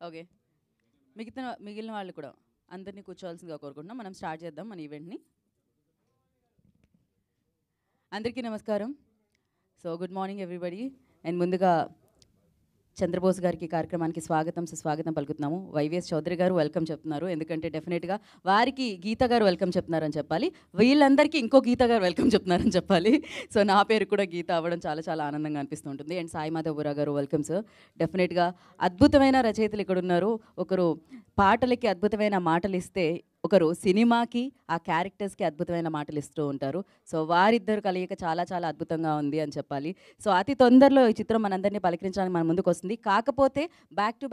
Okay. మిగిలిన వాళ్ళు కూడా అందరినీ కూర్చోవాల్సిందిగా కోరుకుంటున్నాం. మనం స్టార్ట్ చేద్దాం మన ఈవెంట్ని. అందరికీ నమస్కారం. So good morning everybody. And ముందుగా చంద్రబోస్ గారికి కార్యక్రమానికి సుస్వాగతం పలుకుతున్నాము. వైవిఎస్ చౌదరి గారు వెల్కమ్ చెప్తున్నారు. ఎందుకంటే డెఫినెట్గా వారికి గీత గారు వెల్కమ్ చెప్తున్నారని చెప్పాలి. వీళ్ళందరికీ ఇంకో గీత గారు వెల్కమ్ చెప్తున్నారని చెప్పాలి. సో నా పేరు కూడా గీత అవ్వడం చాలా చాలా ఆనందంగా అనిపిస్తుంటుంది. అండ్ సాయి మాధవపురా గారు వెల్కమ్ సార్. డెఫినెట్గా అద్భుతమైన రచయితలు ఇక్కడ ఉన్నారు. ఒకరు పాటలకి అద్భుతమైన మాటలు ఇస్తే, ఒకరు సినిమాకి ఆ క్యారెక్టర్స్కి అద్భుతమైన మాటలు ఇస్తూ ఉంటారు. సో వారిద్దరు కలయిక చాలా చాలా అద్భుతంగా ఉంది అని చెప్పాలి. సో అతి తొందరలో ఈ చిత్రం మనందరినీ పలకరించడానికి మన ముందుకు వస్తుంది. కాకపోతే బ్యాక్ టు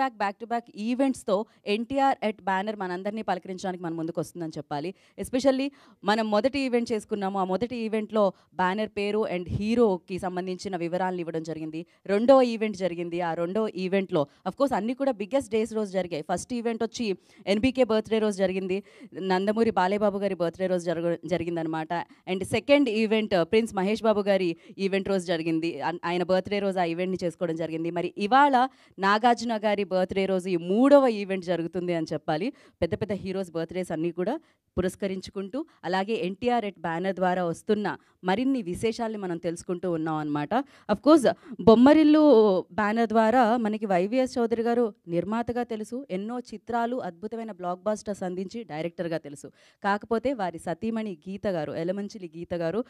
బ్యాక్ ఈవెంట్స్తో ఎన్టీఆర్ ఎట్ బ్యానర్ మనందరినీ పలకరించడానికి మన ముందుకు వస్తుందని చెప్పాలి. ఎస్పెషల్లీ మనం మొదటి ఈవెంట్ చేసుకున్నాము. ఆ మొదటి ఈవెంట్లో బ్యానర్ పేరు అండ్ హీరోకి సంబంధించిన వివరాలను ఇవ్వడం జరిగింది. రెండో ఈవెంట్ జరిగింది. ఆ రెండో ఈవెంట్లో అఫ్కోర్స్ అన్నీ కూడా బిగ్గెస్ట్ డేస్ రోజు జరిగాయి. ఫస్ట్ ఈవెంట్ వచ్చి ఎన్బీకే బర్త్డే రోజు జరిగింది. నందమూరి బాలేబాబు గారి బర్త్డే రోజు జరిగిందనమాట. And second event prince Mahesh Babu గారి ఈవెంట్ రోజు జరిగింది. ఆయన బర్త్డే రోజు ఆ ఈవెంట్ని చేసుకోవడం జరిగింది. మరి ఇవాళ నాగార్జున గారి బర్త్డే రోజు ఈ మూడవ ఈవెంట్ జరుగుతుంది అని చెప్పాలి. పెద్ద పెద్ద హీరోస్ బర్త్డేస్ అన్నీ కూడా పురస్కరించుకుంటూ, అలాగే ఎన్టీఆర్ ఎట్ బ్యానర్ ద్వారా వస్తున్న మరిన్ని విశేషాల్ని మనం తెలుసుకుంటూ ఉన్నాం అనమాట. అఫ్కోర్స్ బొమ్మరిల్లు బ్యానర్ ద్వారా మనకి వైవిఎస్ చౌదరి గారు నిర్మాతగా తెలుసు. ఎన్నో చిత్రాలు అద్భుతమైన బ్లాక్ బాస్టర్స్ అందించి డైరెక్టర్గా తెలుసు. కాకపోతే వారి సతీమణి గీత గారు, ఎలమంచిలి గీత గారు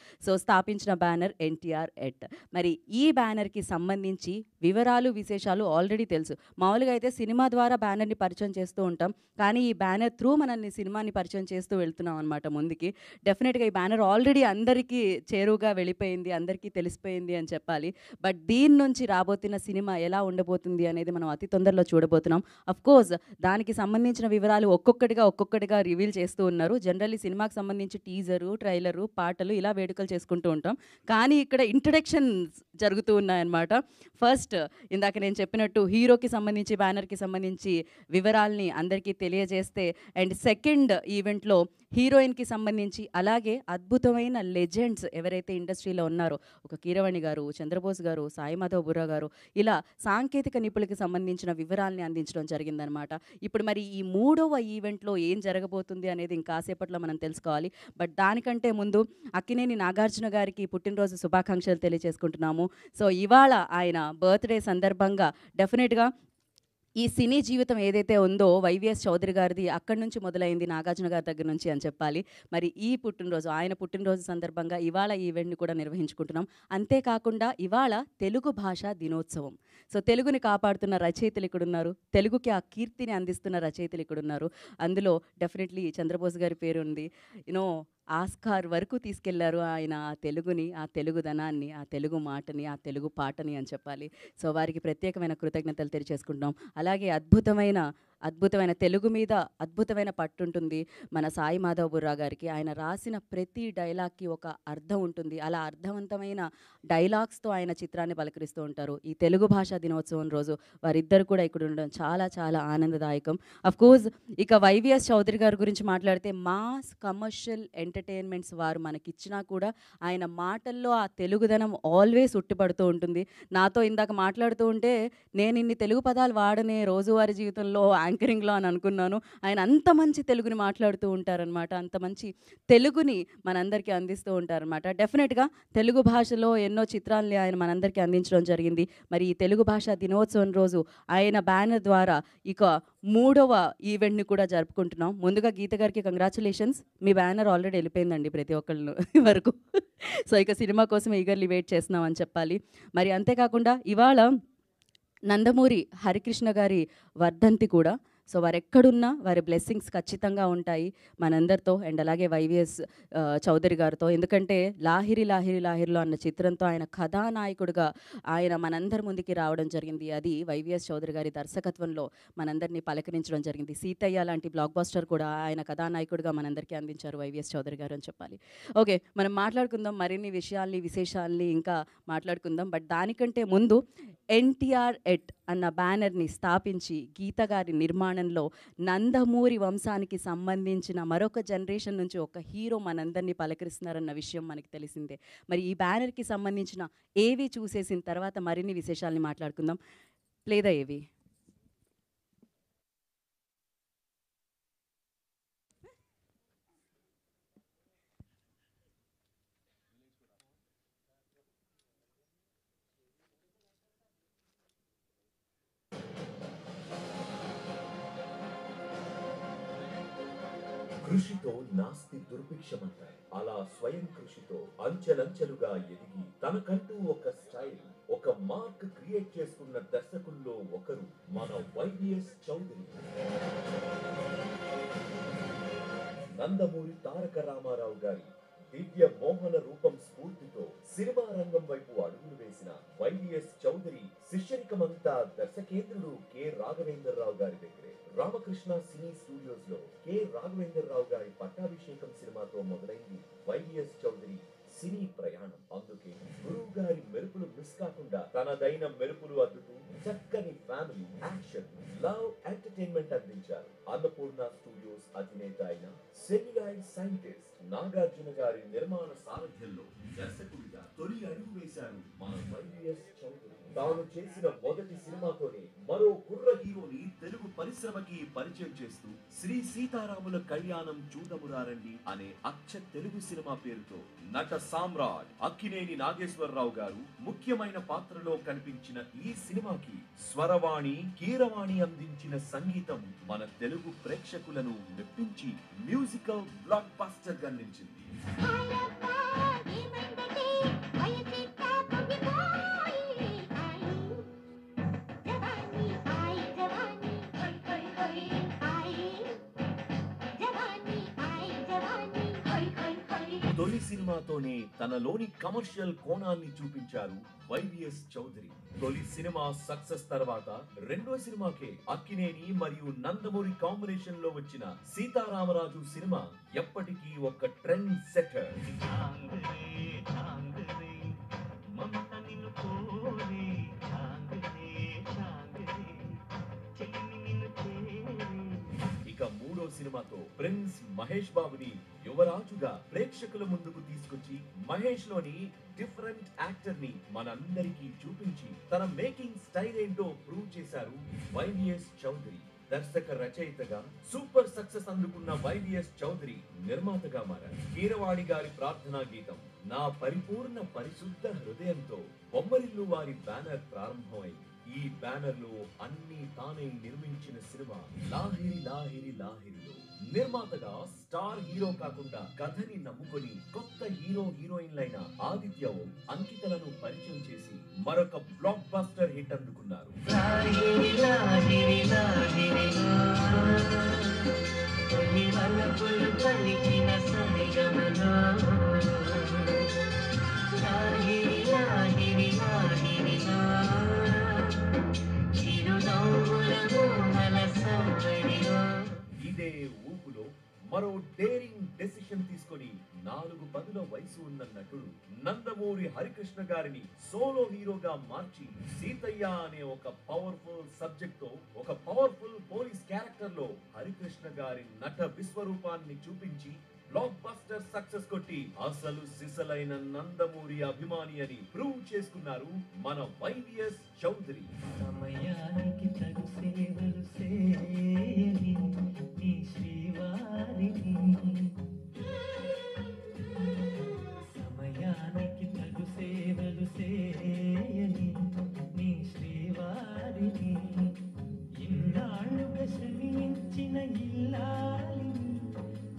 స్థాపించిన బ్యానర్ ఎన్టీఆర్ ఎట్. మరి ఈ బ్యానర్కి సంబంధించి వివరాలు విశేషాలు ఆల్రెడీ తెలుసు. మామూలుగా అయితే సినిమా ద్వారా బ్యానర్ని పరిచయం చేస్తూ ఉంటాం. కానీ ఈ బ్యానర్ త్రూ మనల్ని సినిమాని పరిచయం చేస్తూ వెళ్తున్నాం అనమాట ముందుకి. డెఫినెట్గా ఈ బ్యానర్ ఆల్రెడీ అందరికీ చేరువుగా వెళ్ళిపోయింది, అందరికీ తెలిసిపోయింది అని చెప్పాలి. బట్ దీని నుంచి రాబోతున్న సినిమా ఎలా ఉండబోతుంది అనేది మనం అతి తొందరలో చూడబోతున్నాం. అఫ్కోర్స్ దానికి సంబంధించిన వివరాలు ఒక్కొక్కటిగా రివీల్ చేస్తూ ఉన్నారు. జనరల్లీ సినిమాకి సంబంధించి టీజరు, ట్రైలరు, పాటలు ఇలా వేడుకలు చేసుకుంటూ ఉంటాం. కానీ ఇక్కడ ఇంట్రడక్షన్స్ జరుగుతూ ఉన్నాయన్నమాట. ఫస్ట్ ఇందాక నేను చెప్పినట్టు హీరోకి సంబంధించి, బ్యానర్కి సంబంధించి వివరాల్ని అందరికీ తెలియజేస్తే, అండ్ సెకండ్ ఈవెంట్లో హీరోయిన్కి సంబంధించి, అలాగే అద్భుతమైన లెజెండ్స్ ఎవరైతే ఇండస్ట్రీలో ఉన్నారో, ఒక కీరవాణి గారు, చంద్రబోస్ గారు, సాయి మాధవ్ బుర్రా గారు, ఇలా సాంకేతిక నిపుణులకి సంబంధించిన వివరాల్ని అందించడం జరిగిందనమాట. ఇప్పుడు మరి ఈ మూడవ ఈవెంట్లో ఏం జరగబోతుంది అనేది ఇంకాసేపట్లో మనం తెలుసుకోవాలి. బట్ దానికంటే ముందు అక్కినేని నాగార్జున గారికి పుట్టినరోజు శుభాకాంక్షలు తెలియజేసుకుంటున్నాము. సో ఇవాళ ఆయన బర్త్డే సందర్భంగా డెఫినెట్గా ఈ సినీ జీవితం ఏదైతే ఉందో వైవిఎస్ చౌదరి గారిది అక్కడి నుంచి మొదలైంది, నాగార్జున గారి దగ్గర నుంచి అని చెప్పాలి. మరి ఈ ఆయన పుట్టినరోజు సందర్భంగా ఇవాళ ఈవెంట్ని కూడా నిర్వహించుకుంటున్నాం. అంతేకాకుండా ఇవాళ తెలుగు భాషా దినోత్సవం. సో తెలుగుని కాపాడుతున్న రచయితలు ఇక్కడున్నారు, తెలుగుకి ఆ కీర్తిని అందిస్తున్న రచయితలు ఇక్కడున్నారు. అందులో డెఫినెట్లీ చంద్రబోస్ గారి పేరు ఉంది. ఆస్కార్ వరకు తీసుకెళ్లారు ఆయన ఆ తెలుగుని, ఆ తెలుగుదనాన్ని, ఆ తెలుగు మాటని, ఆ తెలుగు పాటని అని చెప్పాలి. సో వారికి ప్రత్యేకమైన కృతజ్ఞతలు తెలియజేసుకుంటున్నాం. అలాగే అద్భుతమైన తెలుగు మీద అద్భుతమైన పట్టుంటుంది మన సాయి మాధవ్ బుర్రా గారికి. ఆయన రాసిన ప్రతి డైలాగ్కి ఒక అర్థం ఉంటుంది. అలా అర్థవంతమైన డైలాగ్స్తో ఆయన చిత్రాన్ని పలకరిస్తూ ఉంటారు. ఈ తెలుగు భాషా దినోత్సవం రోజు వారిద్దరు కూడా ఇక్కడ ఉండడం చాలా చాలా ఆనందదాయకం. అఫ్కోర్స్ ఇక వైవిఎస్ చౌదరి గారి గురించి మాట్లాడితే మాస్ కమర్షియల్ ఎంటర్టైన్మెంట్స్ వారు మనకిచ్చినా కూడా ఆయన మాటల్లో ఆ తెలుగుదనం ఆల్వేస్ ఉట్టిపడుతూ ఉంటుంది. నాతో ఇందాక మాట్లాడుతూ ఉంటే నేను ఇన్ని తెలుగు పదాలు వాడనే రోజువారీ జీవితంలో యాంకరింగ్లో అని అనుకున్నాను. ఆయన అంత మంచి తెలుగుని మాట్లాడుతూ ఉంటారనమాట. అంత మంచి తెలుగుని మనందరికీ అందిస్తూ ఉంటారనమాట. డెఫినెట్గా తెలుగు భాషలో ఎన్నో చిత్రాలని ఆయన మనందరికీ అందించడం జరిగింది. మరి ఈ తెలుగు భాషా దినోత్సవం రోజు ఆయన బ్యానర్ ద్వారా ఇక మూడవ ఈవెంట్ని కూడా జరుపుకుంటున్నాం. ముందుగా గీత గారికి కంగ్రాచులేషన్స్. మీ బ్యానర్ ఆల్రెడీ వెళ్ళిపోయిందండి ప్రతి ఒక్కళ్ళు వరకు. సో ఇక సినిమా కోసం ఈగర్లీ వెయిట్ చేస్తున్నాం అని చెప్పాలి. మరి అంతేకాకుండా ఇవాళ నందమూరి హరికృష్ణ గారి వర్ధంతి కూడా. సో వారు ఎక్కడున్నా వారి బ్లెస్సింగ్స్ ఖచ్చితంగా ఉంటాయి మనందరితో, అండ్ అలాగే వైవిఎస్ చౌదరి గారితో. ఎందుకంటే లాహిరిలో అన్న చిత్రంతో ఆయన కథానాయకుడిగా ఆయన మనందరి ముందుకి రావడం జరిగింది. అది వైవిఎస్ చౌదరి గారి దర్శకత్వంలో మనందరినీ పలకరించడం జరిగింది. సీతయ్య లాంటి బ్లాక్ బాస్టర్ కూడా ఆయన కథానాయకుడిగా మనందరికీ అందించారు వైవిఎస్ చౌదరి గారు అని చెప్పాలి. ఓకే, మనం మాట్లాడుకుందాం మరిన్ని విశేషాల్ని ఇంకా మాట్లాడుకుందాం. బట్ దానికంటే ముందు ఎన్టీఆర్ ఎట్ అన్న బ్యానర్ని స్థాపించి గీత గారి నిర్మాణంలో నందమూరి వంశానికి సంబంధించిన మరొక జనరేషన్ నుంచి ఒక హీరో మనందరినీ పలకరిస్తున్నారన్న విషయం మనకి తెలిసిందే. మరి ఈ బ్యానర్కి సంబంధించిన ఏవి చూసేసిన తర్వాత మరిన్ని విశేషాలని మాట్లాడుకుందాం. ప్లే ద ఏవి. కృషితో నాస్తి దుర్భిక్షమంటారు. అలా స్వయం కృషితో అంచెలంచెలుగా ఎదిగి తనకంటూ ఒక స్టైల్, ఒక మార్క్ క్రియేట్ చేసుకున్న దర్శకుల్లో ఒకరు మన వైవిఎస్ చౌదరి. నందమూరి తారక రామారావు గారి దివ్య మోహన రూపం స్ఫూర్తితో సినిమా రంగం వైపు అడుగులు వేసిన వైవిఎస్ చౌదరి శిష్యరికమంతా దర్శకేంద్రుడు కె రాఘవేంద్రరావు గారి దగ్గరే. రామకృష్ణ సినీ స్టూడియోస్ లో కె రాఘవేంద్రరావు గారి పట్టాభిషేకం సినిమాతో మొదలైంది వైవిఎస్ చౌదరి సినీ ప్రయాణం. అందుకే గురువు గారి మెరుపులు మిస్ కాకుండా తనదైన మెరుపులు అద్దుతూ చక్కని ఫ్యామిలీ యాక్షన్ లవ్ ఎంటర్టైన్మెంట్ అందించారు. అన్నపూర్ణ స్టూడియోస్ అధినేత అయిన సెల్యులాయిడ్ సైంటిస్ట్ నాగార్జున గారి నిర్మాణ సారథ్యంలో దర్శకుడిగా తొలి అడుగు వేశారు మన వైవిఎస్ చౌదరి. తాను చేసిన మొదటి సినిమాతోనే మరో కుర్ర హీరోని తెలుగు పరిశ్రమకి పరిచయం చేస్తూ శ్రీ సీతారాముల కళ్యాణం చూడమురారండి అనే అచ్చ తెలుగు సినిమా పేరుతో నట సామ్రాట్ అక్కినేని నాగేశ్వరరావు గారు ముఖ్యమైన పాత్రలో కనిపించిన ఈ సినిమాకి స్వరవాణి కీరవాణి అందించిన సంగీతం మన తెలుగు ప్రేక్షకులను మెప్పించి మ్యూజికల్ బ్లాక్ బస్టర్ గా నిలిచింది. తొలి సినిమాతోనే తనలోని కమర్షియల్ కోణాన్ని చూపించారు వైవిఎస్ చౌదరి. తొలి సినిమా సక్సెస్ తర్వాత రెండో సినిమాకే అక్కినేని మరియు నందమూరి కాంబినేషన్ లో వచ్చిన సీతారామరాజు సినిమా ఎప్పటికీ ఒక ట్రెండ్ సెటర్. ఇక మూడో సినిమాతో ప్రిన్స్ మహేష్ బాబుని యువరాజుగా ప్రేక్షకుల ముందుకు తీసుకొచ్చి మహేష్ లోని డిఫరెంట్ యాక్టర్ ని మనందరికీ చూపించి తన మేకింగ్ స్టైల్ ఏంటో ప్రూవ్ చేశారు వైవిఎస్ చౌదరి. దర్శక రచయితగా సూపర్ సక్సెస్ అందుకున్న వైవిఎస్ చౌదరి నిర్మాతగా మారారు. కీరవాణి గారి ప్రార్థనా గీతం నా పరిపూర్ణ పరిశుద్ధ హృదయంతో బొమ్మరిల్లు వారి బ్యానర్ ప్రారంభమైంది. ఈ బ్యానర్ లో అన్ని తానే నిర్మించిన సినిమా లాహిరి లాహిరి లాహిరిలో నిర్మాతగా స్టార్ హీరో కాకుండా కథని నమ్ముకొని కొత్త హీరో హీరోయిన్లైన ఆదిత్య అంకితలను పరిచయం చేసి మరొక బ్లాక్ బస్టర్ హిట్ అందుకున్నారు. ఇదే ఊపులో మరో డేరింగ్ డెసిషన్ తీసుకొని 4 పదుల వయసు ఉన్న నటుడు నందమూరి హరికృష్ణ గారిని సోలో హీరోగా మార్చి సీతయ్య అనే ఒక పవర్ఫుల్ సబ్జెక్ట్ తో ఒక పవర్ఫుల్ పోలీస్ క్యారెక్టర్ లో హరికృష్ణ గారి నట విశ్వరూపాన్ని చూపించి బ్లాక్ బస్టర్ సక్సెస్ కొట్టి అసలు సిసలైన నందమూరి అభిమాని అని ప్రూవ్ చేసుకున్నారు మన వైవిఎస్ చౌదరి. సమయానికి తగు సేవలు సేయని నీ శ్రీవారిని, సమయానికి తగు సేవలు సేయని నీ శ్రీవారిని, ఇన్నాళ్ళుగా శ్రమించిన ఇల్లాలిని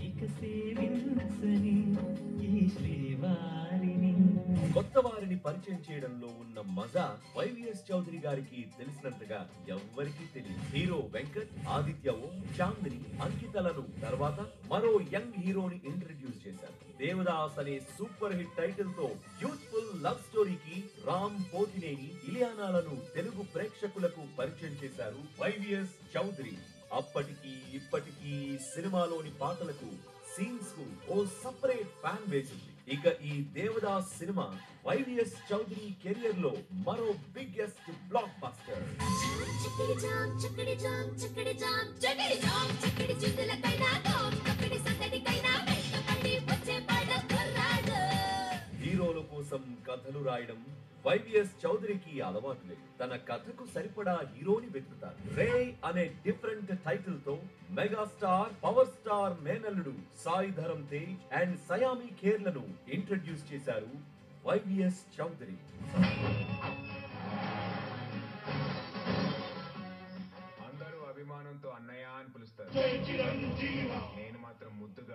ఇక సేవించని ఈ శ్రీవారిని. కొత్త వారిని పరిచయం చేయడంలో ఉన్న మజా వైవిఎస్ చౌదరి గారికి తెలిసినంతగా ఎవ్వరికీ తెలియదు. హీరో వెంకట్, ఆదిత్య ఓం, చాందిని, అంకితలను తర్వాత మరో యంగ్ హీరోని ఇంట్రడ్యూస్ చేశారు. దేవదాస్ అనే సూపర్ హిట్ టైటిల్ తో యూత్ఫుల్ లవ్ స్టోరీకి రామ్ పోతినేని, ఇలియానాలను తెలుగు ప్రేక్షకులకు పరిచయం చేశారు వైవిఎస్ చౌదరి. అప్పటికి ఇప్పటికీ సినిమాలోని పాటలకు సీన్స్ కు ఓ సపరేట్ ఫ్యాన్ బేస్ ఉంది. ఇక ఈ దేవదాస్ సినిమా వైవిఎస్ చౌదరి కెరియర్ లో మరో బిగ్గెస్ట్ బ్లాక్ బస్టర్. హీరోల కోసం కథలు రాయడం వైవిఎస్ చౌదరికి అలవాటు లేదు. తన కథకు సరిపడా హీరోని వెతుకుతారు. రే అనే డిఫరెంట్ టైటిల్ తో మెగాస్టార్ పవర్ స్టార్ మేనల్లుడు సాయి ధరమ్ తేజ్ అండ్ సయామి ఖేర్లను ఇంట్రడ్యూస్ చేశారు వైవిఎస్ చౌదరి. అందరూ అభిమానంతో అన్నయ్య అని పిలుస్తారు. నేను మాత్రం ముద్దుగా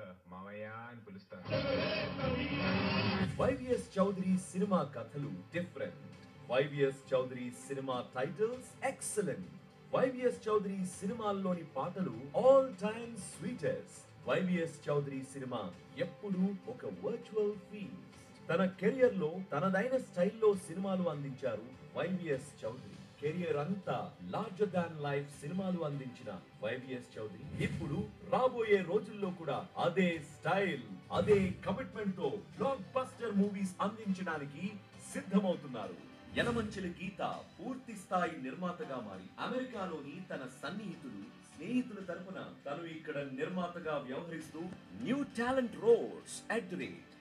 చౌదరి సినిమా కథలు different. YVS Chowdary cinema titles excellent. YVS Chowdary సినిమాల్లోని పాటలు all time sweetest. YVS Chowdary cinema ఎప్పుడూ ఒక వర్చువల్ ఫీస్ట్. తన కెరియర్ లో తనదైన స్టైల్లో సినిమాలు అందించారు వైవిఎస్ చౌదరి. కెరియర్ అంతా లార్జర్ దాన్ లైఫ్ సినిమాలు అందించిన వైవిఎస్ చౌదరి ఇప్పుడు రాబోయే రోజుల్లో కూడా అదే స్టైల్, అదే కమిట్మెంట్ తో బ్లాక్ బస్టర్ మూవీస్ అందించడానికి సిద్ధమవుతున్నారు. యనమంచిలి గీత పూర్తి స్థాయి నిర్మాతగా మారి అమెరికాలోని తన స్నేహితుల తరపున తను ఇక్కడ నిర్మాతగా వ్యవహరిస్తూ న్యూ టాలెంట్ రోడ్స్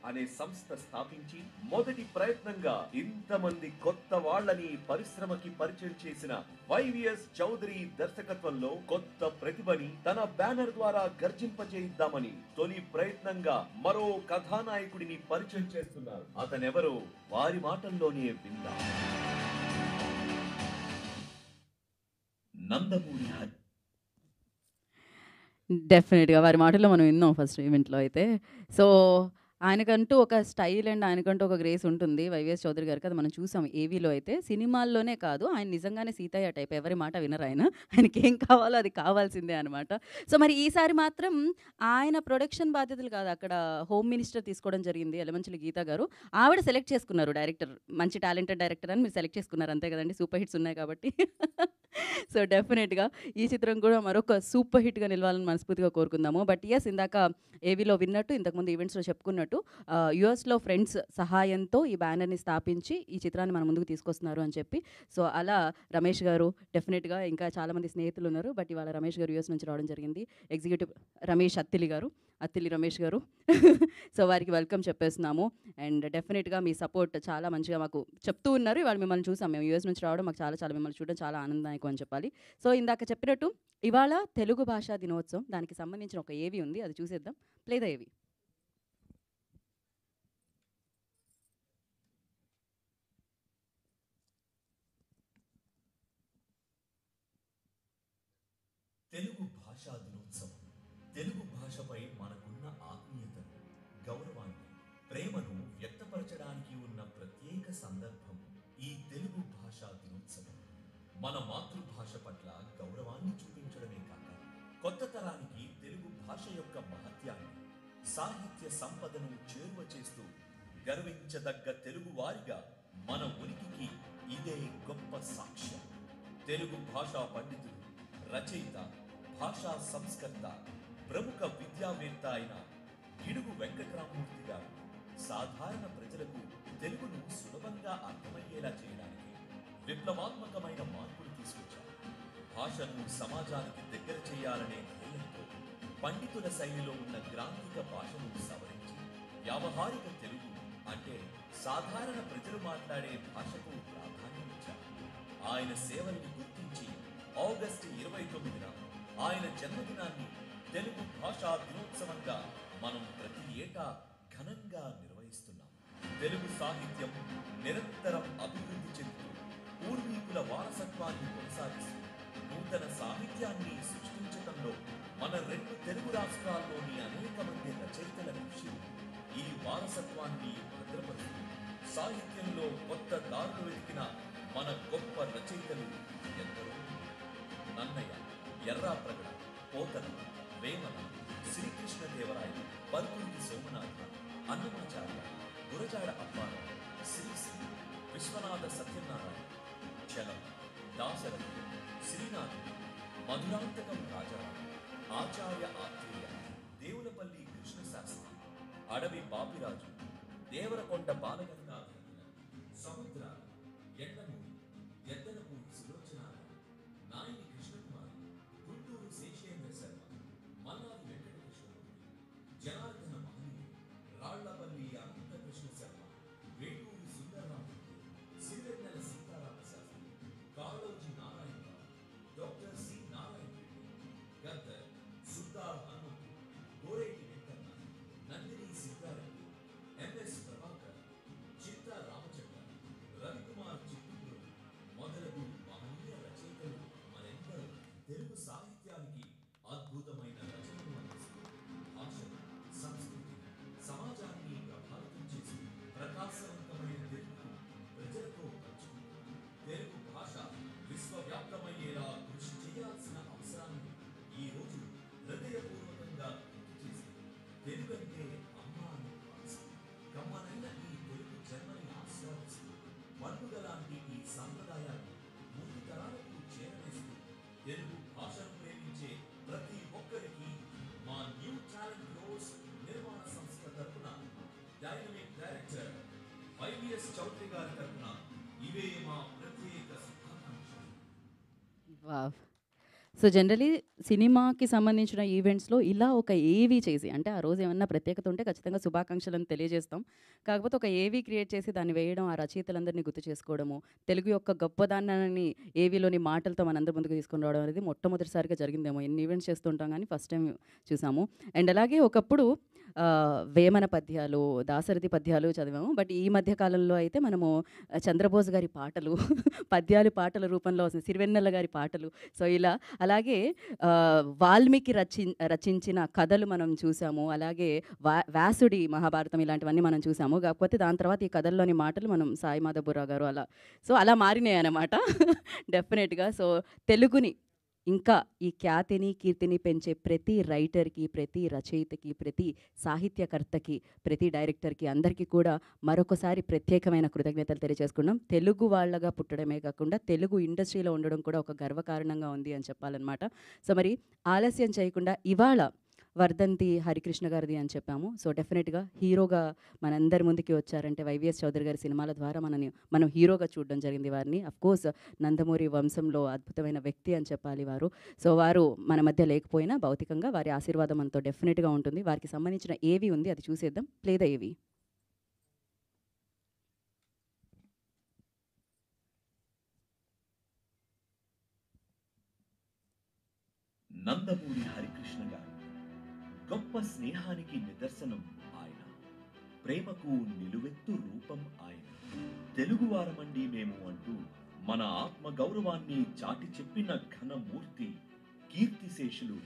అనే సంస్థ స్థాపించి మొదటి ప్రయత్నంగా ఇంతమంది కొత్త వాళ్ళని పరిశ్రమకి పరిచయం చేసిన వైవిఎస్ చౌదరి దర్శకత్వంలో కొత్త ప్రతిభని తన బ్యానర్ ద్వారా గర్జింపజేయిద్దామని తొలి ప్రయత్నంగా మరో కథానాయకుడిని పరిచయం చేస్తున్నారు. అతనెవరో వారి మాటల్లోనే విందాం. నందమూరి డెఫినెట్గా వారి మాటల్లో మనం విన్నాం ఫస్ట్ ఈవెంట్లో అయితే. సో ఆయనకంటూ ఒక స్టైల్ అండ్ ఆయనకంటూ ఒక గ్రేస్ ఉంటుంది వైవిఎస్ చౌదరి గారికి. అది మనం చూసాం ఏవీలో అయితే. సినిమాల్లోనే కాదు, ఆయన నిజంగానే సీతయ్య టైప్. ఎవరి మాట వినరు ఆయన. ఆయనకి ఏం కావాలో అది కావాల్సిందే అనమాట. సో మరి ఈసారి మాత్రం ఆయన ప్రొడక్షన్ బాధ్యతలు కాదు, అక్కడ హోమ్ మినిస్టర్ తీసుకోవడం జరిగింది యలమంచిలి గీత గారు. ఆవిడ సెలెక్ట్ చేసుకున్నారు డైరెక్టర్, మంచి టాలెంటెడ్ డైరెక్టర్ అని మీరు సెలెక్ట్ చేసుకున్నారు అంతే కదండి, సూపర్ హిట్స్ ఉన్నాయి కాబట్టి. సో డెఫినెట్గా ఈ చిత్రం కూడా మరొక సూపర్ హిట్గా నిలవాలని మనస్ఫూర్తిగా కోరుకుందాము. బట్ ఎస్, ఇందాక ఏవీలో విన్నట్టు, ఇంతకుముందు ఈవెంట్స్లో చెప్పుకున్నట్టు, యుఎస్లో ఫ్రెండ్స్ సహాయంతో ఈ బ్యానర్ని స్థాపించి ఈ చిత్రాన్ని మన ముందుకు తీసుకొస్తున్నారు అని చెప్పి. సో అలా రమేష్ గారు డెఫినెట్గా, ఇంకా చాలామంది స్నేహితులు ఉన్నారు, బట్ ఇవాళ రమేష్ గారు యుఎస్ నుంచి రావడం జరిగింది. ఎగ్జిక్యూటివ్ రమేష్ అత్తిలి రమేష్ గారు. సో వారికి వెల్కమ్ చెప్పేస్తున్నాము. అండ్ డెఫినెట్గా మీ సపోర్ట్ చాలా మంచిగా మాకు చెప్తూ ఉన్నారు. ఇవాళ మిమ్మల్ని చూసాం, మేము యూఎస్ నుంచి రావడం మాకు చాలా మిమ్మల్ని చూడడం చాలా ఆనందదాయకం అని చెప్పాలి. సో ఇందాక చెప్పినట్టు ఇవాళ తెలుగు భాషా దినోత్సవం, దానికి సంబంధించిన ఒక ఏవి ఉంది, అది చూసేద్దాం. ప్లే ద ఏవి. తెలుగు భాషా దినోత్సవం తెలుగు భాషపై మనకున్న ఆత్మీయతను, గౌరవాన్ని, ప్రేమను వ్యక్తపరచడానికి ఉన్న ప్రత్యేక సందర్భం ఈ తెలుగు భాషా దినోత్సవం. మన మాతృభాష పట్ల గౌరవాన్ని చూపించడమే కాక కొత్త తరానికి తెలుగు భాష యొక్క మహత్యాన్ని, సాహిత్య సంపదను చేరువ చేస్తూ గర్వించదగ్గ తెలుగు వారిగా మన ఉనికికి ఇదే గొప్ప సాక్ష్యం. తెలుగు భాషా పండితుడు, రచయిత, భాషా సంస్కర్త, ప్రముఖ విద్యావేత్త అయిన గిడుగు వెంకటరామమూర్తి గారు సాధారణ ప్రజలకు తెలుగును సులభంగా అర్థమయ్యేలా చేయడానికి విప్లవాత్మకమైన మార్పులు తీసుకొచ్చారు. భాషను సమాజానికి దగ్గర చేయాలనే ధ్యేయంతో పండితుల శైలిలో ఉన్న గ్రాంథిక భాషను సవరించి వ్యావహారిక తెలుగు అంటే సాధారణ ప్రజలు మాట్లాడే భాషకు ప్రాధాన్యం ఇచ్చారు. ఆయన సేవల్ని గుర్తించి ఆగస్టు 29న ఆయన జన్మదినాన్ని తెలుగు భాషా దినోత్సవంగా మనం ప్రతి ఏటా ఘనంగా నిర్వహిస్తున్నాం. తెలుగు సాహిత్యం నిరంతరం అభివృద్ధి చెందుతూ పూర్వీకుల వారసత్వాన్ని కొనసాగిస్తూ నూతన సాహిత్యాన్ని సృష్టించడంలో మన రెండు తెలుగు రాష్ట్రాల్లోని అనేక మంది రచయితల కృషి ఈ వారసత్వాన్ని భద్రపరుస్తూ సాహిత్యంలో కొత్త దారులు వెతికిన మన గొప్ప రచయితలు ఎందరో. నన్నయ్య, ఎర్రాప్రగడ, పోతన, వేమన, శ్రీకృష్ణదేవరాయలు, పల్కురికి సోమనాథ, అన్నమాచార్య, గురజాడ అప్పారావు, శ్రీశ్రీ, విశ్వనాథ సత్యనారాయణ, చలం, దాశరథి, శ్రీనాథుడు, మధురాంతకం రాజారావు, ఆచార్య ఆత్రేయ, దేవులపల్లి కృష్ణశాస్త్రి, అడవి బాపిరాజు, దేవరకొండ బాలగంగాధర, సముద్ర, ఎండమూరి, ఎద్దనపూరి సులోచనారాయణ, నాయని కృష్ణకుమారి, గుంటూరు శేషేంద్ర శర్మ, మల్లాది వెంకటకృష్ణమూర్తి, జనార్దన మహనీయుడు, Rallapalli Anantakrishna Sharma, Veturi Sundararamamurthy, Sirivennela Seetharama Sastry, Kaloji Narayanarao, doctor C Narayana Reddy, Gaddar, Suddar Hanumanthu, Goreti Venkanna, Nandini Siddareddy, MS Prabhakar, wow! So generally సినిమాకి సంబంధించిన ఈవెంట్స్‌లో ఇలా ఒక ఏవీ చేసి, అంటే ఆ రోజు ఏమన్నా ప్రత్యేకత ఉంటే ఖచ్చితంగా శుభాకాంక్షలను తెలియజేస్తాం. కాకపోతే ఒక ఏవీ క్రియేట్ చేసి దాన్ని వేయడం, ఆ రచయితలందరినీ గుర్తు చేసుకోవడము, తెలుగు యొక్క గొప్పదనాన్ని ఏవీలోని మాటలతో మనందరి ముందుకు తీసుకొని రావడం అనేది మొట్టమొదటిసారిగా జరిగిందేమో. ఎన్ని ఈవెంట్స్ చేస్తుంటాం కానీ ఫస్ట్ టైం చూసాము. అండ్ అలాగే ఒకప్పుడు వేమన పద్యాలు, దాశరథి పద్యాలు చదివాము. బట్ ఈ మధ్య కాలంలో అయితే మనము చంద్రబోస్ గారి పాటలు పద్యాలు పాటల రూపంలో వస్తుంది. సిరివెన్నెల గారి పాటలు. సో ఇలా అలాగే వాల్మీకి రచించిన కథలు మనం చూసాము. అలాగే వ్యాసుడి మహాభారతం ఇలాంటివన్నీ మనం చూసాము. కాకపోతే దాని తర్వాత ఈ కథల్లోని మాటలు మనం సాయి మాధవరావు గారు అలా మారినాయి అన్నమాట. డెఫినెట్గా. సో తెలుగుని ఇంకా ఈ ఖ్యాతిని కీర్తిని పెంచే ప్రతి రైటర్కి, ప్రతి రచయితకి, ప్రతి సాహిత్యకర్తకి, ప్రతి డైరెక్టర్కి అందరికీ కూడా మరొకసారి ప్రత్యేకమైన కృతజ్ఞతలు తెలియజేసుకున్నాం. తెలుగు వాళ్ళగా పుట్టడమే కాకుండా తెలుగు ఇండస్ట్రీలో ఉండడం కూడా ఒక గర్వకారణంగా ఉంది అని చెప్పాలన్నమాట. సో మరి ఆలస్యం చేయకుండా ఇవాళ వర్ధంతి హరికృష్ణ గారిది అని చెప్పాము. సో డెఫినెట్గా హీరోగా మనందరి ముందుకి వచ్చారంటే వైవిఎస్ చౌదరి గారి సినిమాల ద్వారా మనం హీరోగా చూడడం జరిగింది వారిని. అఫ్కోర్స్ నందమూరి వంశంలో అద్భుతమైన వ్యక్తి అని చెప్పాలి వారు. సో వారు మన మధ్య లేకపోయినా భౌతికంగా వారి ఆశీర్వాదం మనతో డెఫినెట్గా ఉంటుంది. వారికి సంబంధించిన ఏవి ఉంది అది చూసేద్దాం. ప్లే ద ఏవి. నందమూరి హరికృష్ణ గారు గొప్ప స్నేహానికి నిదర్శనం ఆయన, ప్రేమకు నిలువెత్తు రూపం ఆయన. తెలుగువారమండి మేము అంటూ మన ఆత్మ గౌరవాన్ని చాటి చెప్పిన ఘనమూర్తి కీర్తిశేషులు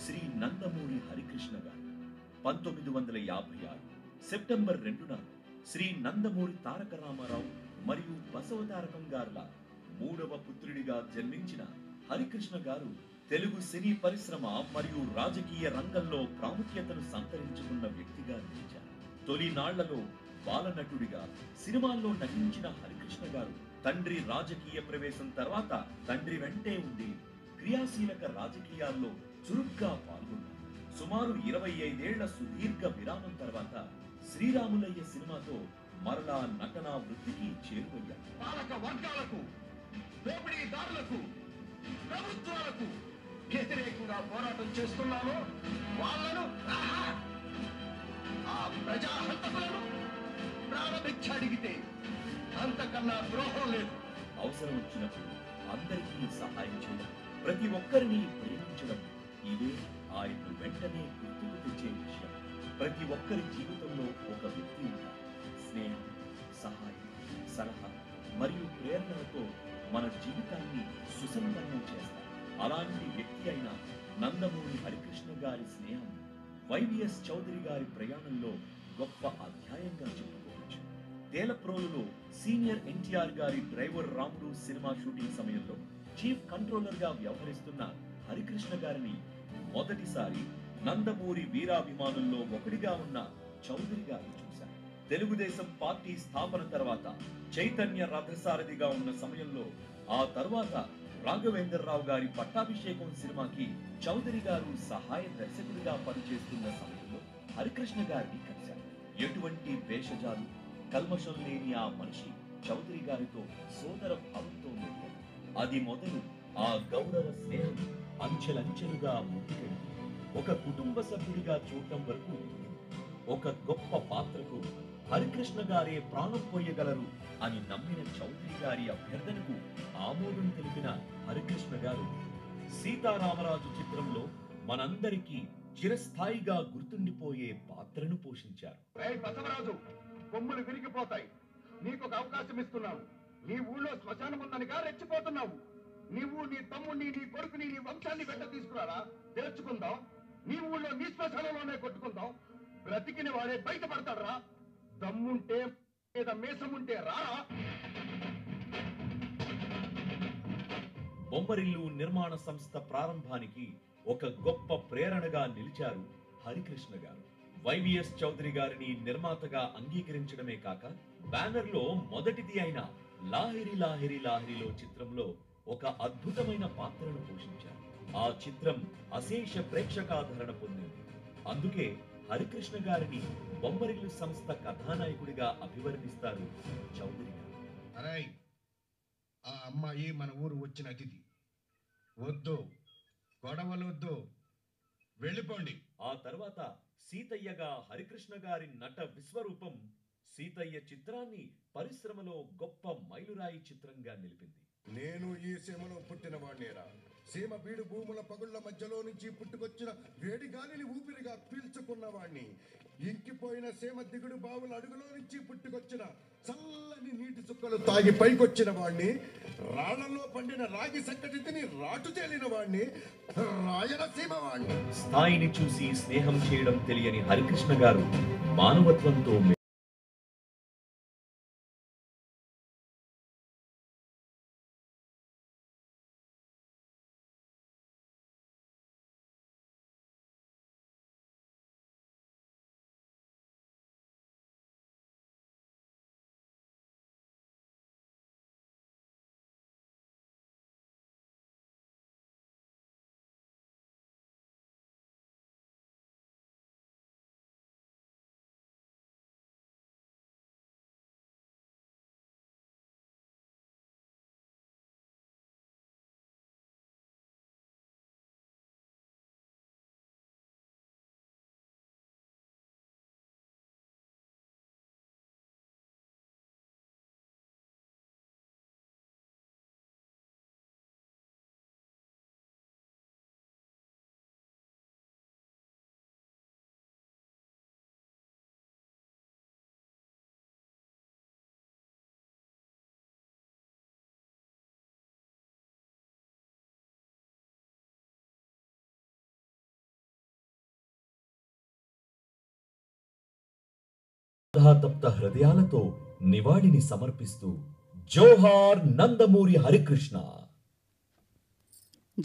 శ్రీ నందమూరి హరికృష్ణ గారు 1956 సెప్టెంబర్ 2న శ్రీ నందమూరి తారక రామారావు మరియు బసవతారకం గారుల మూడవ పుత్రుడిగా జన్మించిన హరికృష్ణ గారు తెలుగు సినీ పరిశ్రమ మరియు రాజకీయ రంగంలో ప్రాముఖ్యతను సంతరించుకున్న వ్యక్తిగా నిలిచారు. తొలినాళ్లలో బాలనటుడిగా సినిమాల్లో నటించిన హరికృష్ణ గారు తండ్రి రాజకీయ ప్రవేశం తర్వాత తండ్రి వెంటే ఉండి క్రియాశీలక రాజకీయాల్లో చురుగ్గా పాల్గొన్నారు. సుమారు 25 ఏళ్ల సుదీర్ఘ విరామం తర్వాత శ్రీరాములయ్య సినిమాతో మరలా నటనా వృత్తికి చేరువయ్యారు. పాలక వర్గాలకు, దోపిడీదారులకు, ప్రభుత్వాలకు వ్యతిరేకంగా పోరాటం చేస్తున్నాను. వాళ్ళను ఆ ప్రజాహంతకులను ప్రారంభించి అడిగితే అంతకన్నా ద్రోహం లేదు. అవసరం వచ్చినప్పుడు అందరికీ సహాయం చేయడం, ప్రతి ఒక్కరిని ప్రేమించడం, ఇదే ఆయన్ను వెంటనే గుర్తుకు తెచ్చే విషయం. ప్రతి ఒక్కరి జీవితంలో ఒక వ్యక్తి ఉంటారు. స్నేహం, సహాయం, సలహా మరియు ప్రేరణతో మన జీవితాన్ని సుసంపన్నం చేస్తారు. అలాంటి వ్యక్తి అయిన నందమూరి హరికృష్ణ గారి స్నేహం వైవిఎస్ చౌదరి గారి ప్రయాణంలో గొప్ప అధ్యాయంగా చెప్పుకోవచ్చు. తేలప్రోలులో సీనియర్ ఎన్టీఆర్ గారి డ్రైవర్ రాముడు సినిమా షూటింగ్ సమయంలో చీఫ్ కంట్రోలర్ గా వ్యవహరిస్తున్న హరికృష్ణ గారిని మొదటిసారి నందమూరి వీరాభిమానుల్లో ఒకటిగా ఉన్న చౌదరి గారు చూశారు. తెలుగుదేశం పార్టీ స్థాపన తర్వాత చైతన్య రథసారథిగా ఉన్న సమయంలో, ఆ తర్వాత రాఘవేంద్రరావు గారి పట్టాభిషేకం సినిమాకి చౌదరి గారు సహాయ దర్శకుడిగా పనిచేస్తున్న సమయంలో హరికృష్ణ గారిని కలిశారు. ఎటువంటి భేషజాలు, కల్మషం లేని ఆ మనిషి చౌదరి గారితో సోదర భావంతో మెలిగారు. అది మొదలు ఆ గౌరవ స్నేహం అంచెలంచెలుగా ముందుకెళ్ళి ఒక కుటుంబ సభ్యుడిగా చూడటం వరకు ఒక గొప్ప పాత్రకు హరికృష్ణ గారే ప్రాణం పోయగలరు అని నమ్మిన చౌదరి గారి అభ్యర్థనకు ఆమోదం తెలిపిన హరికృష్ణ గారు సీతారామరాజు చిత్రంలో మనందరికీ చిరస్థాయిగా గుర్తుండిపోయే పాత్రను పోషించారు. బసవరాజు, కొమ్ములు విరిగిపోతాయి. నీకు ఒక అవకాశం ఇస్తున్నావు. నీ ఊళ్ళో శ్మశానం ఉందనిగా రెచ్చిపోతున్నావు. నీవు నీ తమ్ముడిని, నీ కొడుకుని, నీ వంశాన్ని వెంట తీసుకురారా, తెరుచుకుందాం. నీ ఊళ్ళో నీ శ్మశానంలోనే కొట్టుకుందాం. బ్రతికిన వాడే బయటపడతాడరా. దమ్ముంటే లేదా మేసముంటే రారా. బొమ్మరిల్లు నిర్మాణ సంస్థ ప్రారంభానికి ఒక గొప్ప ప్రేరణగా నిలిచారు హరికృష్ణ గారు. వైవిఎస్ చౌదరి గారిని నిర్మాతగా అంగీకరించడమే కాక బ్యానర్ లో మొదటిది అయిన లాహిరి లాహిరి లాహిరిలో చిత్రంలో ఒక అద్భుతమైన పాత్రను పోషించారు. ఆ చిత్రం అశేష ప్రేక్షకాదరణ పొందింది. అందుకే హరికృష్ణ గారిని బొమ్మరిల్లు సంస్థ కథానాయకుడిగా అభివర్ణిస్తారు చౌదరి గారు. ఆ అమ్మాయి మన ఊరు వచ్చిన అతిథి. వద్దు, గొడవలొద్దు, వెళ్ళిపోండి. ఆ తర్వాత సీతయ్యగా హరికృష్ణ గారి నట విశ్వరూపం సీతయ్య చిత్రాన్ని పరిశ్రమలో గొప్ప మైలురాయి చిత్రంగా నిలిపింది. నేను ఈ సీమలో పుట్టిన వాణ్ణేరా. సీమ బీడు భూముల పగుళ్ల మధ్యలో నుంచి పుట్టుకొచ్చిన వేడి గాలిని ఊపిరిగా పీల్చుకున్న వాణ్ణి. ఇంకిపోయిన సీమ దిగుడు బావుల అడుగులో నుంచి పుట్టుకొచ్చిన చల్లని నీటి చుక్కలు తాగి పైకొచ్చిన వాణ్ణి. రాళ్లలో పండిన రాగి సంకటి తిని రాటు తేలిన వాణ్ణి, రాయలసీమ వాణ్ణి. స్థాయిని చూసి స్నేహం చేయడం తెలియని హరికృష్ణ గారు మానవత్వంతో తప్త హృదయాలతో నివాళిని సమర్పిస్తూ జోహార్ నందమూరి హరికృష్ణ.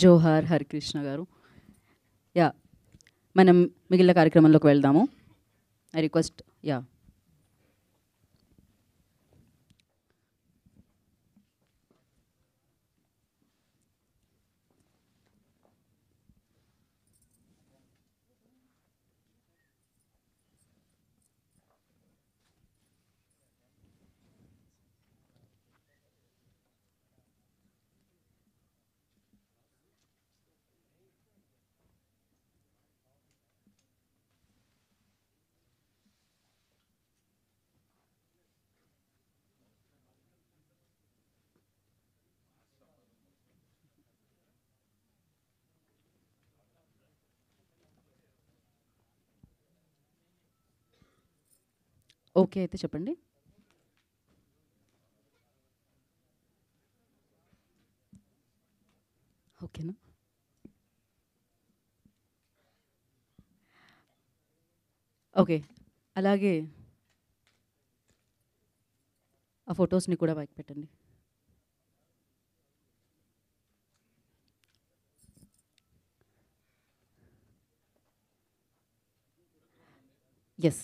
జోహార్ హరికృష్ణ గారు. యా, మనం మిగిలిన కార్యక్రమంలోకి వెళ్దాము. ఐ రిక్వెస్ట్ యా ఓకే అయితే చెప్పండి. ఓకేనా? ఓకే, అలాగే ఆ ఫొటోస్ని కూడా పైకి పెట్టండి. Yes,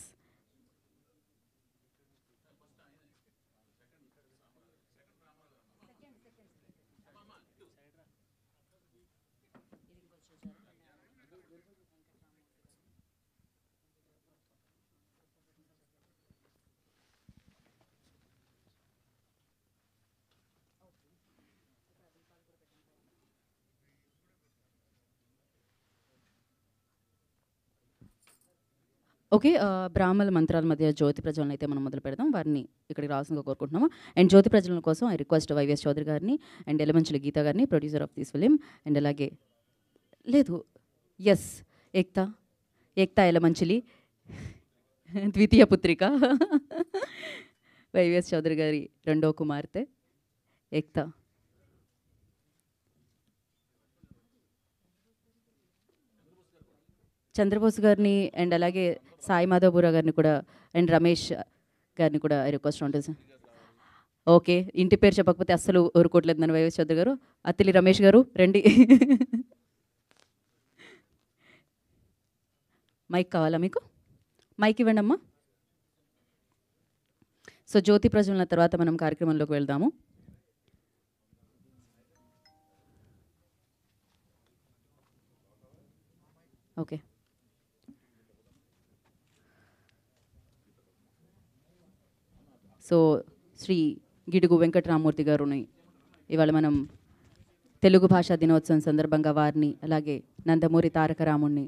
okay. బ్రాహ్మణ మంత్రాల మధ్య జ్యోతి ప్రజ్వలన అయితే మనం మొదలు పెడదాం. వారిని ఇక్కడికి రావాల్సిందిగా కోరుకుంటున్నాము. అండ్ జ్యోతి ప్రజ్వలన కోసం ఐ రిక్వెస్ట్ వైవిఎస్ చౌదరి గారిని అండ్ ఎలమంచిలి గీత గారిని, producer of this film, and అలాగే లేదు ఎస్ ఏక్తా ఏక్తా ఎలమంచిలి ద్వితీయ పుత్రిక వైవిఎస్ చౌదరి గారి రెండో కుమార్తె ఏక్తా. చంద్రబోస్ గారిని అండ్ అలాగే సాయి మాధవపుర గారిని కూడా అండ్ రమేష్ గారిని కూడా రిక్వెస్ట్ ఉంటుంది సార్. ఓకే, ఇంటి పేరు చెప్పకపోతే అస్సలు ఊరుకోవట్లేదు నన్ను వైఎస్ చౌదరి గారు. అత్తిలి రమేష్ గారు రండి. మైక్ కావాలా మీకు? మైక్ ఇవ్వండి అమ్మా. సో జ్యోతి ప్రజ్వలన తర్వాత మనం కార్యక్రమంలోకి వెళ్దాము. ఓకే, సో శ్రీ గిడుగు వెంకటరామూర్తి గారుని ఇవాళ మనం తెలుగు భాషా దినోత్సవం సందర్భంగా వారిని, అలాగే నందమూరి తారక రాముడిని,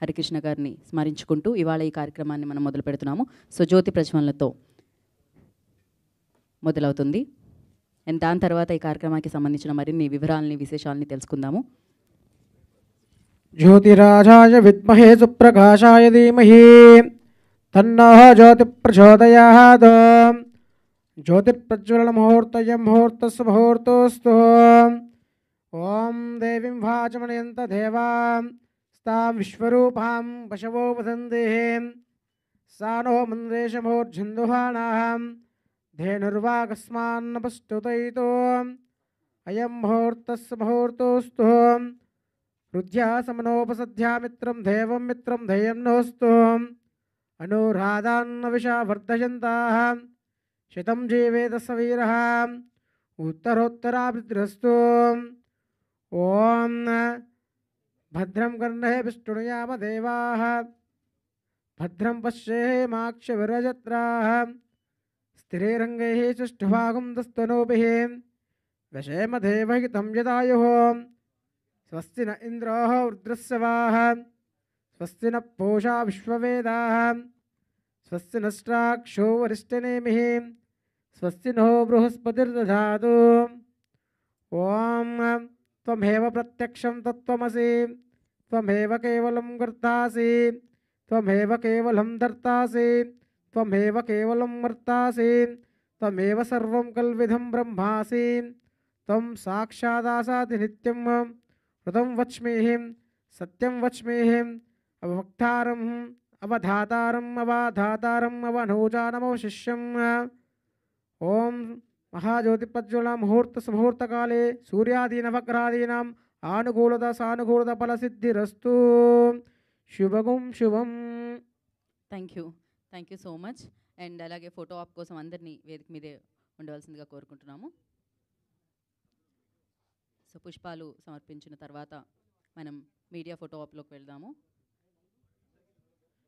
హరికృష్ణ గారిని స్మరించుకుంటూ ఇవాళ ఈ కార్యక్రమాన్ని మనం మొదలు పెడుతున్నాము. సో జ్యోతి ప్రజ్వలనతో మొదలవుతుంది. అండ్ దాని తర్వాత ఈ కార్యక్రమానికి సంబంధించిన మరిన్ని వివరాలని, విశేషాలని తెలుసుకుందాము. జ్యోతిరాజాయ విద్మహే సుప్రకాశాయ ధీమహి తన్నః జ్యోతి ప్రచోదయాత్. జ్యోతిర్ప్రజ్వలన ముహూర్తయం ముహూర్తస్సు ముహూర్తోస్తు. ఓం దేవీం వాచమనయంత దేవాం స్తాం విశ్వరూపాం పశవో వదంతి. సా నో మంద్రేషమోర్జందుహానాం ధేనుర్వాకస్మాన్నపస్తుతైతో. అయం ముహూర్తస్సు ముహూర్తోస్తు. హృద్యాసమనోపసధ్యామిత్రం దేవం మిత్రం ధేయం నోస్తు. అనురాధాన్న విషా వర్ధయంతాః శతం జీవేత సవీరః ఉత్తరోత్తరాభివృద్ధిరస్తు. ఓం భద్రం కర్ణే విష్ణుయామ దేవాః భద్రం పశ్యేమాక్షవిరజత్రాః స్థిరైరంగైః సుష్ఠుభాగం దస్తనూభిః వశేమ దేవహితం యదాయుః. స్వస్తి న ఇంద్రో వృద్రస్సవాః స్వస్తి న పూషా విశ్వవేదాః స్వస్తి నష్టాక్షో వరిష్టనేమిః స్వస్తి నో బృహస్పతిర్దధాతు. ఓం త్వమేవ ప్రత్యక్షం తత్వమసి త్వమేవ కేవలం కర్తాసి త్వమేవ కేవలం ధర్తాసి త్వమేవ కేవలం వర్తాసి త్వమేవ సర్వం కల్విదం బ్రహ్మాసి త్వం సాక్షాదాసాది నిత్యం. ృతం వచ్మీహిం సత్యం వచ్మీహిం అవక్తారం అవధాతారం అవాధాతారం అవనూజానమవశిష్యం. ఓం మహాజ్యోతిప్రజ్వల ముహూర్త సుముహూర్తకాలే సూర్యాదీనవగ్రహాదీనాం ఆనుకూలత సానుకూలత ఫలసిద్ధిరస్తు. శుభం శుభం. Thank you so much. And అలాగే ఫోటో ఆప్ కోసం అందరినీ వేదిక మీదే ఉండవలసిందిగా కోరుకుంటున్నాము. సో పుష్పాలు సమర్పించిన తర్వాత మనం మీడియా ఫోటో ఆప్లోకి వెళ్దాము.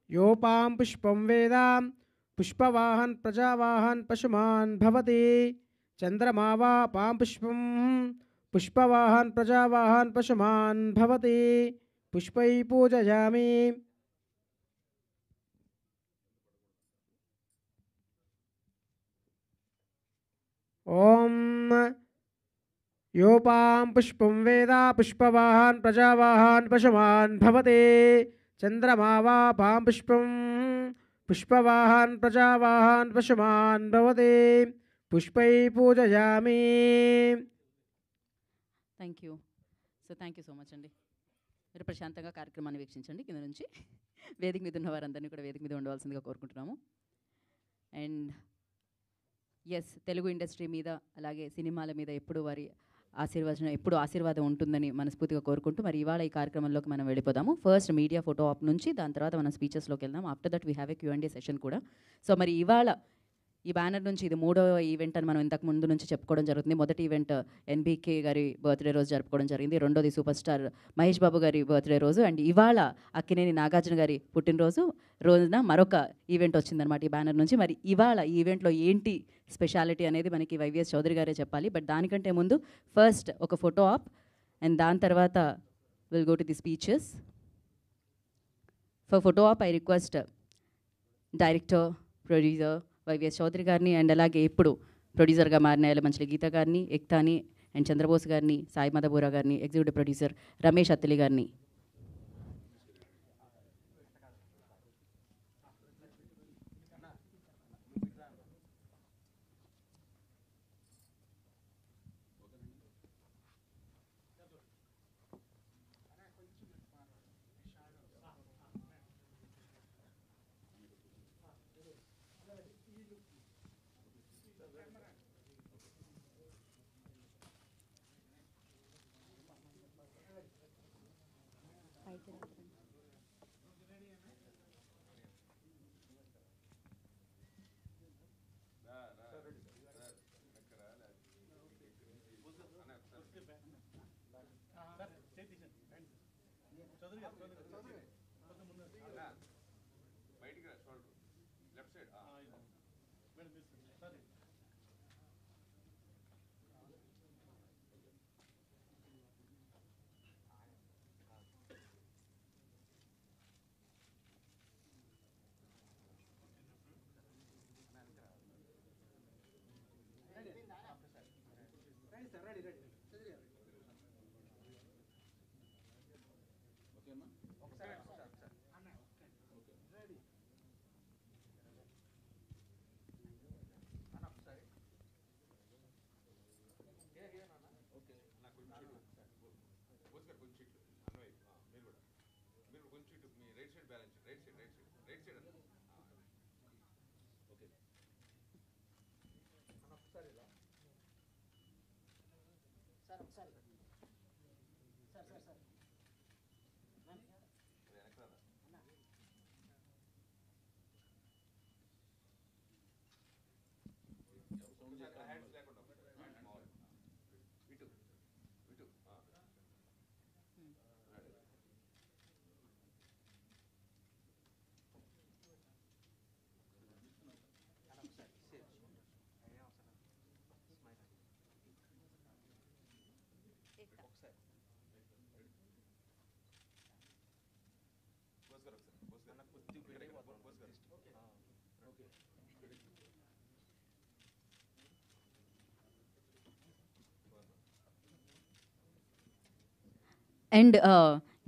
యోపాం పుష్పం వేదాం పుష్పవాహన్ ప్రజావాహన్ పశుమాన్ భవతి. చంద్రమా వా పాం పుష్పం పుష్పవాహన్ ప్రజావాహన్ పశుమాన్ భవతి. పుష్పై పూజయామి. ఓం యోపాం పుష్పం వేదా పుష్పవాహన్ ప్రజావాహన్ పశుమాన్ భవతి. చంద్రమా వా పాం పుష్పం పుష్పవాహన్ ప్రజావాహన్ పశుమాన్ భవతి. పుష్పై పూజయామి. థ్యాంక్ యూ సో మచ్ అండి. మీరు ప్రశాంతంగా కార్యక్రమాన్ని వీక్షించండి. కింద నుంచి వేదిక మీద ఉన్న వారందరినీ కూడా వేదిక మీద ఉండవలసిందిగా కోరుకుంటున్నాము. అండ్ ఎస్, తెలుగు ఇండస్ట్రీ మీద అలాగే సినిమాల మీద ఎప్పుడు ఆశీర్వాదం ఉంటుందని మనస్ఫూర్తిగా కోరుకుంటూ మరి ఇవాళ ఈ కార్యక్రమంలోకి మనం వెళ్ళిపోదాము. ఫస్ట్ మీడియా ఫోటో ఆప్ నుంచి, దాని తర్వాత మనం స్పీచెస్లోకి వెళ్దాం. After that we have a Q&A session కూడా. సో మరి ఇవాళ ఈ బ్యానర్ నుంచి ఇది 3వ ఈవెంట్ అని మనం ఇంతకు ముందు నుంచి చెప్పుకోవడం జరుగుతుంది. మొదటి ఈవెంట్ NBK గారి బర్త్డే రోజు జరుపుకోవడం జరిగింది. రెండోది సూపర్ స్టార్ మహేష్ బాబు గారి బర్త్డే రోజు. అండ్ ఇవాళ అక్కినేని నాగార్జున గారి రోజున మరొక ఈవెంట్ వచ్చిందనమాట ఈ బ్యానర్ నుంచి. మరి ఇవాళ ఈ ఈవెంట్లో ఏంటి స్పెషాలిటీ అనేది మనకి వైవిఎస్ చౌదరి గారే చెప్పాలి. బట్ దానికంటే ముందు ఫస్ట్ ఒక ఫోటో ఆప్ అండ్ దాని తర్వాత will go to the speeches. For photo op I request director, producer YVS Chowdary గారిని అండ్ అలాగే ఇప్పుడు ప్రొడ్యూసర్గా మారిన ఎలమంచిలి గీత గారిని, ఎక్తాని అండ్ చంద్రబోస్ గారిని, సాయి మదబూరా గారిని, ఎగ్జిక్యూటివ్ ప్రొడ్యూసర్ రమేష్ అత్తిలి గారిని. అండ్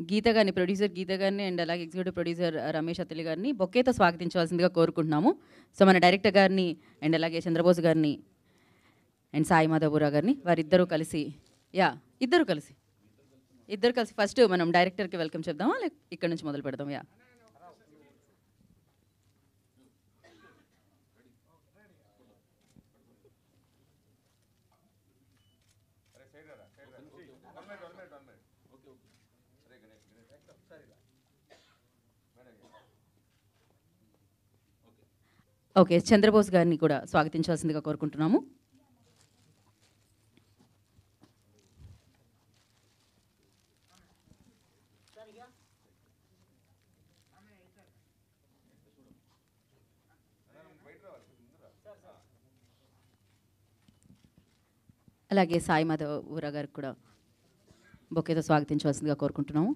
గీత గారిని, ప్రొడ్యూసర్ గీత గారిని అండ్ అలాగే ఎగ్జిక్యూటివ్ ప్రొడ్యూసర్ రమేష్ అత్తిలి గారిని బొకేతో స్వాగతించవలసిందిగా కోరుకుంటున్నాము. సో మన డైరెక్టర్ గారిని అండ్ అలాగే చంద్రబోస్ గారిని అండ్ సాయి మాధవపురా గారిని వారిద్దరూ కలిసి ఇద్దరు కలిసి ఫస్ట్ మనం డైరెక్టర్కి వెల్కమ్ చెప్దామా, లేక ఇక్కడ నుంచి మొదలు పెడదాం? ఓకే, చంద్రబోస్ గారిని కూడా స్వాగతించవలసిందిగా కోరుకుంటున్నాము. అలాగే సాయి మాధవపురా గారికి కూడా బొకేతో స్వాగతించవలసిందిగా కోరుకుంటున్నాము.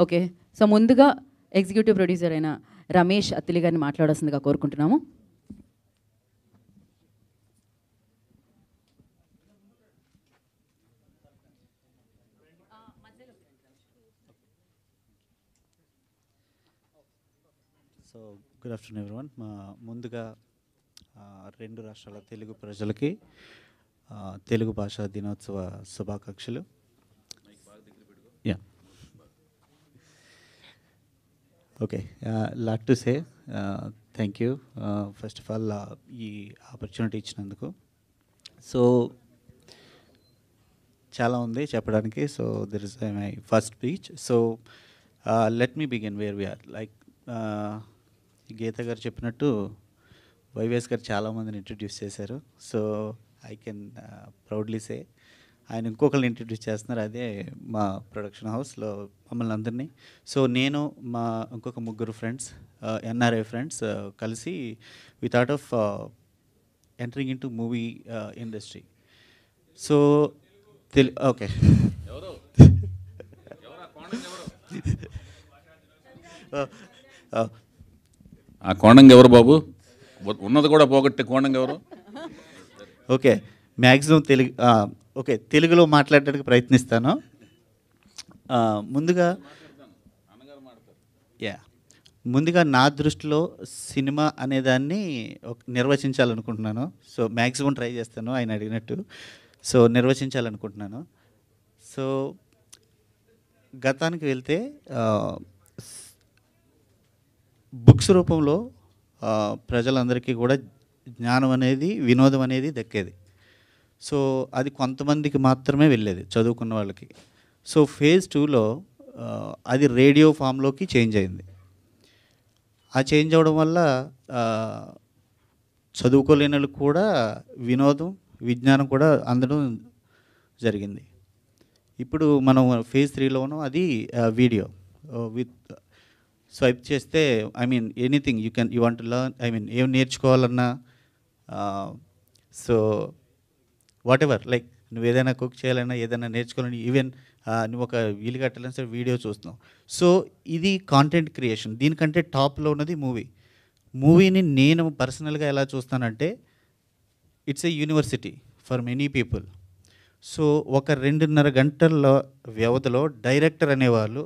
ఓకే, సో ముందుగా ఎగ్జిక్యూటివ్ ప్రొడ్యూసర్ అయిన రమేష్ అత్తిలి గారిని మాట్లాడాల్సిందిగా కోరుకుంటున్నాము. So good afternoon everyone. ముందుగా రెండు రాష్ట్రాల తెలుగు ప్రజలకి తెలుగు భాషా దినోత్సవ శుభాకాంక్షలు. Okay, lot to say thank you first of all ఈ ఆపర్చునిటీ ఇచ్చినందుకు. సో చాలా ఉంది చెప్పడానికి. So there is my first speech. So let me begin where we are. Like Geetha గారు చెప్పినట్టు వైవిఎస్ గారు చాలామందిని ఇంట్రడ్యూస్ చేశారు. సో ఐ కెన్ ప్రౌడ్లీ సే ఆయన ఇంకొకరిని ఇంట్రడ్యూస్ చేస్తున్నారు, అదే మా ప్రొడక్షన్ హౌస్లో మమ్మల్ని అందరినీ. సో నేను మా ఇంకొక ముగ్గురు ఫ్రెండ్స్, ఎన్ఆర్ఐ ఫ్రెండ్స్ కలిసి we thought of entering in to movie industry. So okay, ఆ కోణంగా ఎవరు బాబు? ఉన్నది కూడా పోగొట్టే కోణంగా ఎవరు? ఓకే, మ్యాక్సిమం తెలుగు ఓకే తెలుగులో మాట్లాడడానికి ప్రయత్నిస్తాను. ముందుగా నా దృష్టిలో సినిమా అనేదాన్ని నిర్వచించాలనుకుంటున్నాను. సో మ్యాక్సిమం ట్రై చేస్తాను ఆయన అడిగినట్టు. సో నిర్వచించాలనుకుంటున్నాను. సో గతానికి వెళ్తే బుక్స్ రూపంలో ప్రజలందరికీ కూడా జ్ఞానం అనేది, వినోదం అనేది దక్కేది. సో అది కొంతమందికి మాత్రమే వెళ్ళేది, చదువుకున్న వాళ్ళకి. సో ఫేజ్ 2లో అది రేడియో ఫామ్లోకి చేంజ్ అయింది. ఆ చేంజ్ అవ్వడం వల్ల చదువుకోలేని వాళ్ళకి కూడా వినోదం, విజ్ఞానం కూడా అందడం జరిగింది. ఇప్పుడు మనం ఫేజ్ 3లో ఉన్నాం. అది వీడియో విత్ స్వైప్ చేస్తే anything you want to learn, ఏం నేర్చుకోవాలన్నా, సో వాట్ ఎవర్, లైక్ నువ్వు ఏదైనా కుక్ చేయాలన్నా, ఏదైనా నేర్చుకోవాలని, ఈవెన్ నువ్వు ఒక వీలు కట్టాలని సరే వీడియో చూస్తున్నావు. సో ఇది కాంటెంట్ క్రియేషన్. దీనికంటే టాప్లో ఉన్నది మూవీని నేను పర్సనల్గా ఎలా చూస్తానంటే, it's a university for many people. So ఒక 2.5 గంటల వ్యవధిలో డైరెక్టర్ అనేవాళ్ళు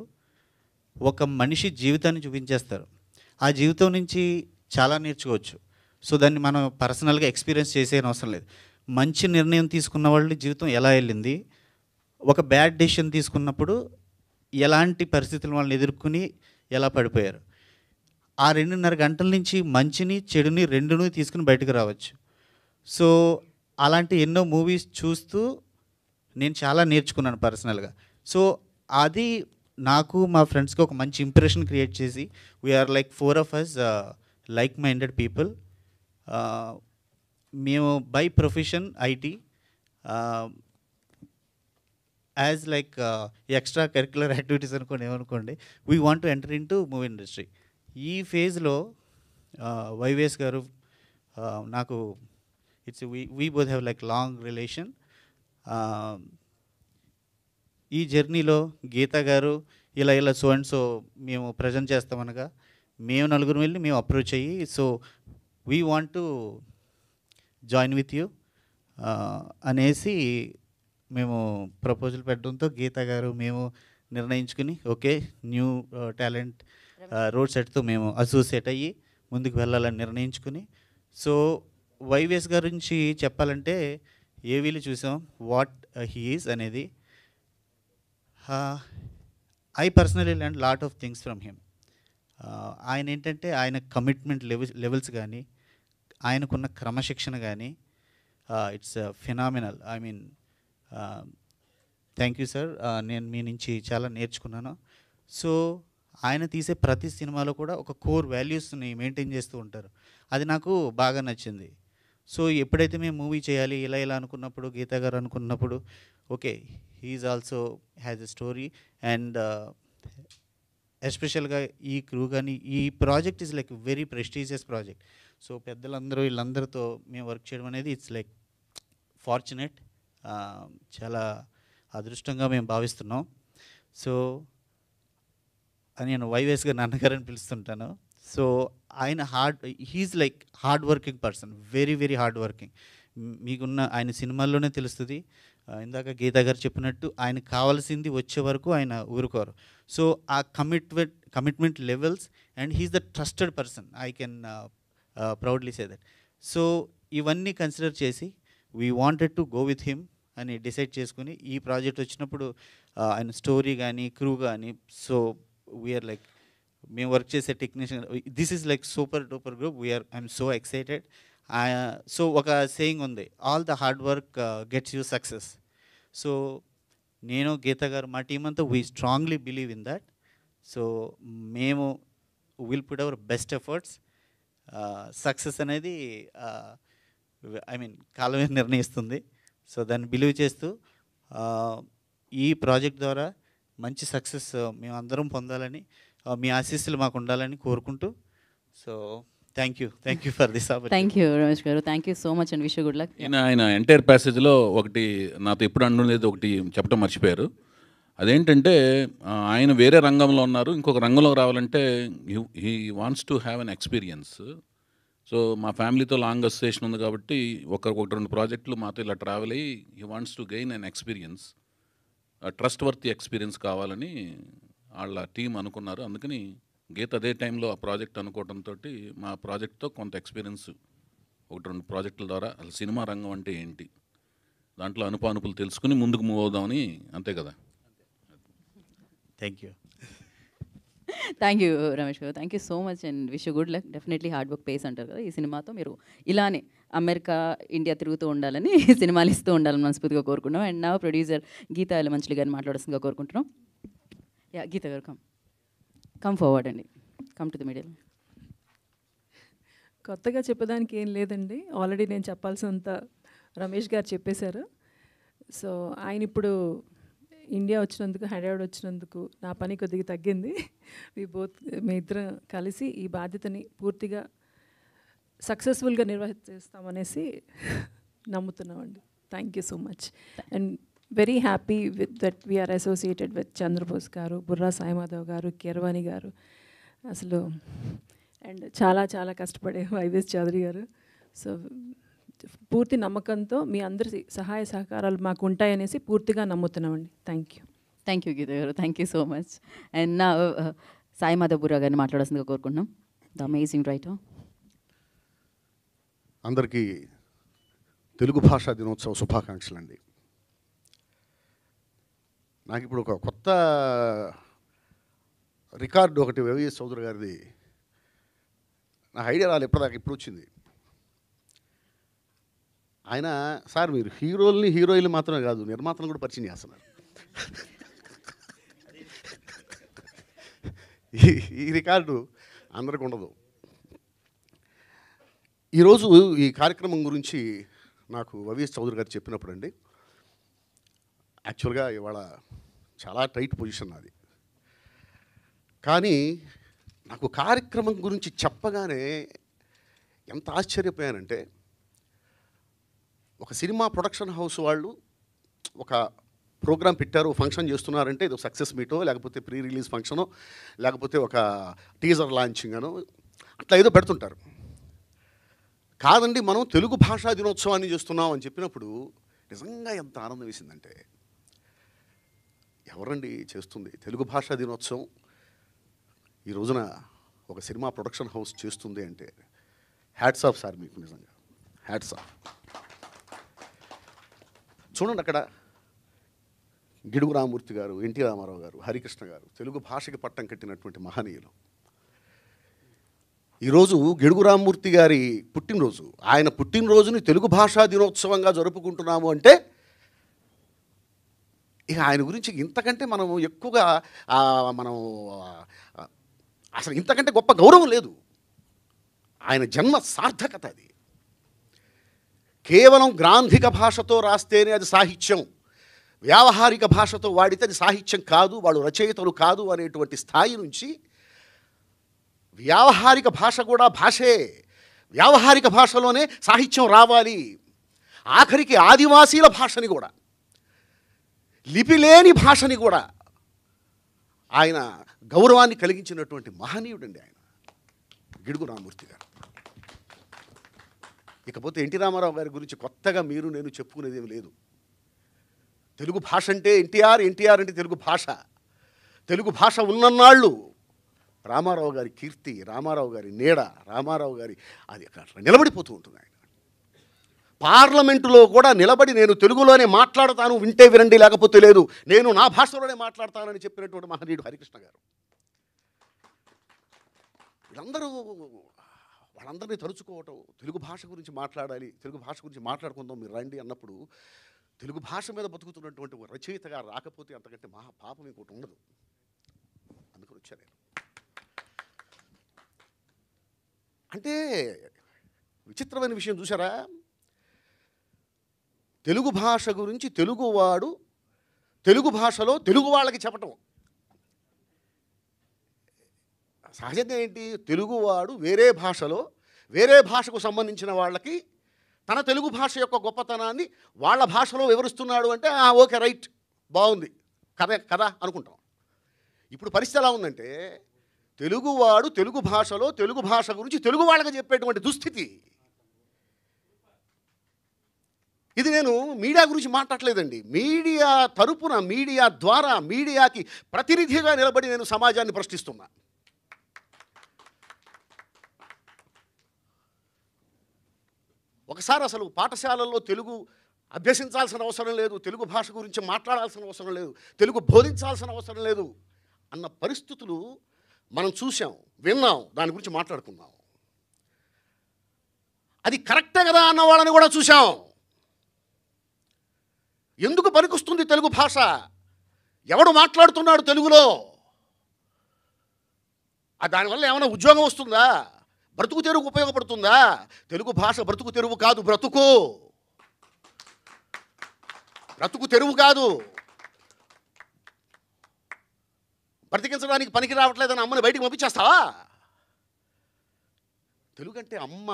ఒక మనిషి జీవితాన్ని చూపించేస్తారు. ఆ జీవితం నుంచి చాలా నేర్చుకోవచ్చు. సో దాన్ని మనం పర్సనల్గా ఎక్స్పీరియన్స్ చేసే అవసరం లేదు. మంచి నిర్ణయం తీసుకున్న వాళ్ళ జీవితం ఎలా వెళ్ళింది, ఒక బ్యాడ్ డెసిషన్ తీసుకున్నప్పుడు ఎలాంటి పరిస్థితులు వాళ్ళని ఎదుర్కొని ఎలా పడిపోయారు, ఆ 2.5 గంటల నుంచి మంచిని చెడుని రెండుని తీసుకుని బయటకు రావచ్చు. సో అలాంటి ఎన్నో మూవీస్ చూస్తూ నేను చాలా నేర్చుకున్నాను పర్సనల్గా. సో అది నాకు మా ఫ్రెండ్స్కి ఒక మంచి ఇంప్రెషన్ క్రియేట్ చేసి we are like 4 of us like minded people. మేము by profession IT, as like extra curricular activities అనుకోండి, ఏమనుకోండి, we want to enter in to movie industry. ఈ ఫేజ్లో వైవిఎస్ గారు నాకు it's we both have like long relation. ఈ జర్నీలో గీతా గారు ఇలా సో అండ్ సో మేము ప్రజెంట్ చేస్తామనగా మేము నలుగురు వెళ్ళి మేము అప్రోచ్ అయ్యి, so we want to join with you అనేసి మేము ప్రపోజల్ పెట్టడంతో గీతా గారు మేము నిర్ణయించుకుని ఓకే న్యూ టాలెంట్ రోడ్ సెట్తో మేము అసోసియేట్ అయ్యి ముందుకు వెళ్ళాలని నిర్ణయించుకుని. సో వైవిఎస్ గారి గురించి చెప్పాలంటే ఏవీలు చూసాం వాట్ హీ ఈజ్ అనేది. I personally learn lot of things from him. ఆయన ఏంటంటే ఆయన కమిట్మెంట్ లెవెల్స్ కానీ ఆయనకున్న క్రమశిక్షణ కానీ it's phenomenal. I mean thank you sir, నేను మీ నుంచి చాలా నేర్చుకున్నాను. సో ఆయన తీసే ప్రతి సినిమాలో కూడా ఒక కోర్ వాల్యూస్ని మెయింటైన్ చేస్తూ ఉంటారు, అది నాకు బాగా నచ్చింది. సో ఎప్పుడైతే మేము మూవీ చేయాలి ఇలా అనుకున్నప్పుడు గీతా గారు అనుకున్నప్పుడు okay he is also has a story and ఎస్పెషల్గా ఈ క్రూ కానీ ఈ project is like very prestigious project. So పెద్దలందరూ వీళ్ళందరితో మేము వర్క్ చేయడం అనేది ఇట్స్ లైక్ ఫార్చునేట్, చాలా అదృష్టంగా మేము భావిస్తున్నాం. సో నేను వైవిఎస్ గారు నాన్నగారని పిలుస్తుంటాను. సో ఆయన he's like hard working person, very very hard working. మీకున్న ఆయన సినిమాల్లోనే తెలుస్తుంది. ఇందాక గీతా గారు చెప్పినట్టు ఆయనకు కావాల్సింది వచ్చే వరకు ఆయన ఊరుకోరు. సో ఆ commitment levels and he's the trusted person, I can proudly say that. So ఇవన్నీ కన్సిడర్ చేసి we wanted to go with him అని డిసైడ్ చేసుకుని ఈ ప్రాజెక్ట్ వచ్చినప్పుడు ఆయన స్టోరీ కానీ క్రూ కానీ, సో వీఆర్ లైక్ మేము వర్క్ చేసే technician, this is like super duper group, I'm so excited. So ఒక సేయింగ్ ఉంది, all the hard work gets you success. So నేను గీతా గారు మా టీం అంతా we strongly believe in that. So మేము will put our best efforts. Success అనేది I mean కాలమే నిర్ణయిస్తుంది. సో దాన్ని బిలీవ్ చేస్తూ ఈ ప్రాజెక్ట్ ద్వారా మంచి సక్సెస్ మేము అందరం పొందాలని, మీ ఆశీస్సులు మాకు ఉండాలని కోరుకుంటూ, so thank you for this opportunity. Thank you Ramesh గారు, thank you so much and wish you good luck. ఆయన ఎంటైర్ ప్యాసేజ్లో ఒకటి నాతో ఎప్పుడు అనులేదు, ఒకటి చెప్పడం మర్చిపోయారు. అదేంటంటే ఆయన వేరే రంగంలో ఉన్నారు, ఇంకొక రంగంలో రావాలంటే he wants to have an experience. So మా ఫ్యామిలీతో లాంగ్ అసోసియేషన్ ఉంది కాబట్టి ఒకటి 2 ప్రాజెక్టులు మాతో ఇలా ట్రావెల్ అయ్యి he wants to gain an experience, trust worthy experience కావాలని వాళ్ళ టీం అనుకున్నారు. అందుకని గీత అదే టైంలో ఆ ప్రాజెక్ట్ అనుకోవడంతో మా ప్రాజెక్ట్తో కొంత ఎక్స్పీరియన్స్ 1-2 ప్రాజెక్టుల ద్వారా అసలు సినిమా రంగం అంటే ఏంటి, దాంట్లో అనుపానుపులు తెలుసుకుని ముందుకు మూవ్ అవుదామని, అంతే కదా. Thank you. Thank you Ramesh గారు, thank you so much and wish you good luck. Definitely hard work pays అంటారు కదా, ఈ సినిమాతో మీరు ఇలానే అమెరికా ఇండియా తిరుగుతూ ఉండాలని సినిమాలు ఇస్తూ ఉండాలని మనస్ఫూర్తిగా కోరుకుంటున్నాం. అండ్ నా ప్రొడ్యూసర్ గీతా ఎలమంచిలి గారిని మాట్లాడుతుందిగా కోరుకుంటున్నాం. యా గీత గారు కమ్ ఫార్వర్డ్ అండి, కమ్ టు ది మీడియా. కొత్తగా చెప్పడానికి ఏం లేదండి, ఆల్రెడీ నేను చెప్పాల్సినంత రమేష్ గారు చెప్పేశారు. సో ఆయన ఇప్పుడు ఇండియా వచ్చినందుకు, హైదరాబాద్ వచ్చినందుకు నా పని కొద్దిగా తగ్గింది. మీ ఇద్దరం కలిసి ఈ బాధ్యతని పూర్తిగా సక్సెస్ఫుల్గా నిర్వహిస్తామనేసి నమ్ముతున్నామండి. Thank you so much and very happy with that we are associated with Chandrabose గారు, బుర్రా సాయిమాధవ్ గారు, కీరవాణి గారు, అసలు అండ్ చాలా చాలా కష్టపడే వైవిఎస్ చౌదరి గారు. సో పూర్తి నమ్మకంతో మీ అందరి సహాయ సహకారాలు మాకు ఉంటాయనేసి పూర్తిగా నమ్ముతున్నామండి. థ్యాంక్ యూ గీత గారు, thank you so much. And నా సాయిమాధవ్ బుర్రా గారిని మాట్లాడాల్సిందిగా కోరుకుంటున్నాం. The amazing writer. అందరికీ తెలుగు భాషా దినోత్సవ శుభాకాంక్షలు అండి. నాకు ఇప్పుడు ఒక కొత్త రికార్డు ఒకటి వైవిఎస్ చౌదరి గారిది నాకు ఐడియా రాలి ఎప్పటిదాకా ఇప్పుడు వచ్చింది. ఆయన సార్ మీరు హీరోల్ని హీరోయిన్లు మాత్రమే కాదు నిర్మాతలను కూడా పరిచయం చేస్తున్నారు. ఈ రికార్డు అందరికి ఉండదు. ఈరోజు ఈ కార్యక్రమం గురించి నాకు వైవిఎస్ చౌదరి గారు చెప్పినప్పుడు అండి, యాక్చువల్గా ఇవాళ చాలా టైట్ పొజిషన్ నాది. కానీ నాకు కార్యక్రమం గురించి చెప్పగానే ఎంత ఆశ్చర్యపోయానంటే, ఒక సినిమా ప్రొడక్షన్ హౌస్ వాళ్ళు ఒక ప్రోగ్రాం పెట్టారు, ఫంక్షన్ చేస్తున్నారంటే ఇది సక్సెస్ మీటో లేకపోతే ప్రీ రిలీజ్ ఫంక్షనో లేకపోతే ఒక టీజర్ లాంచింగ్ అనో అట్లా ఏదో పెడుతుంటారు. కాదండి మనం తెలుగు భాషా దినోత్సవాన్ని చేస్తున్నాం అని చెప్పినప్పుడు నిజంగా ఎంత ఆనందం వేసిందంటే, ఎవరండి చేస్తుంది తెలుగు భాషా దినోత్సవం ఈ రోజున ఒక సినిమా ప్రొడక్షన్ హౌస్ చేస్తుంది అంటే హ్యాట్స్ ఆఫ్ సార్, మీకు నిజంగా హ్యాట్స్ ఆఫ్. చూడండి అక్కడ గిడుగు రామమూర్తి గారు, ఎన్టీ రామారావు గారు, హరికృష్ణ గారు తెలుగు భాషకి పట్టం కట్టినటువంటి మహనీయులు. ఈరోజు గిడుగు రామమూర్తి గారి పుట్టినరోజు, ఆయన పుట్టినరోజుని తెలుగు భాషా దినోత్సవంగా జరుపుకుంటున్నాము అంటే ఇక ఆయన గురించి ఇంతకంటే మనం ఎక్కువగా మనం అసలు ఇంతకంటే గొప్ప గౌరవం లేదు. ఆయన జన్మ సార్థకత అది. కేవలం గ్రాంధిక భాషతో రాస్తేనే అది సాహిత్యం, వ్యావహారిక భాషతో వాడితే అది సాహిత్యం కాదు, వాళ్ళు రచయితలు కాదు అనేటువంటి స్థాయి నుంచి వ్యావహారిక భాష కూడా భాషే, వ్యావహారిక భాషలోనే సాహిత్యం రావాలి, ఆఖరికి ఆదివాసీల భాషని కూడా, లిపిలేని భాషని కూడా ఆయన గౌరవాన్ని కలిగించినటువంటి మహనీయుడండి ఆయన గిడుగు రామమూర్తి గారు. ఇకపోతే ఎన్టీ రామారావు గారి గురించి కొత్తగా మీరు నేను చెప్పుకునేది ఏమి లేదు. తెలుగు భాష అంటే ఎన్టీఆర్, ఎన్టీఆర్ అంటే తెలుగు భాష. తెలుగు భాష ఉన్నన్నాళ్ళు రామారావు గారి కీర్తి, రామారావు గారి నీడ, రామారావు గారి అది అట్లా నిలబడిపోతూ ఉంటుంది. ఆయన పార్లమెంటులో కూడా నిలబడి నేను తెలుగులోనే మాట్లాడతాను, వింటే వినండి లేకపోతే లేదు, నేను నా భాషలోనే మాట్లాడతానని చెప్పినటువంటి మహనీయుడు హరికృష్ణ గారు. వాళ్ళందరినీ తలుచుకోవటం, తెలుగు భాష గురించి మాట్లాడాలి, తెలుగు భాష గురించి మాట్లాడుకుందాం మీరు రండి అన్నప్పుడు తెలుగు భాష మీద బతుకుతున్నటువంటి ఒక రచయితగా రాకపోతే అంతకంటే మహా పాపం ఇంకోటి ఉండదు. అందుకని వచ్చాను నేను. అంటే విచిత్రమైన విషయం చూసారా, తెలుగు భాష గురించి తెలుగువాడు తెలుగు భాషలో తెలుగు వాళ్ళకి చెప్పటం. సహజంగా ఏంటి, తెలుగువాడు వేరే భాషలో వేరే భాషకు సంబంధించిన వాళ్ళకి తన తెలుగు భాష యొక్క గొప్పతనాన్ని వాళ్ళ భాషలో వివరిస్తున్నాడు అంటే ఓకే రైట్, బాగుంది కదా అనుకుంటాం. ఇప్పుడు పరిస్థితి ఎలా ఉందంటే, తెలుగువాడు తెలుగు భాషలో తెలుగు భాష గురించి తెలుగు వాళ్ళకి చెప్పేటువంటి దుస్థితి. ఇది నేను మీడియా గురించి మాట్లాడలేదండి, మీడియా తరపున, మీడియా ద్వారా, మీడియాకి ప్రతినిధిగా నిలబడి నేను సమాజాన్ని ప్రశ్నిస్తున్నా. ఒకసారి అసలు పాఠశాలల్లో తెలుగు అభ్యసించాల్సిన అవసరం లేదు, తెలుగు భాష గురించి మాట్లాడాల్సిన అవసరం లేదు, తెలుగు బోధించాల్సిన అవసరం లేదు అన్న పరిస్థితులు మనం చూసాం, విన్నాం, దాని గురించి మాట్లాడుకున్నాం. అది కరెక్టే కదా అన్న వాళ్ళని కూడా చూసాం. ఎందుకు పనికొస్తుంది తెలుగు భాష, ఎవడు మాట్లాడుతున్నాడు తెలుగులో, దానివల్ల ఏమైనా ఉద్యోగం వస్తుందా, బ్రతుకు తెరువు ఉపయోగపడుతుందా? తెలుగు భాష బ్రతుకు తెరువు కాదు, బ్రతుకు తెరువు కాదు. బ్రతికించడానికి పనికి రావట్లేదని అమ్మని బయటికి పంపించేస్తావా? తెలుగు అంటే అమ్మ.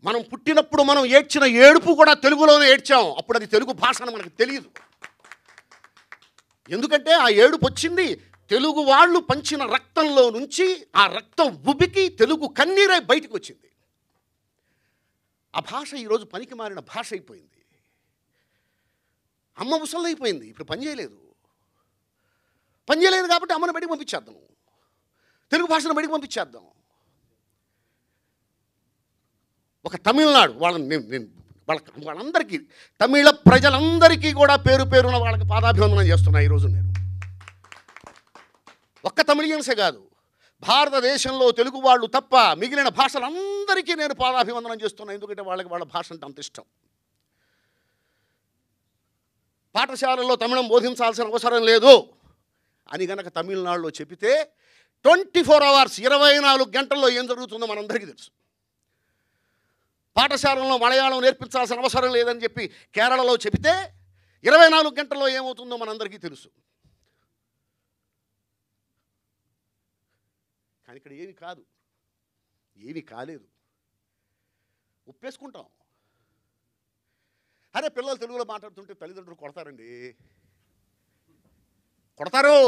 మనం పుట్టినప్పుడు మనం ఏడ్చిన ఏడుపు కూడా తెలుగులోనే ఏడ్చాం, అప్పుడు అది తెలుగు భాష అని మనకు తెలియదు. ఎందుకంటే ఆ ఏడుపు వచ్చింది తెలుగు వాళ్ళు పంచిన రక్తంలో నుంచి, ఆ రక్తం ఉబికి తెలుగు కన్నీరై బయటకు వచ్చింది. ఆ భాష ఈరోజు పనికి మారిన భాష అయిపోయింది. అమ్మ ముసలి అయిపోయింది, ఇప్పుడు పనిచేయలేదు కాబట్టి అమ్మని బయటికి పంపించేద్దాం. తెలుగు భాషను బయటికి పంపించేద్దాం. ఒక తమిళనాడు వాళ్ళందరికీ, తమిళ ప్రజలందరికీ కూడా పేరు పేరున వాళ్ళకి పాదాభివందనం చేస్తున్నా ఈరోజు నేను. ఒక్క తమిళియన్సే కాదు, భారతదేశంలో తెలుగు వాళ్ళు తప్ప మిగిలిన భాషలందరికీ నేను పాదాభివందనం చేస్తున్నా. ఎందుకంటే వాళ్ళకి వాళ్ళ భాష అంటే అంత ఇష్టం. పాఠశాలలో తమిళం బోధించాల్సిన అవసరం లేదు అని గనక తమిళనాడులో చెబితే 24 hours 24 గంటల్లో ఏం జరుగుతుందో మనందరికీ తెలుసు. పాఠశాలలో మలయాళం నేర్పించాల్సిన అవసరం లేదని చెప్పి కేరళలో చెబితే 24 గంటల్లో ఏమవుతుందో మనందరికీ తెలుసు. కానీ ఇక్కడ ఏమి కాదు, ఏమీ కాలేదు, ఒప్పేసుకుంటాం. అరే పిల్లలు తెలుగులో మాట్లాడుతుంటే తల్లిదండ్రులు కొడతారండి, కొడతారు.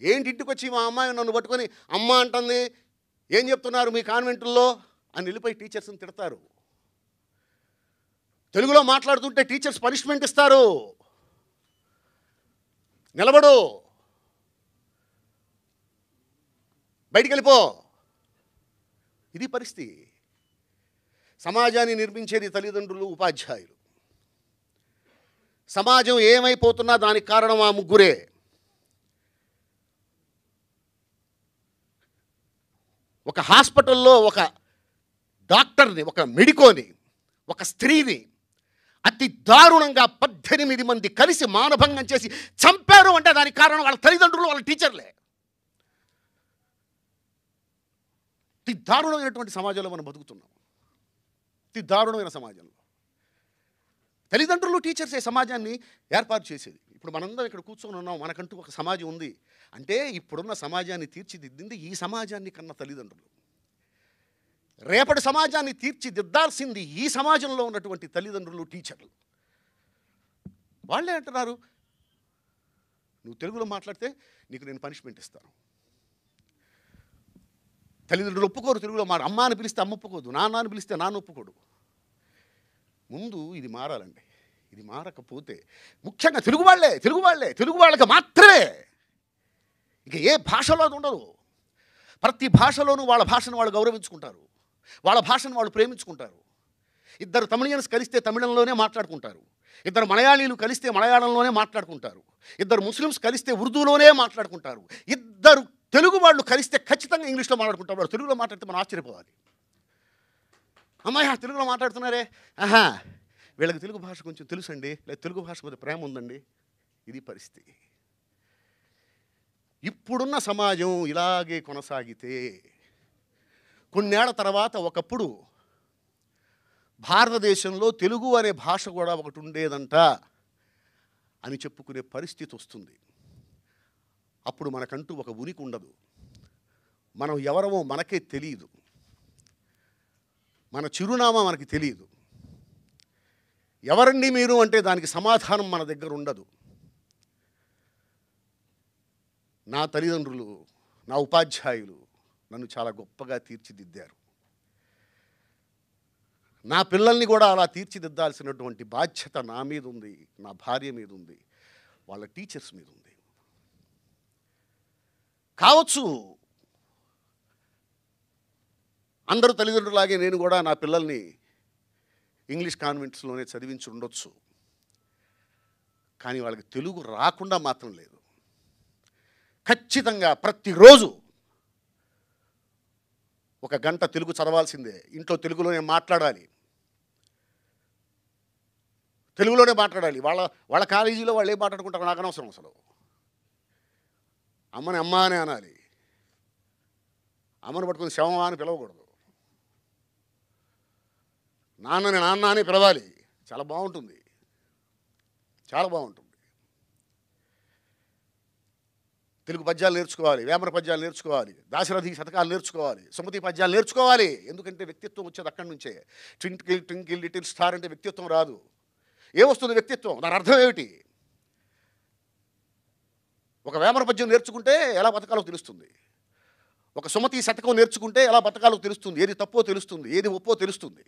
ఏంటి ఇంటికి వచ్చి మా అమ్మాయి నన్ను పట్టుకొని అమ్మ అంటుంది, ఏం చెప్తున్నారు మీ కాన్వెంటుల్లో అని వెళ్ళిపోయి టీచర్స్ని తిడతారు. తెలుగులో మాట్లాడుతుంటే టీచర్స్ పనిష్మెంట్ ఇస్తారు, నిలబడు, బయటికి వెళ్ళిపో. ఇది పరిస్థితి. సమాజాన్ని నిర్మించేది తల్లిదండ్రులు, ఉపాధ్యాయులు. సమాజం ఏమైపోతున్నా దానికి కారణం ఆ ముగ్గురే. ఒక హాస్పిటల్లో ఒక డాక్టర్ని, ఒక మెడికోని, ఒక స్త్రీని అతి దారుణంగా 18 మంది కలిసి మానభంగం చేసి చంపారు అంటే దానికి కారణం వాళ్ళ తల్లిదండ్రులు, వాళ్ళ టీచర్లే. అతి దారుణమైనటువంటి సమాజంలో మనం బతుకుతున్నాం. అతి దారుణమైన సమాజంలో తల్లిదండ్రులు, టీచర్సే సమాజాన్ని ఏర్పాటు చేసేది. ఇప్పుడు మనందరం ఇక్కడ కూర్చొని ఉన్నాం, మనకంటూ ఒక సమాజం ఉంది అంటే ఇప్పుడున్న సమాజాన్ని తీర్చిదిద్దింది ఈ సమాజాన్ని కన్న తల్లిదండ్రులు. రేపటి సమాజాన్ని తీర్చిదిద్దాల్సింది ఈ సమాజంలో ఉన్నటువంటి తల్లిదండ్రులు, టీచర్లు. వాళ్ళే అంటున్నారు, నువ్వు తెలుగులో మాట్లాడితే నీకు నేను పనిష్మెంట్ ఇస్తాను. తల్లిదండ్రులు ఒప్పుకోరు తెలుగులో అమ్మ అని పిలిస్తే అమ్మ ఒప్పుకోదు, నాన్న అని పిలిస్తే నాన్న ఒప్పుకోడు. ముందు ఇది మారాలండి. ఇది మారకపోతే ముఖ్యంగా తెలుగు వాళ్ళకి మాత్రమే, ఇక ఏ భాషలో అది ఉండదు. ప్రతి భాషలోనూ వాళ్ళ భాషను వాళ్ళు గౌరవించుకుంటారు, వాళ్ళ భాషను వాళ్ళు ప్రేమించుకుంటారు. ఇద్దరు తమిళియన్స్ కలిస్తే తమిళంలోనే మాట్లాడుకుంటారు, ఇద్దరు మలయాళీలు కలిస్తే మలయాళంలోనే మాట్లాడుకుంటారు, ఇద్దరు ముస్లిమ్స్ కలిస్తే ఉర్దూలోనే మాట్లాడుకుంటారు, ఇద్దరు తెలుగు వాళ్ళు కలిస్తే ఖచ్చితంగా ఇంగ్లీష్లో మాట్లాడుకుంటారు. వాళ్ళు తెలుగులో మాట్లాడితే మనం ఆశ్చర్యపోవాలి. అమ్మాయి తెలుగులో మాట్లాడుతున్నారే, ఆహా వీళ్ళకి తెలుగు భాష కొంచెం తెలుసండి, లేదా తెలుగు భాష మీద ప్రేమ ఉందండి. ఇది పరిస్థితి. ఇప్పుడున్న సమాజం ఇలాగే కొనసాగితే కొన్నేళ్ల తర్వాత ఒకప్పుడు భారతదేశంలో తెలుగు అనే భాష కూడా ఒకటి ఉండేదంట అని చెప్పుకునే పరిస్థితి వస్తుంది. అప్పుడు మనకంటూ ఒక ఉనికి ఉండదు, మనం ఎవరమో మనకే తెలియదు, మన చిరునామా మనకి తెలియదు. ఎవరండి మీరు అంటే దానికి సమాధానం మన దగ్గర ఉండదు. నా తల్లిదండ్రులు, నా ఉపాధ్యాయులు నన్ను చాలా గొప్పగా తీర్చిదిద్దారు. నా పిల్లల్ని కూడా అలా తీర్చిదిద్దాల్సినటువంటి బాధ్యత నా మీద ఉంది, నా భార్య మీద ఉంది, వాళ్ళ టీచర్స్ మీద ఉంది. కావచ్చు అందరూ తల్లిదండ్రులాగే నేను కూడా నా పిల్లల్ని ఇంగ్లీష్ కాన్వెంట్స్లోనే చదివించి ఉండొచ్చు, కానీ వాళ్ళకి తెలుగు రాకుండా మాత్రం లేదు. ఖచ్చితంగా ప్రతిరోజు 1 గంట తెలుగు చదవాల్సిందే, ఇంట్లో తెలుగులోనే మాట్లాడాలి, తెలుగులోనే మాట్లాడాలి. వాళ్ళ కాలేజీలో వాళ్ళు ఏం మాట్లాడుకుంటారు నాకు అనవసరం. అసలు అమ్మని అమ్మ అని అనాలి, అమ్మని పట్టుకుని శవమా అని పిలవకూడదు, నాన్నని నాన్న అని పిలవాలి. చాలా బాగుంటుంది, చాలా బాగుంటుంది. తెలుగు పద్యాలు నేర్చుకోవాలి, వేమన పద్యాలు నేర్చుకోవాలి, దాశరథి శతకాలు నేర్చుకోవాలి, సుమతి పద్యాలు నేర్చుకోవాలి. ఎందుకంటే వ్యక్తిత్వం వచ్చేది అక్కడి నుంచే. ట్వింకిల్ ట్వింకిల్ లిటిల్ స్టార్ అంటే వ్యక్తిత్వం రాదు. ఏమొస్తుంది వ్యక్తిత్వం? దాని అర్థం ఏమిటి? ఒక వేమన పద్యం నేర్చుకుంటే ఎలా బతకాలో తెలుస్తుంది, ఒక సుమతి శతకం నేర్చుకుంటే ఎలా బతకాలో తెలుస్తుంది, ఏది తప్పో తెలుస్తుంది, ఏది ఒప్పో తెలుస్తుంది.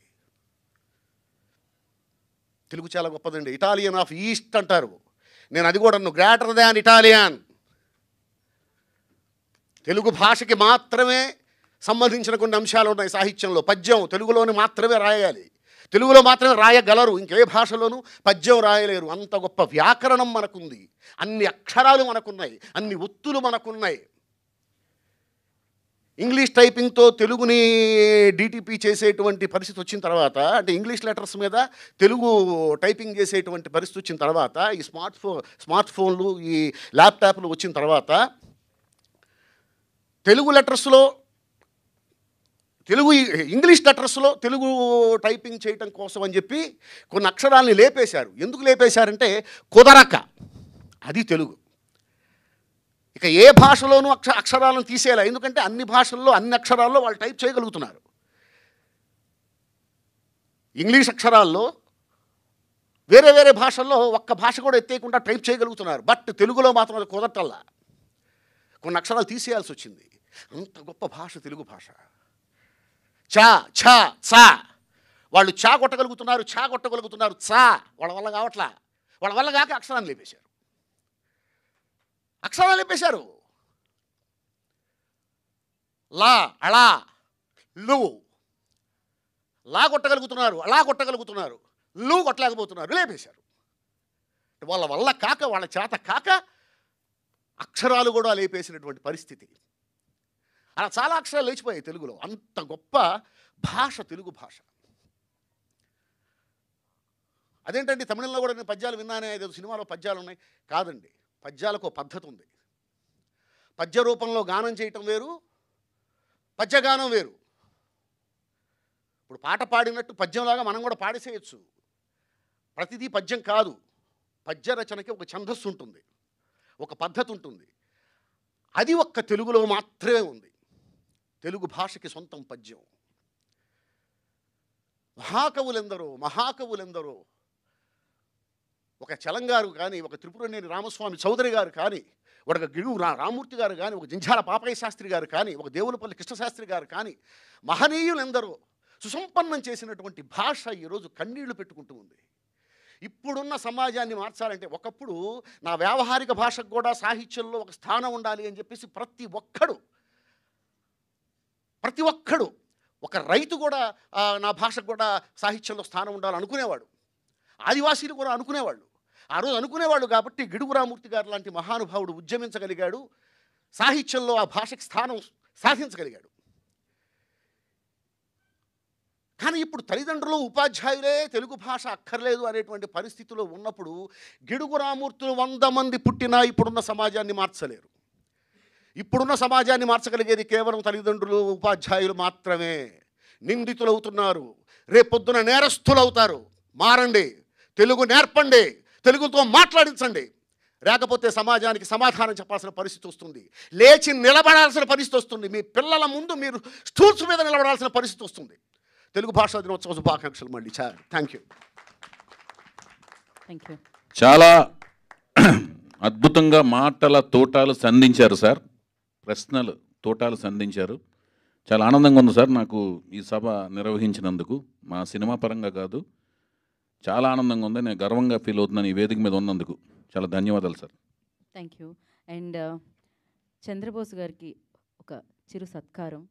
తెలుగు చాలా గొప్పదండి. ఇటాలియన్ ఆఫ్ ఈస్ట్ అంటారు, నేను అది కూడా గ్రేటర్ దాన్ ఇటాలియన్. తెలుగు భాషకి మాత్రమే సంబంధించిన కొన్ని అంశాలు ఉన్నాయి సాహిత్యంలో. పద్యం తెలుగులోని మాత్రమే రాయాలి, తెలుగులో మాత్రమే రాయగలరు, ఇంకే భాషలోనూ పద్యం రాయలేరు. అంత గొప్ప వ్యాకరణం మనకుంది, అన్ని అక్షరాలు మనకున్నాయి, అన్ని ఒత్తులు మనకున్నాయి. ఇంగ్లీష్ టైపింగ్తో తెలుగుని డిటిపి చేసేటువంటి పరిస్థితి వచ్చిన తర్వాత, అంటే ఇంగ్లీష్ లెటర్స్ మీద తెలుగు టైపింగ్ చేసేటువంటి పరిస్థితి వచ్చిన తర్వాత, ఈ స్మార్ట్ ఫోన్లు, ఈ ల్యాప్టాప్లు వచ్చిన తర్వాత, తెలుగు లెటర్స్లో ఇంగ్లీష్ లెటర్స్లో తెలుగు టైపింగ్ చేయటం కోసం అని చెప్పి కొన్ని అక్షరాలని లేపేశారు. ఎందుకు లేపేశారంటే కుదరక. అది తెలుగు. ఇక ఏ భాషలోనూ అక్షరాలను తీసేయాలి, ఎందుకంటే అన్ని భాషల్లో అన్ని అక్షరాల్లో వాళ్ళు టైప్ చేయగలుగుతున్నారు. ఇంగ్లీష్ అక్షరాల్లో వేరే వేరే భాషల్లో ఒక్క భాష కూడా ఎత్తేయకుండా టైప్ చేయగలుగుతున్నారు. బట్ తెలుగులో మాత్రం అది కుదరటల్లా, కొన్ని అక్షరాలు తీసేయాల్సి వచ్చింది. అంత గొప్ప భాష తెలుగు భాష. చా ఛా చా, వాళ్ళు చా కొట్టగలుగుతున్నారు, చా కొట్టగలుగుతున్నారు, చా వాళ్ళ వల్ల కావట్లా. వాళ్ళ వల్ల కాక అక్షరాన్ని లేపేశారు, అక్షరాలు లేపేశారు. లా అళా లు, లా కొట్టగలుగుతున్నారు, అలా కొట్టగలుగుతున్నారు, లు కొట్టలేకపోతున్నారు, లేపేశారు. వాళ్ళ వల్ల కాక, వాళ్ళ చేత కాక అక్షరాలు కూడా లేపేసినటువంటి పరిస్థితి. అలా చాలా అక్షరాలు లేచిపోయాయి తెలుగులో. అంత గొప్ప భాష తెలుగు భాష. అదేంటండి తమిళంలో కూడా నేను పద్యాలు విన్నానే, ఏదో సినిమాలో పద్యాలు ఉన్నాయి. కాదండి, పద్యాలకు ఒక పద్ధతి ఉంది. పద్య రూపంలో గానం చేయటం వేరు, పద్యగానం వేరు. ఇప్పుడు పాట పాడినట్టు పద్యంలాగా మనం కూడా పాడేసేయచ్చు. ప్రతిదీ పద్యం కాదు. పద్య రచనకి ఒక ఛందస్సు ఉంటుంది, ఒక పద్ధతి ఉంటుంది. అది ఒక్క తెలుగులో మాత్రమే ఉంది. తెలుగు భాషకి సొంతం పద్యం. మహాకవులెందరో ఒక చలంగారు కానీ, ఒక త్రిపురనేని రామస్వామి చౌదరి గారు కానీ, ఒక గిడుగు రామూర్తి గారు కానీ, ఒక జింఝాల పాపయ్య శాస్త్రి గారు కానీ, ఒక దేవులపల్లి కృష్ణశాస్త్రి గారు కానీ, మహనీయులెందరో సుసంపన్నం చేసినటువంటి భాష ఈరోజు కన్నీళ్లు పెట్టుకుంటూ ఉంది. ఇప్పుడున్న సమాజాన్ని మార్చాలంటే, ఒకప్పుడు నా వ్యావహారిక భాషకు కూడా సాహిత్యంలో ఒక స్థానం ఉండాలి అని చెప్పేసి ప్రతి ఒక్కడు, ఒక రైతు కూడా నా భాషకు కూడా సాహిత్యంలో స్థానం ఉండాలని అనుకునేవాడు. ఆదివాసీలు కూడా అనుకునేవాళ్ళు. ఆ రోజు అనుకునేవాళ్ళు కాబట్టి గిడుగు రామూర్తి గారు లాంటి మహానుభావుడు ఉద్యమించగలిగాడు, సాహిత్యంలో ఆ భాషకి స్థానం సాధించగలిగాడు. కానీ ఇప్పుడు తల్లిదండ్రులు, ఉపాధ్యాయులే తెలుగు భాష అక్కర్లేదు అనేటువంటి పరిస్థితిలో ఉన్నప్పుడు గిడుగు రామూర్తులు 100 మంది పుట్టినా ఇప్పుడున్న సమాజాన్ని మార్చలేరు. ఇప్పుడున్న సమాజాన్ని మార్చగలిగేది కేవలం తల్లిదండ్రులు, ఉపాధ్యాయులు మాత్రమే. నిందితులు అవుతున్నారు, రేపొద్దున నేరస్తులు అవుతారు. మారండి, తెలుగు నేర్పండి, తెలుగుతో మాట్లాడించండి. లేకపోతే సమాజానికి సమాధానం చెప్పాల్సిన పరిస్థితి వస్తుంది, లేచి నిలబడాల్సిన పరిస్థితి వస్తుంది. మీ పిల్లల ముందు మీరు స్టూల్స్ మీద నిలబడాల్సిన పరిస్థితి వస్తుంది. తెలుగు భాషా దినోత్సవ శుభాకాంక్షలు మళ్ళీ. Thank you. చాలా అద్భుతంగా మాటల తోటాలు సంధించారు సార్, ప్రశ్నలు తోటాలు సంధించారు. చాలా ఆనందంగా ఉంది సార్ నాకు ఈ సభ నిర్వహించినందుకు. మా సినిమా పరంగా కాదు, చాలా ఆనందంగా ఉంది. నేను గర్వంగా ఫీల్ అవుతున్నాను ఈ వేదిక మీద ఉన్నందుకు. చాలా ధన్యవాదాలు sir. Thank you. And Chandrabose గారికి ఒక చిరు సత్కారం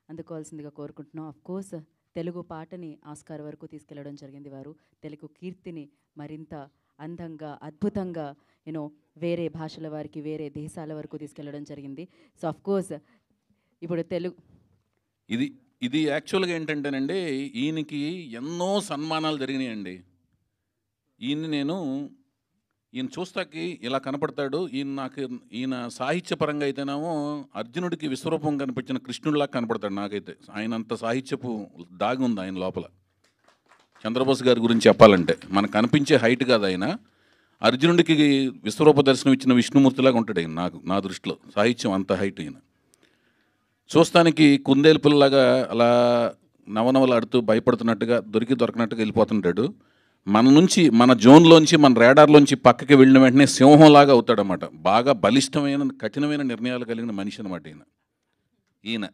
అందుకోవాల్సిందిగా కోరుకుంటున్నాం. ఆఫ్ కోర్స్ తెలుగు పాటని ఆస్కార్ వరకు తీసుకెళ్లడం జరిగింది వారు. తెలుగు కీర్తిని మరింత అందంగా, అద్భుతంగా వేరే భాషల వారికి, వేరే దేశాల వరకు తీసుకెళ్లడం జరిగింది. సో ఆఫ్ కోర్స్ ఇప్పుడు తెలుగు ఇది యాక్చువల్గా ఏంటంటేనండి, ఈయనకి ఎన్నో సన్మానాలు జరిగినాయండి. ఈయన చూస్తాకి ఇలా కనపడతాడు. ఈయన సాహిత్యపరంగా అయితేనేమో అర్జునుడికి విశ్వరూపం కనిపించిన కృష్ణుడిలాగా కనపడతాడు నాకైతే. ఆయన అంత సాహిత్యపు దాగి ఉంది ఆయన లోపల. చంద్రబోస్ గారి గురించి చెప్పాలంటే మనకు కనిపించే హైట్ కాదు ఆయన. అర్జునుడికి విశ్వరూప దర్శనం ఇచ్చిన విష్ణుమూర్తిలాగా ఉంటాడు ఆయన నా దృష్టిలో. సాహిత్యం అంత హైట్ ఈయన. చూస్తానికి కుందేలు పిల్లలాగా అలా నవనవలాడుతూ భయపడుతున్నట్టుగా, దొరకనట్టుగా వెళ్ళిపోతుంటాడు. మన జోన్లోంచి, మన రేడార్లోంచి పక్కకి వెళ్ళిన వెంటనే సింహంలాగా అవుతాడనమాట. బాగా బలిష్టమైన, కఠినమైన నిర్ణయాలు కలిగిన మనిషి అనమాట ఈయన.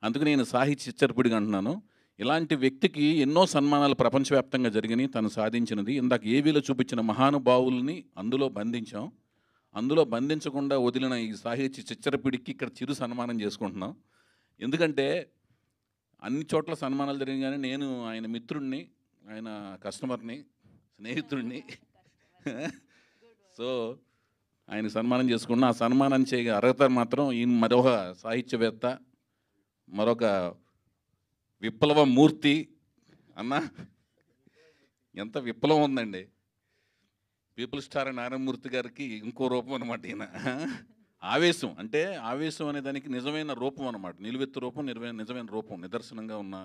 అందుకని నేను సాహిత్య చిచ్చరపిడిగా అంటున్నాను. ఇలాంటి వ్యక్తికి ఎన్నో సన్మానాలు ప్రపంచవ్యాప్తంగా జరిగినాయి. తను సాధించినది ఇందాక ఏవీలో చూపించిన మహానుభావుల్ని అందులో బంధించాం. అందులో బంధించకుండా వదిలిన ఈ సాహిత్య చిచ్చరపిడికి ఇక్కడ చిరు సన్మానం చేసుకుంటున్నాం. ఎందుకంటే అన్ని చోట్ల సన్మానాలు జరిగాయి, నేను ఆయన మిత్రుడిని, ఆయన కస్టమర్ని, స్నేహితుడిని. సో ఆయన సన్మానం చేసుకున్న ఆ సన్మానం చేయ అర్హత మాత్రం ఈయన మరొక సాహిత్యవేత్త, మరొక విప్లవ మూర్తి. అన్న ఎంత విప్లవం ఉందండి. పీపుల్ స్టార్ నారాయణమూర్తి గారికి ఇంకో రూపం అనమాట ఈయన. ఆవేశం అంటే ఆవేశం అనే దానికి నిజమైన రూపం అనమాట, నిలువెత్తు రూపం, నిజమైన రూపం, నిదర్శనంగా ఉన్న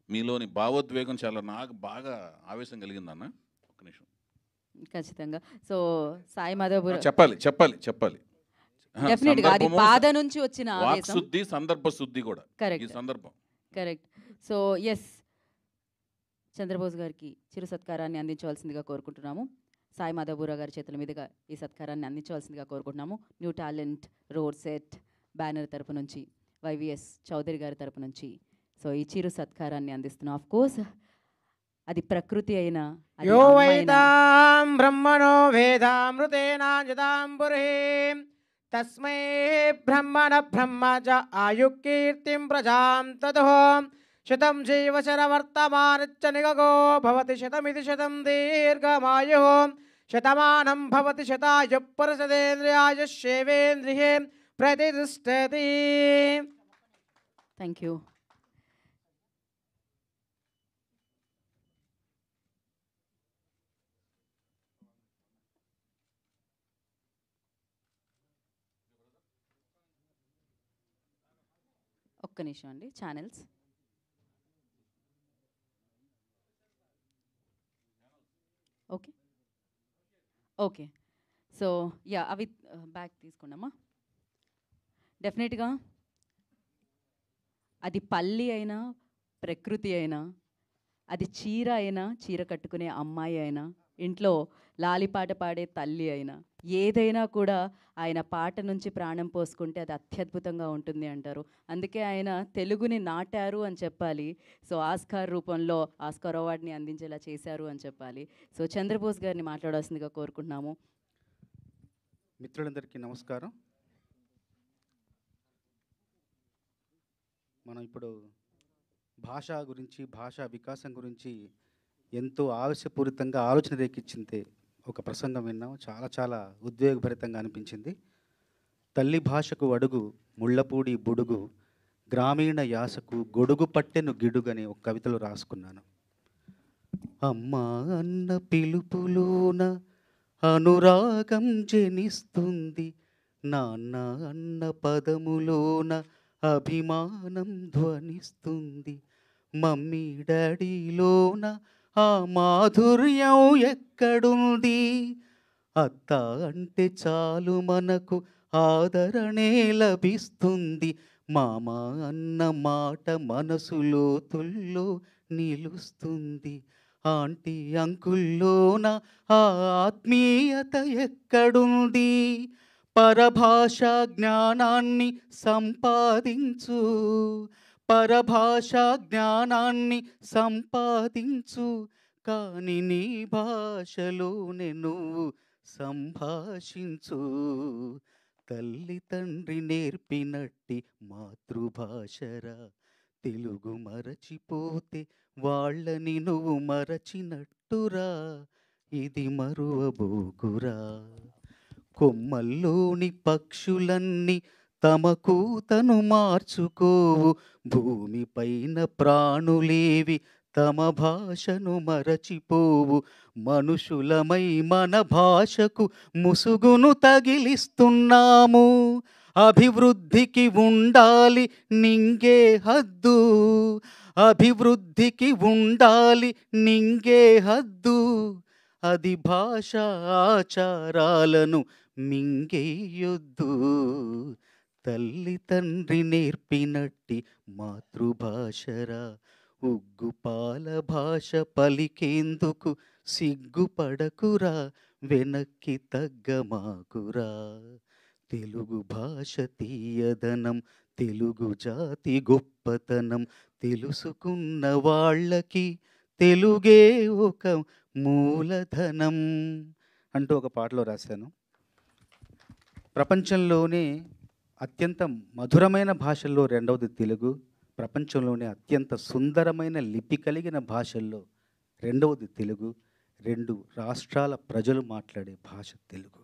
మీలోని భావోద్వేగం చాలా నాకు బాగా ఆవేశం కలిగిందన్న. ఒక్క నిమిషం. ఖచ్చితంగా. సో సాయి మాధవపుర చెప్పాలి చెప్పాలి చెప్పాలి డెఫినెట్గా అది బాధ నుంచి వచ్చిన ఆవేశం, శుద్ధి, సందర్భ శుద్ధి కూడా ఈ సందర్భం. కరెక్ట్. సో ఎస్, చంద్రబోస్ గారికి చిరు సత్కారాన్ని అందించవలసిందిగా కోరుకుంటున్నాము. సాయి మాధవపుర గారి చేతుల మీదుగా ఈ సత్కారాన్ని అందించవలసిందిగా కోరుకుంటున్నాము. New talent road set banner తరపు నుంచి, వైవిఎస్ చౌదరి గారి తరపు నుంచి సో ఈ చిరు సత్కారాన్ని అందిస్తున్నాం. ఆఫ్ కోర్స్ అది ప్రకృతి అయినా యో వైతాం బ్రహ్మణో వేదామృతేనాజతాం పురీం తస్మై బ్రహ్మణ బ్రహ్మజ ఆయుకీర్తిం ప్రజాం తతో శతం జీవశరవర్తమానచ్చ నిగగో భవతి శతమితి శతం దీర్ఘమాయుః శతమానం భవతి శతాయు పురుషదేంద్రియాయుష్యేవేంద్రియే ప్రతిష్టతి. Thank you. ఒక్క నిమిషం అండి. Channels okay okay. So yeah అవి బ్యాక్ తీసుకున్నామా. డెఫినెట్గా అది పల్లి అయినా, ప్రకృతి అయినా, అది చీర అయినా, చీర కట్టుకునే అమ్మాయి అయినా, ఇంట్లో లాలిపాట పాడే తల్లి అయినా, ఏదైనా కూడా ఆయన పాట నుంచి ప్రాణం పోసుకుంటే అది అత్యద్భుతంగా ఉంటుంది అంటారు. అందుకే ఆయన తెలుగుని నాటారు అని చెప్పాలి. సో ఆస్కార్ రూపంలో ఆస్కార్ అవార్డుని అందించేలా చేశారు అని చెప్పాలి. సో చంద్రబోస్ గారిని మాట్లాడాల్సిందిగా కోరుకుంటున్నాము. మిత్రులందరికీ నమస్కారం. మనం ఇప్పుడు భాష గురించి, భాషా వికాసం గురించి ఎంతో ఆవేశపూరితంగా ఆలోచన రేకిచ్చింది ఒక ప్రసంగం విన్నాం. చాలా చాలా ఉద్వేగభరితంగా అనిపించింది. తల్లి భాషకు అడుగు ముళ్ళపూడి బుడుగు, గ్రామీణ యాసకు గొడుగు పట్టెను గిడుగని ఒక కవితలో రాసుకున్నాను. అమ్మ అన్న పిలుపులోన అనురాగం జనిస్తుంది, నాన్న అన్న పదములోన అభిమానం ధ్వనిస్తుంది, మమ్మీ డాడీలోన ఆ మాధుర్యం ఎక్కడుంది, అత్త అంటే చాలు మనకు ఆదరణే లభిస్తుంది, మామ అన్న మాట మనసు లోతుల్లో నిలుస్తుంది, ఆంటీ అంకుల్లోన ఆ ఆత్మీయత ఎక్కడుంది, పరభాషా జ్ఞానాన్ని సంపాదించు, పరభాషా జ్ఞానాన్ని సంపాదించు, కానీ నీ భాషలోనే నువ్వు సంభాషించు, తల్లి తండ్రి నేర్పినట్టి మాతృభాషరా, తెలుగు మరచిపోతే వాళ్ళని నువ్వు మరచినట్టురా, ఇది మరువబోకురా, కొమ్మల్లోని పక్షులన్నీ తమకు తను మార్చుకోవు, భూమిపైన ప్రాణులేవి తమ భాషను మరచిపోవు, మనుషులమై మన భాషకు ముసుగును తగిలిస్తున్నాము, అభివృద్ధికి ఉండాలి నింగే హద్దు, అభివృద్ధికి ఉండాలి నింగే హద్దు, అది భాష ఆచారాలను మింగేయొద్దు, తల్లి తండ్రి నేర్పినట్టి మాతృభాషరా, ఉగ్గుపాల భాష పలికేందుకు సిగ్గుపడకురా, వెనక్కి తగ్గమాకురా, తెలుగు భాష తీయదనం, తెలుగు జాతి గొప్పతనం, తెలుసుకున్న వాళ్ళకి తెలుగే ఒక మూలధనం అంటూ ఒక పాటలో రాశాను. ప్రపంచంలోనే అత్యంత మధురమైన భాషల్లో రెండవది తెలుగు, ప్రపంచంలోనే అత్యంత సుందరమైన లిపి కలిగిన భాషల్లో రెండవది తెలుగు, 2 రాష్ట్రాల ప్రజలు మాట్లాడే భాష తెలుగు.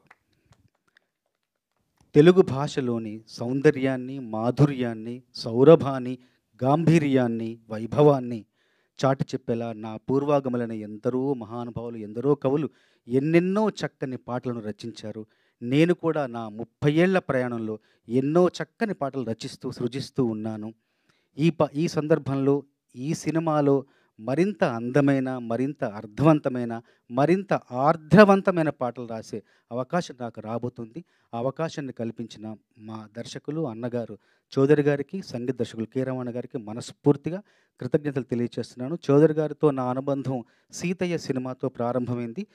తెలుగు భాషలోని సౌందర్యాన్ని, మాధుర్యాన్ని, సౌరభాన్ని, గాంభీర్యాన్ని, వైభవాన్ని చాటి చెప్పేలా నా పూర్వాగములైన ఎందరో మహానుభావులు, ఎందరో కవులు ఎన్నెన్నో చక్కని పాటలను రచించారు. నేను కూడా నా 30 ఏళ్ల ప్రయాణంలో ఎన్నో చక్కని పాటలు రచిస్తూ సృజిస్తూ ఉన్నాను. ఈ సందర్భంలో ఈ సినిమాలో మరింత అందమైన, మరింత అర్థవంతమైన, మరింత ఆర్ద్రవంతమైన పాటలు రాసే అవకాశం నాకు రాబోతుంది. ఆ అవకాశాన్ని కల్పించిన మా దర్శకులు అన్నగారు చౌదరి గారికి, సంగీత దర్శకులు కె రమణ గారికి మనస్ఫూర్తిగా కృతజ్ఞతలు తెలియజేస్తున్నాను. చౌదరి గారితో నా అనుబంధం సీతయ్య సినిమాతో ప్రారంభమైంది.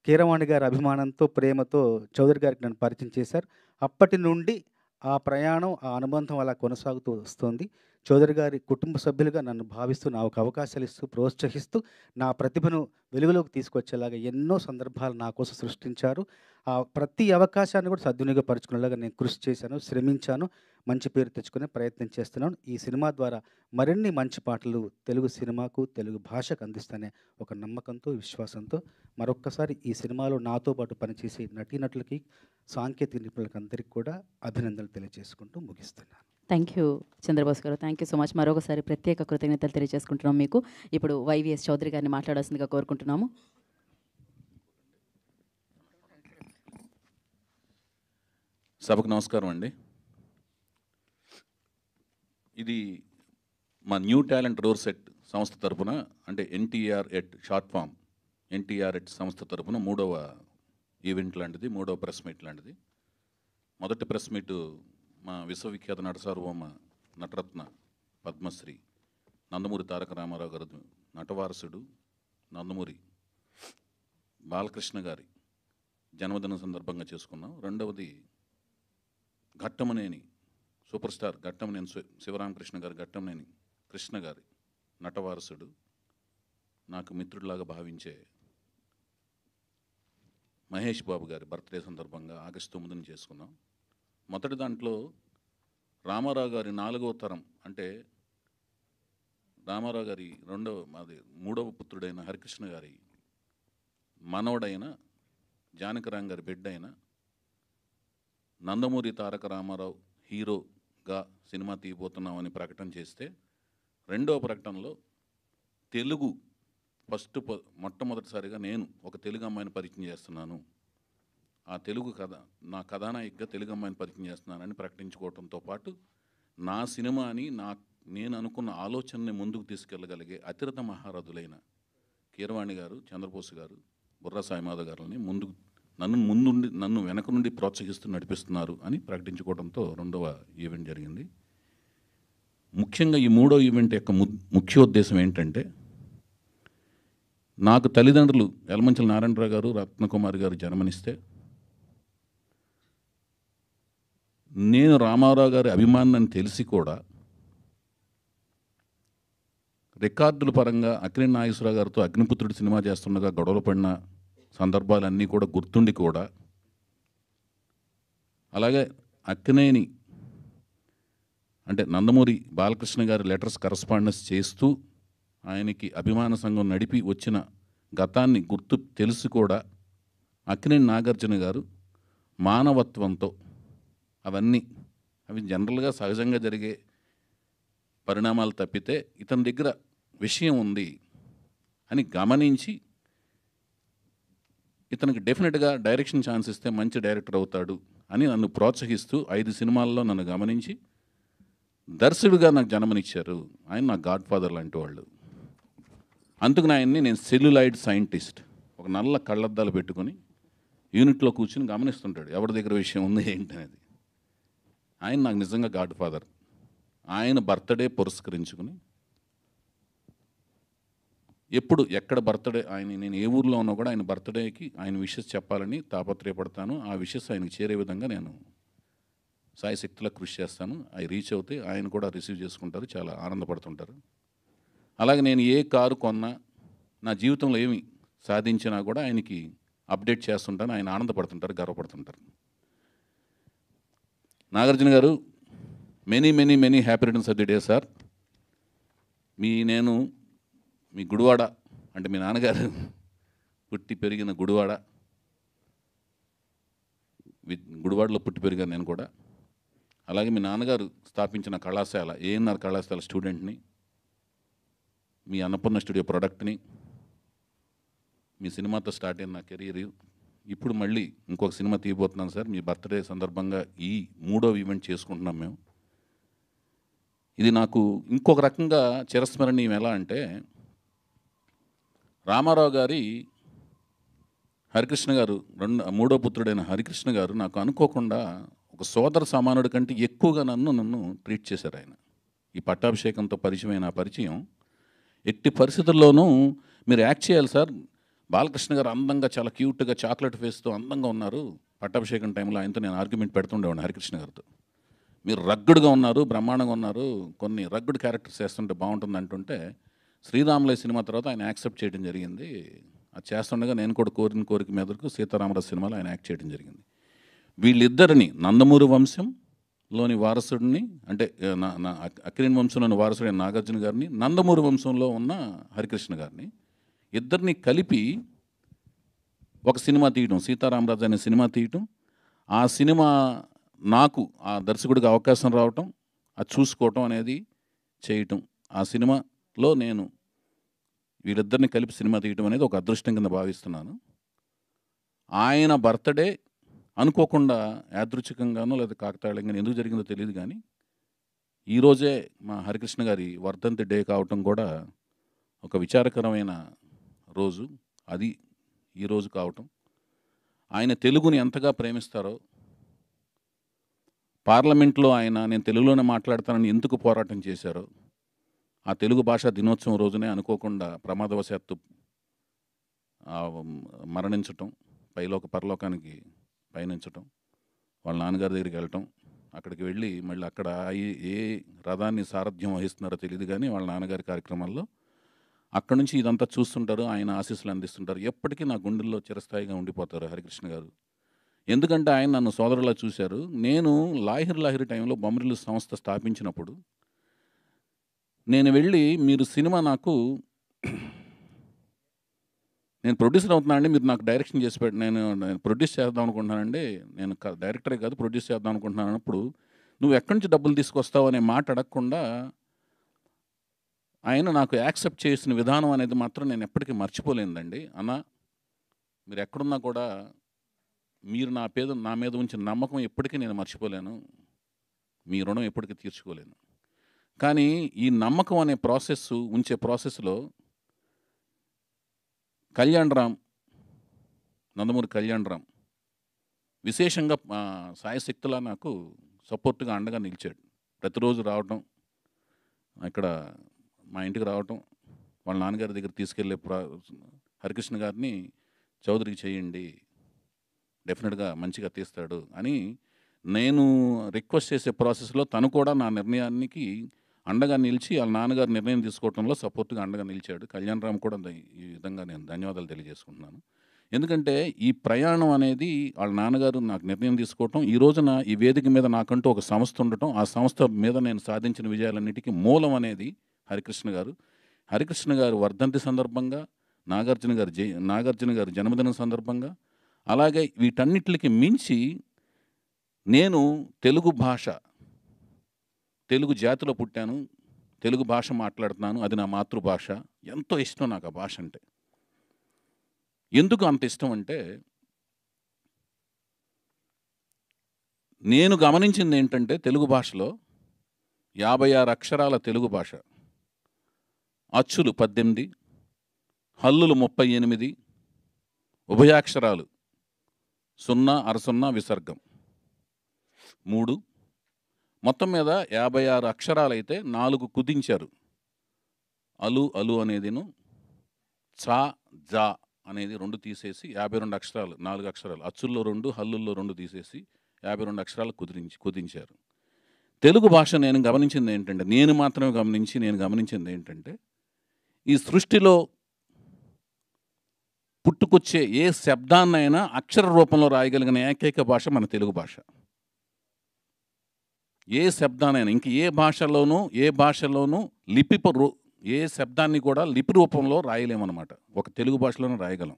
కె రమణ గారి అభిమానంతో, ప్రేమతో చౌదరి గారికి నన్ను పరిచయం చేశారు. అప్పటి నుండి ఆ ప్రయాణం, ఆ అనుబంధం అలా కొనసాగుతూ వస్తుంది. చౌదరి గారి కుటుంబ సభ్యులుగా నన్ను భావిస్తూ, నాకు అవకాశాలు ఇస్తూ, ప్రోత్సహిస్తూ, నా ప్రతిభను వెలుగులోకి తీసుకొచ్చేలాగా ఎన్నో సందర్భాలు నా కోసం సృష్టించారు. ఆ ప్రతి అవకాశాన్ని కూడా సద్వినియోగపరుచుకునేలాగా నేను కృషి చేశాను, శ్రమించాను, మంచి పేరు తెచ్చుకునే ప్రయత్నం చేస్తున్నాను. ఈ సినిమా ద్వారా మరిన్ని మంచి పాటలు తెలుగు సినిమాకు, తెలుగు భాషకు అందిస్తానే ఒక నమ్మకంతో, విశ్వాసంతో మరొక్కసారి ఈ సినిమాలో నాతో పాటు పనిచేసే నటీనటులకి, సాంకేతిక నిపుణులకు అందరికీ కూడా అభినందనలు తెలియజేసుకుంటూ ముగిస్తున్నాను. థ్యాంక్ యూ చంద్రబోస్ గారు, థ్యాంక్ యూ సో మచ్. మరొకసారి ప్రత్యేక కృతజ్ఞతలు తెలియజేసుకుంటున్నాం మీకు. ఇప్పుడు వైవిఎస్ చౌదరి గారిని మాట్లాడాల్సిందిగా కోరుకుంటున్నాము. సభకు నమస్కారం అండి. ఇది మా న్యూ టాలెంట్ రోర్ సెట్ సంస్థ తరపున, అంటే NTR at short form, NTR at సంస్థ తరపున 3వ ఈవెంట్ లాంటిది, 3వ ప్రెస్ మీట్ లాంటిది. మొదటి ప్రెస్ మీటు మా విశ్వవిఖ్యాత నట సార్వభౌమ నటరత్న పద్మశ్రీ నందమూరి తారక రామారావు గారు నటవారసుడు నందమూరి బాలకృష్ణ గారి జన్మదిన సందర్భంగా చేసుకున్నాం. రెండవది ఘట్టమనేని సూపర్ స్టార్ ఘట్టమనేని శివరామకృష్ణ గారు, ఘట్టమనేని కృష్ణ గారి నటవారసుడు, నాకు మిత్రుడిలాగా భావించే మహేష్ బాబు గారి బర్త్డే సందర్భంగా ఆగస్టు 9ని చేసుకున్నాం. మొదటి దాంట్లో రామారావు గారి 4వ తరం, అంటే రామారావు గారి 3వ పుత్రుడైన హరికృష్ణ గారి మనవడైన జానకిరామ్ గారి బిడ్డ అయిన నందమూరి తారక రామారావు హీరోగా సినిమా తీయబోతున్నామని ప్రకటన చేస్తే, 2వ ప్రకటనలో తెలుగు మొట్టమొదటిసారిగా నేను ఒక తెలుగు అమ్మాయిని పరిచయం చేస్తున్నాను, ఆ తెలుగు నా కథానాయికగా తెలుగు అమ్మాయిని పరిచయం చేస్తున్నానని ప్రకటించుకోవడంతో పాటు నా సినిమాని నేను అనుకున్న ఆలోచనని ముందుకు తీసుకెళ్ళగలిగే అతిరథ మహారథులైన కీరవాణి గారు, చంద్రబోస్ గారు, బుర్రా సాయిమాధవ్ గారిని నన్ను వెనక నుండి ప్రోత్సహిస్తూ నడిపిస్తున్నారు అని ప్రకటించుకోవడంతో 2వ ఈవెంట్ జరిగింది. ముఖ్యంగా ఈ 3వ ఈవెంట్ యొక్క ముఖ్యోద్దేశం ఏంటంటే, నాకు తల్లిదండ్రులు యలమంచిల నారాయణరావు గారు, రత్నకుమారి గారు జన్మనిస్తే, నేను రామారావు గారి అభిమానాన్ని తెలిసి కూడా రికార్డుల పరంగా అక్కినేని నాగేశ్వరరావు గారితో అగ్నిపుత్రుడు సినిమా చేస్తుండగా గొడవలు పడిన సందర్భాలన్నీ కూడా గుర్తుండి కూడా, అలాగే అక్కినేని అంటే నందమూరి బాలకృష్ణ గారి లెటర్స్ కరస్పాండెన్స్ చేస్తూ ఆయనకి అభిమాన సంఘం నడిపి వచ్చిన గతాన్ని తెలిసి కూడా అక్కినేని నాగార్జున గారు మానవత్వంతో అవి జనరల్గా సహజంగా జరిగే పరిణామాలు తప్పితే ఇతని దగ్గర విషయం ఉంది అని గమనించి ఇతనికి డెఫినెట్గా డైరెక్షన్ ఛాన్స్ ఇస్తే మంచి డైరెక్టర్ అవుతాడు అని నన్ను ప్రోత్సహిస్తూ 5 సినిమాల్లో నన్ను గమనించి దర్శకుడిగా నాకు జన్మనిచ్చారు. ఆయన నా గాడ్ ఫాదర్ లాంటి వాళ్ళు. అందుకని నేను సెల్యులాయిడ్ సైంటిస్ట్, ఒక నల్ల కళ్ళద్దాలు పెట్టుకొని యూనిట్లో కూర్చుని గమనిస్తుంటాడు ఎవరి దగ్గర విషయం ఉంది ఏంటి అనేది. ఆయన నాకు నిజంగా గాడ్ ఫాదర్. ఆయన బర్త్డే పురస్కరించుకుని ఎప్పుడు ఎక్కడ బర్త్డే నేను ఏ ఊర్లో ఉన్నా కూడా ఆయన బర్త్డేకి ఆయన విషెస్ చెప్పాలని తాపత్రయపడతాను. ఆ విషెస్ ఆయనకు చేరే విధంగా నేను సాయశక్తిలో కృషి చేస్తాను. అవి రీచ్ అవుతే ఆయన కూడా రిసీవ్ చేసుకుంటారు, చాలా ఆనందపడుతుంటారు. అలాగే నేను ఏ కారు కొన్నా, నా జీవితంలో ఏమి సాధించినా కూడా ఆయనకి అప్డేట్ చేస్తుంటాను. ఆయన ఆనందపడుతుంటారు, గర్వపడుతుంటారు. నాగార్జున గారు, many many many happy returns of the day sir. మీ గుడివాడ అంటే మీ నాన్నగారు పుట్టి పెరిగిన గుడివాడ, గుడివాడలో పుట్టి పెరిగాను నేను కూడా. అలాగే మీ నాన్నగారు స్థాపించిన కళాశాల ఏఎన్ఆర్ కళాశాల స్టూడెంట్ని, మీ అన్నపూర్ణ స్టూడియో ప్రొడక్ట్ని, మీ సినిమాతో స్టార్ట్ అయిన నా కెరీర్. ఇప్పుడు మళ్ళీ ఇంకొక సినిమా తీయబోతున్నాను సార్. మీ బర్త్డే సందర్భంగా ఈ 3వ ఈవెంట్ చేసుకుంటున్నాం మేము. ఇది నాకు ఇంకొక రకంగా చిరస్మరణీయం. ఎలా అంటే రామారావు గారి హరికృష్ణ గారు 3వ పుత్రుడైన హరికృష్ణ గారు నాకు అనుకోకుండా ఒక సోదర సమానుడి కంటే ఎక్కువగా నన్ను ట్రీట్ చేశారు ఆయన. ఈ పట్టాభిషేకంతో పరిచయమైన పరిచయం, ఎట్టి పరిస్థితుల్లోనూ మీరు యాక్ట్ చేయాలి సార్, బాలకృష్ణ గారు అందంగా చాలా క్యూట్గా చాక్లెట్ ఫేస్తో అందంగా ఉన్నారు, పట్టాభిషేకం టైంలో ఆయనతో నేను ఆర్గ్యుమెంట్ పెడుతుండేవాడిని హరికృష్ణ గారితో. మీరు రగ్గుడుగా ఉన్నారు, బ్రహ్మాండంగా ఉన్నారు, కొన్ని రగ్గుడు క్యారెక్టర్స్ చేస్తుంటే బాగుంటుంది అంటుంటే శ్రీరాములయ్య సినిమా తర్వాత ఆయన యాక్సెప్ట్ చేయడం జరిగింది. అది చేస్తుండగా నేను కూడా కోరిన కోరిక మీదకు సీతారామరాజు సినిమాలో ఆయన యాక్ట్ చేయడం జరిగింది. వీళ్ళిద్దరిని నందమూరి వంశంలోని వారసుడిని, అంటే అక్కినేని వంశంలోని వారసుడైన నాగార్జున గారిని, నందమూరి వంశంలో ఉన్న హరికృష్ణ గారిని, ఇద్దరిని కలిపి ఒక సినిమా తీయటం, సీతారామరాజు అనే సినిమా తీయటం, ఆ సినిమా నాకు ఆ దర్శకుడికి అవకాశం రావటం, అది చూసుకోవటం అనేది చేయటం, ఆ సినిమాలో నేను వీళ్ళిద్దరిని కలిపి సినిమా తీయటం అనేది ఒక అదృష్టం కింద భావిస్తున్నాను. ఆయన బర్త్డే అనుకోకుండా యాదృచ్ఛికంగానో లేదా కాకతాళీయంగానో ఎందుకు జరిగిందో తెలియదు, కానీ ఈరోజే మా హరికృష్ణ గారి వర్ధంతి డే కావటం కూడా ఒక విచారకరమైన రోజు. అది ఈరోజు కావటం, ఆయన తెలుగుని ఎంతగా ప్రేమిస్తారో, పార్లమెంట్లో ఆయన నేను తెలుగులోనే మాట్లాడతానని ఎందుకు పోరాటం చేశారో, ఆ తెలుగు భాషా దినోత్సవం రోజునే అనుకోకుండా ప్రమాదవశాత్తు మరణించటం, పరలోకానికి పయనించటం, వాళ్ళ నాన్నగారి దగ్గరికి వెళ్ళటం, అక్కడికి వెళ్ళి మళ్ళీ అక్కడ ఏ రథాన్ని సారథ్యం వహిస్తున్నారో తెలియదు, కానీ వాళ్ళ నాన్నగారి కార్యక్రమాల్లో అక్కడి నుంచి ఇదంతా చూస్తుంటారు, ఆయన ఆశీస్సులు అందిస్తుంటారు. ఎప్పటికీ నా గుండెల్లో చిరస్థాయిగా ఉండిపోతారు హరికృష్ణ గారు. ఎందుకంటే ఆయన నన్ను సోదరులా చూశారు. నేను లాహిరి టైంలో బొమ్మరిల్లు సంస్థ స్థాపించినప్పుడు నేను వెళ్ళి, మీరు సినిమా నేను ప్రొడ్యూసర్ అవుతున్నానండి, మీరు నాకు డైరెక్షన్ చేసి నేను ప్రొడ్యూస్ చేద్దాం అనుకుంటున్నానండి, నేను డైరెక్టరే కాదు ప్రొడ్యూస్ చేద్దాం అనుకుంటున్నాను అన్నప్పుడు, నువ్వు ఎక్కడి నుంచి డబ్బులు తీసుకొస్తావు అనే మాట అడగకుండా ఆయన నాకు యాక్సెప్ట్ చేసిన విధానం అనేది మాత్రం నేను ఎప్పటికీ మర్చిపోలేదండి. అన్న, మీరు ఎక్కడున్నా కూడా మీరు నా మీద ఉంచిన నమ్మకం ఎప్పటికీ నేను మర్చిపోలేను, మీ రుణం ఎప్పటికీ తీర్చుకోలేను. కానీ ఈ నమ్మకం అనే ఉంచే ప్రాసెస్లో నందమూరి కళ్యాణ్ రామ్ విశేషంగా సాయశక్తులా నాకు సపోర్ట్గా అండగా నిలిచాడు. ప్రతిరోజు రావటం, ఇక్కడ మా ఇంటికి రావటం, వాళ్ళ నాన్నగారి దగ్గర తీసుకెళ్ళే హరికృష్ణ గారిని చౌదరికి చేయండి, డెఫినెట్గా మంచిగా తీస్తాడు అని నేను రిక్వెస్ట్ చేసే ప్రాసెస్లో తను కూడా నా నిర్ణయానికి అండగా నిలిచి వాళ్ళ నాన్నగారు నిర్ణయం తీసుకోవడంలో సపోర్ట్గా అండగా నిలిచాడు. కళ్యాణ్ రామ్ కూడా ఈ విధంగా నేను ధన్యవాదాలు తెలియజేసుకుంటున్నాను. ఎందుకంటే ఈ ప్రయాణం అనేది వాళ్ళ నాన్నగారు నాకు నిర్ణయం తీసుకోవటం, ఈ రోజున ఈ వేదిక మీద నాకంటూ ఒక సంస్థ ఉండటం, ఆ సంస్థ మీద నేను సాధించిన విజయాలన్నిటికీ మూలం అనేది హరికృష్ణ గారు. హరికృష్ణ గారు వర్ధంతి సందర్భంగా, నాగార్జున గారి జన్మదినం సందర్భంగా, అలాగే వీటన్నిటికి మించి నేను తెలుగు జాతిలో పుట్టాను, తెలుగు భాష మాట్లాడుతున్నాను, అది నా మాతృభాష. ఎంతో ఇష్టం నాకు ఆ భాష అంటే. ఎందుకు అంత ఇష్టం అంటే, నేను గమనించింది ఏంటంటే తెలుగు భాషలో 56 అక్షరాల తెలుగు భాష, అచ్చులు 18, హల్లులు 38, ఉభయాక్షరాలు 0, అరసున్న, విసర్గం 3, మొత్తం మీద 56 అక్షరాలైతే 4 కుదించారు. అలు అనేదిను, చా జా అనేది 2 తీసేసి 52 అక్షరాలు, 4 అక్షరాలు, అచ్చుల్లో 2, హల్లుల్లో 2 తీసేసి 52 అక్షరాలు కుదించారు. తెలుగు భాష నేను గమనించింది ఏంటంటే ఈ సృష్టిలో పుట్టుకొచ్చే ఏ శబ్దాన్నైనా అక్షర రూపంలో రాయగలిగిన ఏకైక భాష మన తెలుగు భాష. ఏ శబ్దానైనా ఇంక ఏ భాషలోనూ ఏ శబ్దాన్ని కూడా లిపి రూపంలో రాయలేమన్నమాట. ఒక తెలుగు భాషలోనే రాయగలం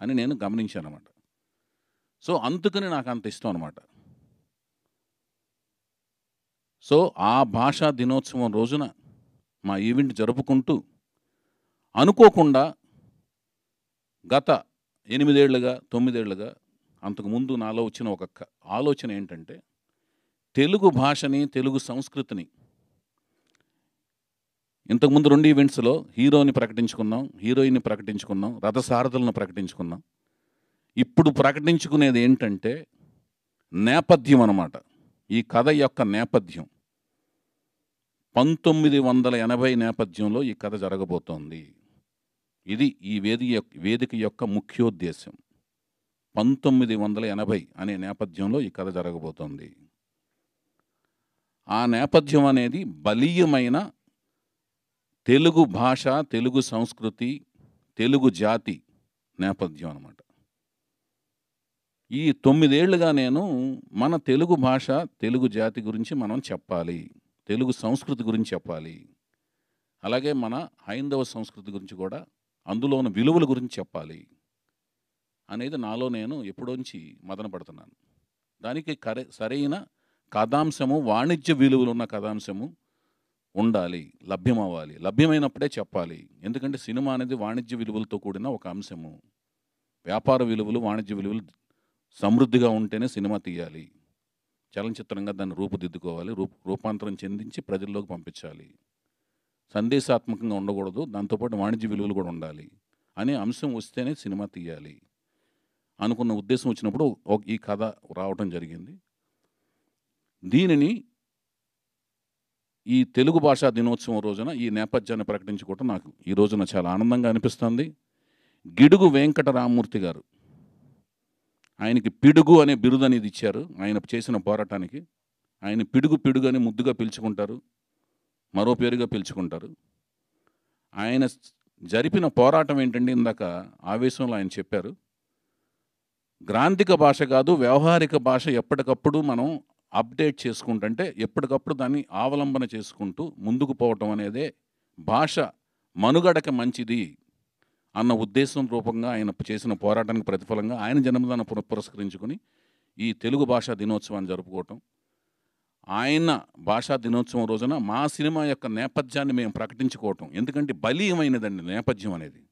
అని నేను గమనించాను అన్నమాట. సో అందుకని నాకు అంత ఇష్టం అన్నమాట. సో ఆ భాషా దినోత్సవం రోజున మా ఈవెంట్ జరుపుకుంటూ అనుకోకుండా గత 8 ఏళ్లుగా 9 ఏళ్లుగా అంతకుముందు నాలో వచ్చిన ఒక ఆలోచన ఏంటంటే, తెలుగు భాషని, తెలుగు సంస్కృతిని ఇంతకుముందు 2 ఈవెంట్స్లో హీరోని ప్రకటించుకున్నాం, హీరోయిన్ని ప్రకటించుకున్నాం, రథసారథులను ప్రకటించుకున్నాం. ఇప్పుడు ప్రకటించుకునేది ఏంటంటే నేపథ్యం అన్నమాట. ఈ కథ యొక్క నేపథ్యం 1980 నేపథ్యంలో ఈ కథ జరగబోతోంది. ఇది ఈ వేదిక యొక్క ముఖ్యోద్దేశం. 1980 అనే నేపథ్యంలో ఈ కథ జరగబోతోంది. ఆ నేపథ్యం అనేది బలీయమైన తెలుగు భాష, తెలుగు సంస్కృతి, తెలుగు జాతి నేపథ్యం అన్నమాట. ఈ 9 ఏళ్లుగా నేను మన తెలుగు భాష, తెలుగు జాతి గురించి మనం చెప్పాలి, తెలుగు సంస్కృతి గురించి చెప్పాలి, అలాగే మన హైందవ సంస్కృతి గురించి కూడా, అందులో ఉన్న విలువల గురించి చెప్పాలి అనేది నాలో నేను ఎప్పుడోంచి మదన పడుతున్నాను. దానికి సరైన కథాంశము, వాణిజ్య విలువలు ఉన్న కథాంశము ఉండాలి, లభ్యమవ్వాలి. లభ్యమైనప్పుడే చెప్పాలి. ఎందుకంటే సినిమా అనేది వాణిజ్య విలువలతో కూడిన ఒక అంశము. వ్యాపార విలువలు, వాణిజ్య విలువలు సమృద్ధిగా ఉంటేనే సినిమా తీయాలి. చలనచిత్రంగా దాన్ని రూపుదిద్దుకోవాలి, రూపాంతరం చెందించి ప్రజల్లోకి పంపించాలి. సందేశాత్మకంగా ఉండకూడదు, దాంతోపాటు వాణిజ్య విలువలు కూడా ఉండాలి అనే అంశం వస్తేనే సినిమా తీయాలి అనుకున్న ఉద్దేశం వచ్చినప్పుడు ఈ కథ రావటం జరిగింది. దీనిని ఈ తెలుగు భాషా దినోత్సవం రోజున ఈ నేపథ్యాన్ని ప్రకటించుకోవటం నాకు ఈ రోజున చాలా ఆనందంగా అనిపిస్తుంది. గిడుగు వెంకటరామమూర్తి గారు, ఆయనకి పిడుగు అనే బిరుదు అనేది ఇచ్చారు. ఆయన చేసిన పోరాటానికి ఆయన పిడుగు అని ముద్దుగా పిలుచుకుంటారు, మరో పేరుగా పిలుచుకుంటారు. ఆయన జరిపిన పోరాటం ఏంటంటే, ఇందాక ఆవేశంలో ఆయన చెప్పారు, గ్రాంధిక భాష కాదు, వ్యవహారిక భాష ఎప్పటికప్పుడు మనం అప్డేట్ చేసుకుంటుంటే ఎప్పటికప్పుడు దాన్ని అవలంబన చేసుకుంటూ ముందుకు పోవటం అనేదే భాష మనుగడకి మంచిది అన్న ఉద్దేశం రూపంగా ఆయన చేసిన పోరాటానికి ప్రతిఫలంగా ఆయన జన్మదినాన్ని పురస్కరించుకొని ఈ తెలుగు భాషా దినోత్సవాన్ని జరుపుకోవటం. ఆయన భాషా దినోత్సవం రోజున మా సినిమా యొక్క నేపథ్యాన్ని మేము ప్రకటించుకోవటం. ఎందుకంటే బలీయమైనదండి నేపథ్యం అనేది.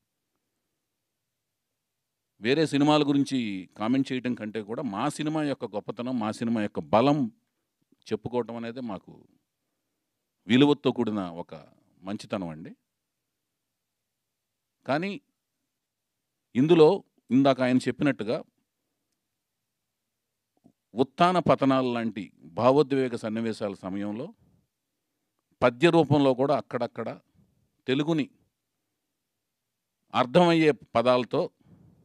వేరే సినిమాల గురించి కామెంట్ చేయడం కంటే కూడా మా సినిమా యొక్క గొప్పతనం, మా సినిమా యొక్క బలం చెప్పుకోవటం అనేది మాకు విలువతో కూడిన ఒక మంచితనం అండి. కానీ ఇందులో ఇందాక ఆయన చెప్పినట్టుగా ఉత్థాన పతనాలు లాంటి భావోద్వేగ సన్నివేశాల సమయంలో పద్య రూపంలో కూడా అక్కడక్కడ తెలుగుని అర్థమయ్యే పదాలతో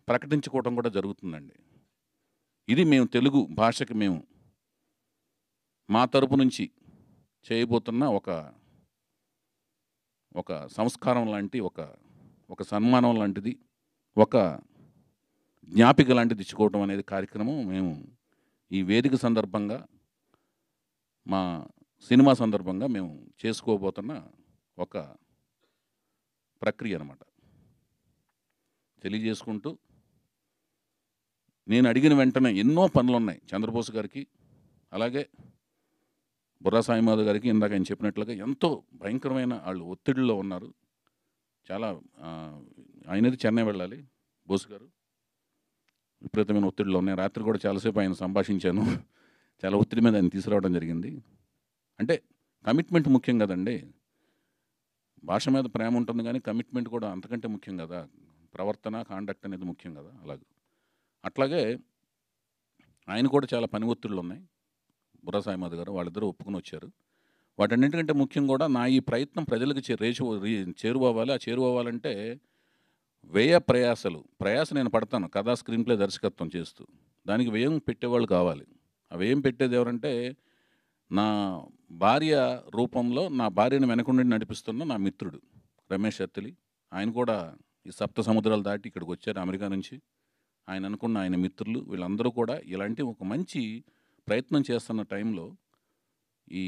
ప్రకటించుకోవటం కూడా జరుగుతుందండి. ఇది మేము తెలుగు భాషకి మేము మా తరపు నుంచి చేయబోతున్న ఒక సంస్కారం లాంటి, ఒక సన్మానం లాంటిది, ఒక జ్ఞాపిక లాంటిది ఇచ్చుకోవటం అనేది కార్యక్రమం మేము ఈ వేదిక సందర్భంగా, మా సినిమా సందర్భంగా మేము చేసుకోబోతున్న ఒక ప్రక్రియ అన్నమాట. తెలియజేసుకుంటూ నేను అడిగిన వెంటనే ఎన్నో పనులు ఉన్నాయి చంద్రబోస్ గారికి, అలాగే బుర్రా సాయిమాధవ్ గారికి. ఇందాక ఆయన చెప్పినట్లుగా ఎంతో భయంకరమైన వాళ్ళు ఒత్తిడిలో ఉన్నారు. చాలా ఆయనది చెన్నై వెళ్ళాలి బోస్ గారు, విపరీతమైన ఒత్తిడిలో ఉన్నాయి. రాత్రి కూడా చాలాసేపు ఆయన సంభాషించాను. చాలా ఒత్తిడి మీద ఆయన తీసుకురావడం జరిగింది. అంటే కమిట్మెంట్ ముఖ్యం కదండి. భాష మీద ప్రేమ ఉంటుంది కానీ కమిట్మెంట్ కూడా అంతకంటే ముఖ్యం కదా. ప్రవర్తన, కాండక్ట్ అనేది ముఖ్యం కదా. అట్లాగే ఆయన కూడా చాలా పని ఒత్తిళ్ళు ఉన్నాయి. బుర్రా సాయిమాధవ్ గారు వాళ్ళిద్దరూ ఒప్పుకొని వచ్చారు. వాటన్నింటికంటే ముఖ్యం కూడా నా ఈ ప్రయత్నం ప్రజలకు చేరువవ్వాలి. ఆ చేరువవ్వాలంటే ప్రయాస నేను పడతాను. కథా స్క్రీన్ ప్లే దర్శకత్వం చేస్తూ దానికి వ్యయం పెట్టేవాళ్ళు కావాలి. ఆ వ్యయం పెట్టేది ఎవరంటే, నా భార్య రూపంలో నా భార్యను వెనకుండి నడిపిస్తున్న నా మిత్రుడు రమేష్ అత్తిలి. ఆయన కూడా ఈ సప్త సముద్రాలు దాటి ఇక్కడికి వచ్చారు అమెరికా నుంచి. ఆయన అనుకున్న ఆయన మిత్రులు వీళ్ళందరూ కూడా ఇలాంటి ఒక మంచి ప్రయత్నం చేస్తున్న టైంలో ఈ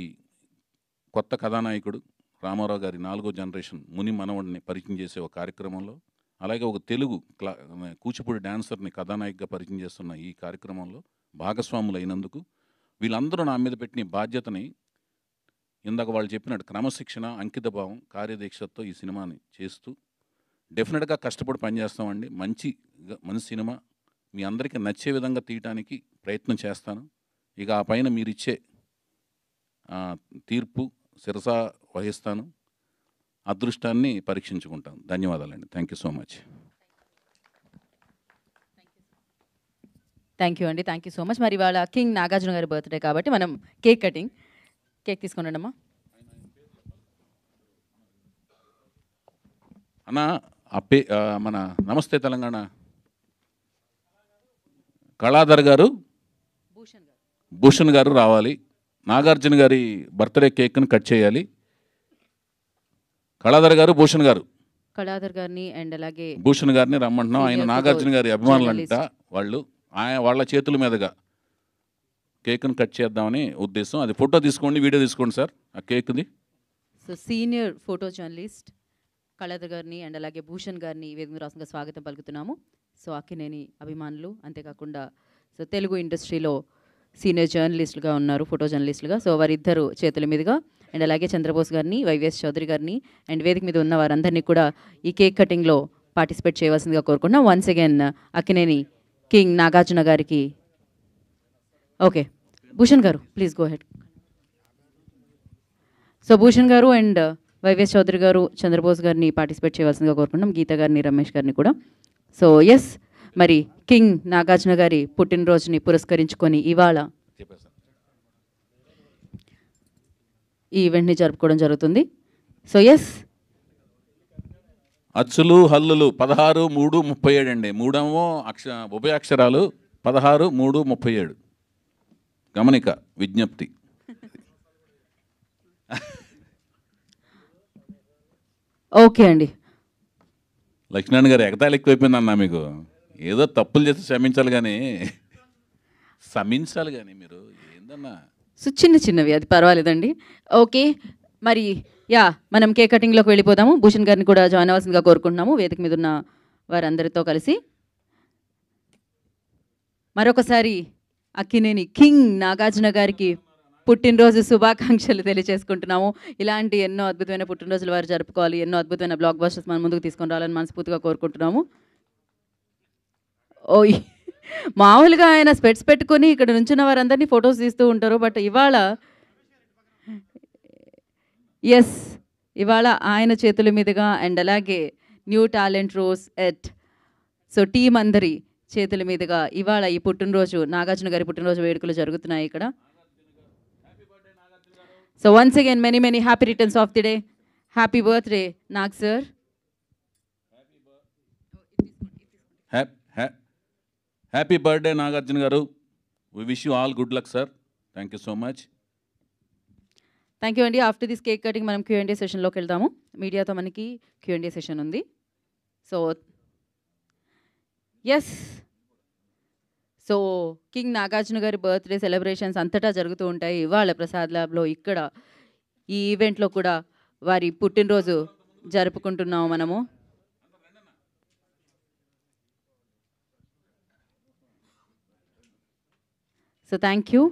కొత్త కథానాయకుడు రామారావు గారి 4వ జనరేషన్ ముని మనవడిని పరిచయం చేసే ఒక కార్యక్రమంలో, అలాగే ఒక తెలుగు కూచిపూడి డాన్సర్ని కథానాయకగా పరిచయం చేస్తున్న ఈ కార్యక్రమంలో భాగస్వాములు అయినందుకు వీళ్ళందరూ నా మీద పెట్టిన బాధ్యతని ఇందాక వాళ్ళు చెప్పినట్టు క్రమశిక్షణ, అంకితభావం, కార్యదీక్షతో ఈ సినిమాని చేస్తూ డెఫినెట్గా కష్టపడి పనిచేస్తామండి. మంచి సినిమా మీ అందరికీ నచ్చే విధంగా తీయటానికి ప్రయత్నం చేస్తాను. ఇక ఆ పైన మీరిచ్చే తీర్పు శిరస వహిస్తాను. అదృష్టాన్ని పరీక్షించుకుంటాను. ధన్యవాదాలండి. Thank you so much. Thank you అండి. Thank you so much. మరి ఇవాళ కింగ్ నాగార్జున గారి బర్త్డే కాబట్టి మనం కేక్ కటింగ్. కేక్ తీసుకున్నాడు అమ్మా. అన్న మన నమస్తే తెలంగాణ కళాధర్ గారు, భూషణ్ గారు రావాలి. నాగార్జున గారి బర్త్డే కేక్ని కట్ చేయాలి. కళాధర్ గారు, భూషణ్ గారు, కళాధర్ గారిని అండ్ అలాగే భూషణ్ గారిని రమ్మంటున్నాం. ఆయన నాగార్జున గారి అభిమానులంట. వాళ్ళ చేతుల మీదుగా కేక్ను కట్ చేద్దామని ఉద్దేశం. అది ఫోటో తీసుకోండి, వీడియో తీసుకోండి సార్ ఆ కేక్ది. So senior photo journalist Kaladhar గారిని అండ్ అలాగే భూషణ్ గారిని వేదిక రాష్ట్రంగా స్వాగతం పలుకుతున్నాము. సో అక్కినేని అభిమానులు, అంతేకాకుండా సో తెలుగు ఇండస్ట్రీలో సీనియర్ జర్నలిస్టులుగా ఉన్నారు, ఫోటో జర్నలిస్టులుగా. సో వారిద్దరు చేతుల మీదుగా అండ్ అలాగే చంద్రబోస్ గారిని, వైవిఎస్ చౌదరి గారిని అండ్ వేదిక మీద ఉన్న వారందరినీ కూడా ఈ కేక్ కటింగ్లో పార్టిసిపేట్ చేయవలసిందిగా కోరుకుంటున్నాం. Once again Akkineni king Nagarjuna గారికి. ఓకే భూషణ్ గారు please go head. So Bhushan గారు అండ్ వైవిఎస్ చౌదరి గారు, చంద్రబోస్ గారిని పార్టిసిపేట్ చేయవలసిందిగా కోరుకుంటున్నాం, గీత గారిని, రమేష్ గారిని కూడా. సో ఎస్, మరి కింగ్ నాగార్జున గారి పుట్టినరోజుని పురస్కరించుకొని ఇవాళ ఈ ఈవెంట్ని జరుపుకోవడం జరుగుతుంది. సో ఎస్, అచ్చులు హల్లులు 16, 3, 37 అండి. మూడేమో ఉభయ అక్షరాలు. 16, 3, 37 గమనిక, విజ్ఞప్తి. ఓకే అండి. లక్ష్మణ్ గారు ఎగతాళి ఎక్కువైపోయిందన్నా మీకు. ఏదో తప్పులు చేస్తే క్షమించాలి కానీ మీరు ఏందన్నా. సో చిన్నవి అది పర్వాలేదండి. ఓకే మరి మనం కేక్ కటింగ్లోకి వెళ్ళిపోదాము. భూషణ్ గారిని కూడా జాయిన్ అవ్వాల్సిందిగా కోరుకుంటున్నాము. వేదిక మీద ఉన్న వారందరితో కలిసి మరొకసారి అక్కినేని కింగ్ నాగార్జున గారికి పుట్టినరోజు శుభాకాంక్షలు తెలియజేసుకుంటున్నాము. ఇలాంటి ఎన్నో అద్భుతమైన పుట్టినరోజులు వారు జరుపుకోవాలి, ఎన్నో అద్భుతమైన బ్లాక్ బస్టర్స్ మన ముందుకు తీసుకొని రావాలని మనస్ఫూర్తిగా కోరుకుంటున్నాము. ఓయ్, మామూలుగా ఆయన స్పెట్స్ పెట్టుకొని ఇక్కడ నుంచున్న వారందరినీ ఫొటోస్ తీస్తూ ఉంటారు. బట్ ఇవాళ ఇవాళ ఆయన చేతుల మీదుగా అండ్ అలాగే new talent rose at so team అందరి చేతుల మీదుగా ఇవాళ ఈ పుట్టినరోజు నాగార్జున గారి పుట్టినరోజు వేడుకలు జరుగుతున్నాయి ఇక్కడ. So once again many happy returns of the day. Happy birthday Nag sir. Happy birthday Nagarjuna గారు. We wish you all good luck sir. Thank you so much. Thank you అండి. ఆఫ్టర్ దిస్ కేక్ కటింగ్ మనం Q&A సెషన్లోకి వెళ్దాము. మీడియాతో మనకి Q&A session ఉంది. So so king Nagarjuna గారి birthday celebrations అంతటా జరుగుతూ ఉంటాయి. ఇవాళ ప్రసాద్ ల్యాబ్లో ఇక్కడ ఈ ఈవెంట్లో కూడా వారి పుట్టినరోజు జరుపుకుంటున్నాము మనము. So thank you.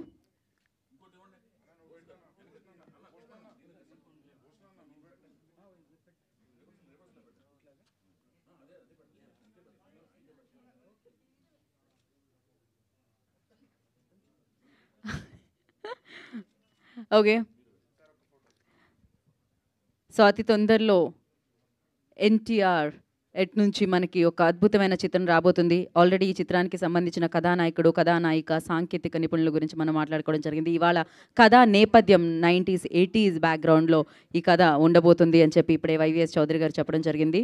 Okay, so అతి తొందరలో ఎన్టీఆర్ ఎట్ నుంచి మనకి ఒక అద్భుతమైన చిత్రం రాబోతుంది. ఆల్రెడీ ఈ చిత్రానికి సంబంధించిన కథానాయకుడు, కథానాయిక, సాంకేతిక నిపుణుల గురించి మనం మాట్లాడుకోవడం జరిగింది. ఇవాళ కథా నేపథ్యం 90s, 80s బ్యాక్గ్రౌండ్లో ఈ కథ ఉండబోతుంది అని చెప్పి ఇప్పుడే వైవిఎస్ చౌదరి గారు చెప్పడం జరిగింది.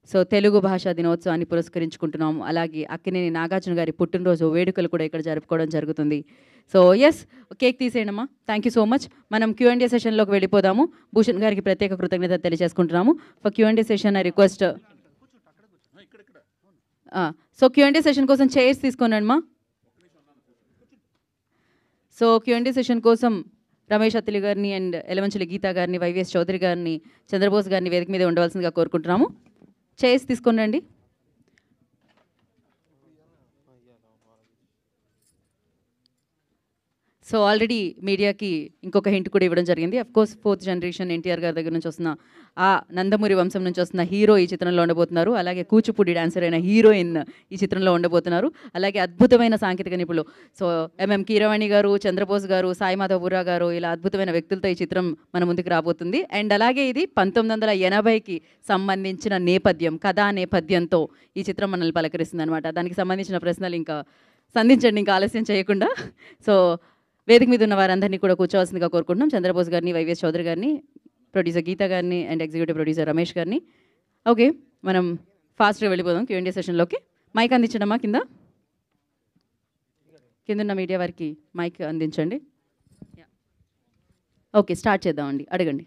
సో తెలుగు భాషా దినోత్సవాన్ని పురస్కరించుకుంటున్నాము. అలాగే అక్కినేని నాగార్జున గారి పుట్టినరోజు వేడుకలు కూడా ఇక్కడ జరుపుకోవడం జరుగుతుంది. సో కేక్ తీసేయడమ్మా. Thank you so much. మనం Q&A సెషన్లోకి వెళ్ళిపోదాము. భూషణ్ గారికి ప్రత్యేక కృతజ్ఞత తెలియజేసుకుంటున్నాము. For Q&A session I request. So Q&A session కోసం చైర్స్ తీసుకోనండి మా. సో Q&A సెషన్ కోసం రమేష్ అత్తిలి గారిని అండ్ ఎలమంచిలి గీత గారిని, వైవిఎస్ చౌదరి గారిని, చంద్రబోస్ గారిని వేదిక మీద ఉండవలసిందిగా కోరుకుంటున్నాము. చైర్స్ తీసుకొని రండి. సో ఆల్రెడీ మీడియాకి ఇంకొక హింట్ కూడా ఇవ్వడం జరిగింది. Of course 4th generation NTR గారి దగ్గర నుంచి వస్తున్న ఆ నందమూరి వంశం నుంచి వస్తున్న హీరో ఈ చిత్రంలో ఉండబోతున్నారు. అలాగే కూచిపూడి డాన్సర్ అయిన హీరోయిన్ ఈ చిత్రంలో ఉండబోతున్నారు. అలాగే అద్భుతమైన సాంకేతిక నిపుణులు సో ఎంఎం కీరవాణి గారు, చంద్రబోస్ గారు, సాయి మాధవ్ బుర్రా గారు, ఇలా అద్భుతమైన వ్యక్తులతో ఈ చిత్రం మన ముందుకు రాబోతుంది. అండ్ అలాగే ఇది 1980కి సంబంధించిన నేపథ్యం, కథా నేపథ్యంతో ఈ చిత్రం మనల్ని పలకరిస్తుంది అనమాట. దానికి సంబంధించిన ప్రశ్నలు ఇంకా సంధించండి, ఇంకా ఆలస్యం చేయకుండా. సో వేదిక మీద ఉన్న వారందరినీ కూడా కూర్చోవాల్సిందిగా కోరుకుంటున్నాం. చంద్రబోస్ గారిని, వైవిఎస్ చౌదరి గారిని, ప్రొడ్యూసర్ గీత గారిని అండ్ ఎగ్జిక్యూటివ్ ప్రొడ్యూసర్ రమేష్ గారిని. ఓకే, మనం ఫాస్ట్గా వెళ్ళిపోదాం Q&A సెషన్లోకి. మైక్ అందించడమ్మా, కిందున్న మీడియా వారికి మైక్ అందించండి. ఓకే, స్టార్ట్ చేద్దామండి. అడగండి.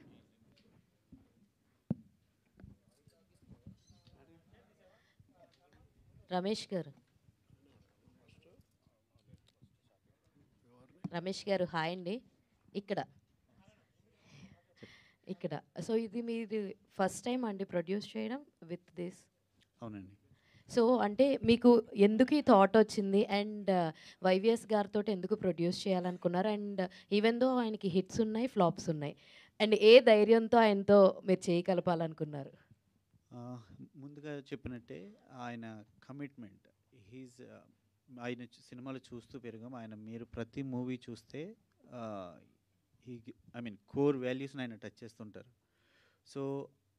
రమేష్ గారు హాయ్ అండి. ఇక్కడ సో ఇది మీది ఫస్ట్ టైం అండి ప్రొడ్యూస్ చేయడం విత్ దిస్? అవునండి. సో అంటే మీకు ఎందుకు ఈ థాట్ వచ్చింది అండ్ వైవిఎస్ గారితో ఎందుకు ప్రొడ్యూస్ చేయాలనుకున్నారు? అండ్ ఈవెన్ దో ఆయనకి హిట్స్ ఉన్నాయి, ఫ్లాప్స్ ఉన్నాయి, అండ్ ఏ ధైర్యంతో ఆయనతో మీరు చేయగలపాలనుకున్నారు? ముందుగా చెప్పినట్టే ఆయన కమిట్మెంట్, ఆయన సినిమాలు చూస్తూ పెరిగాం. మీరు ప్రతి మూవీ చూస్తే కోర్ వాల్యూస్ని ఆయన టచ్ చేస్తుంటారు. సో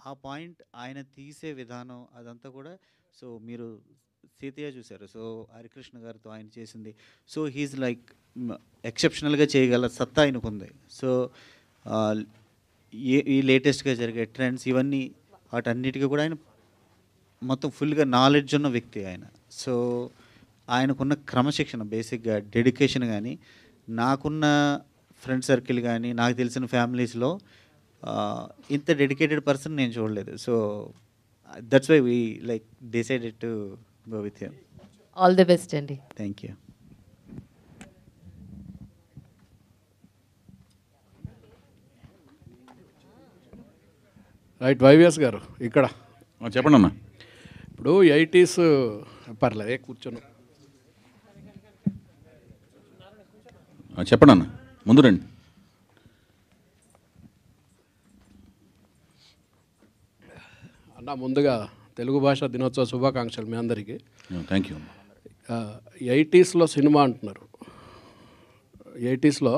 ఆ పాయింట్ ఆయన తీసే విధానం అదంతా కూడా, సో మీరు సీతయ్య చూశారు, సో హరికృష్ణ గారితో ఆయన చేసింది. సో హీజ్ లైక్ ఎక్సెప్షనల్గా చేయగల సత్తా ఆయనకుంది. సో ఈ లేటెస్ట్గా జరిగే ట్రెండ్స్ ఇవన్నీ వాటన్నిటికీ కూడా ఆయన మొత్తం ఫుల్గా నాలెడ్జ్ ఉన్న వ్యక్తి ఆయన. సో ఆయనకున్న క్రమశిక్షణ, బేసిక్గా డెడికేషన్ కానీ, నాకున్న ఫ్రెండ్ సర్కిల్ కానీ, నాకు తెలిసిన ఫ్యామిలీస్లో ఇంత డెడికేటెడ్ పర్సన్ నేను చూడలేదు. So that's why we like decided to go with him. All the best అండి. Thank you. రైట్, వైవిఎస్ గారు ఇక్కడ చెప్పండి అన్న. ఇప్పుడు 80s పర్లేదు కూర్చోను. చెప్పండి అన్న, ముందు రండి. అన్న ముందుగా తెలుగు భాషా దినోత్సవ శుభాకాంక్షలు మీ అందరికీ. Thank you. 80sలో సినిమా అంటున్నారు, 80sలో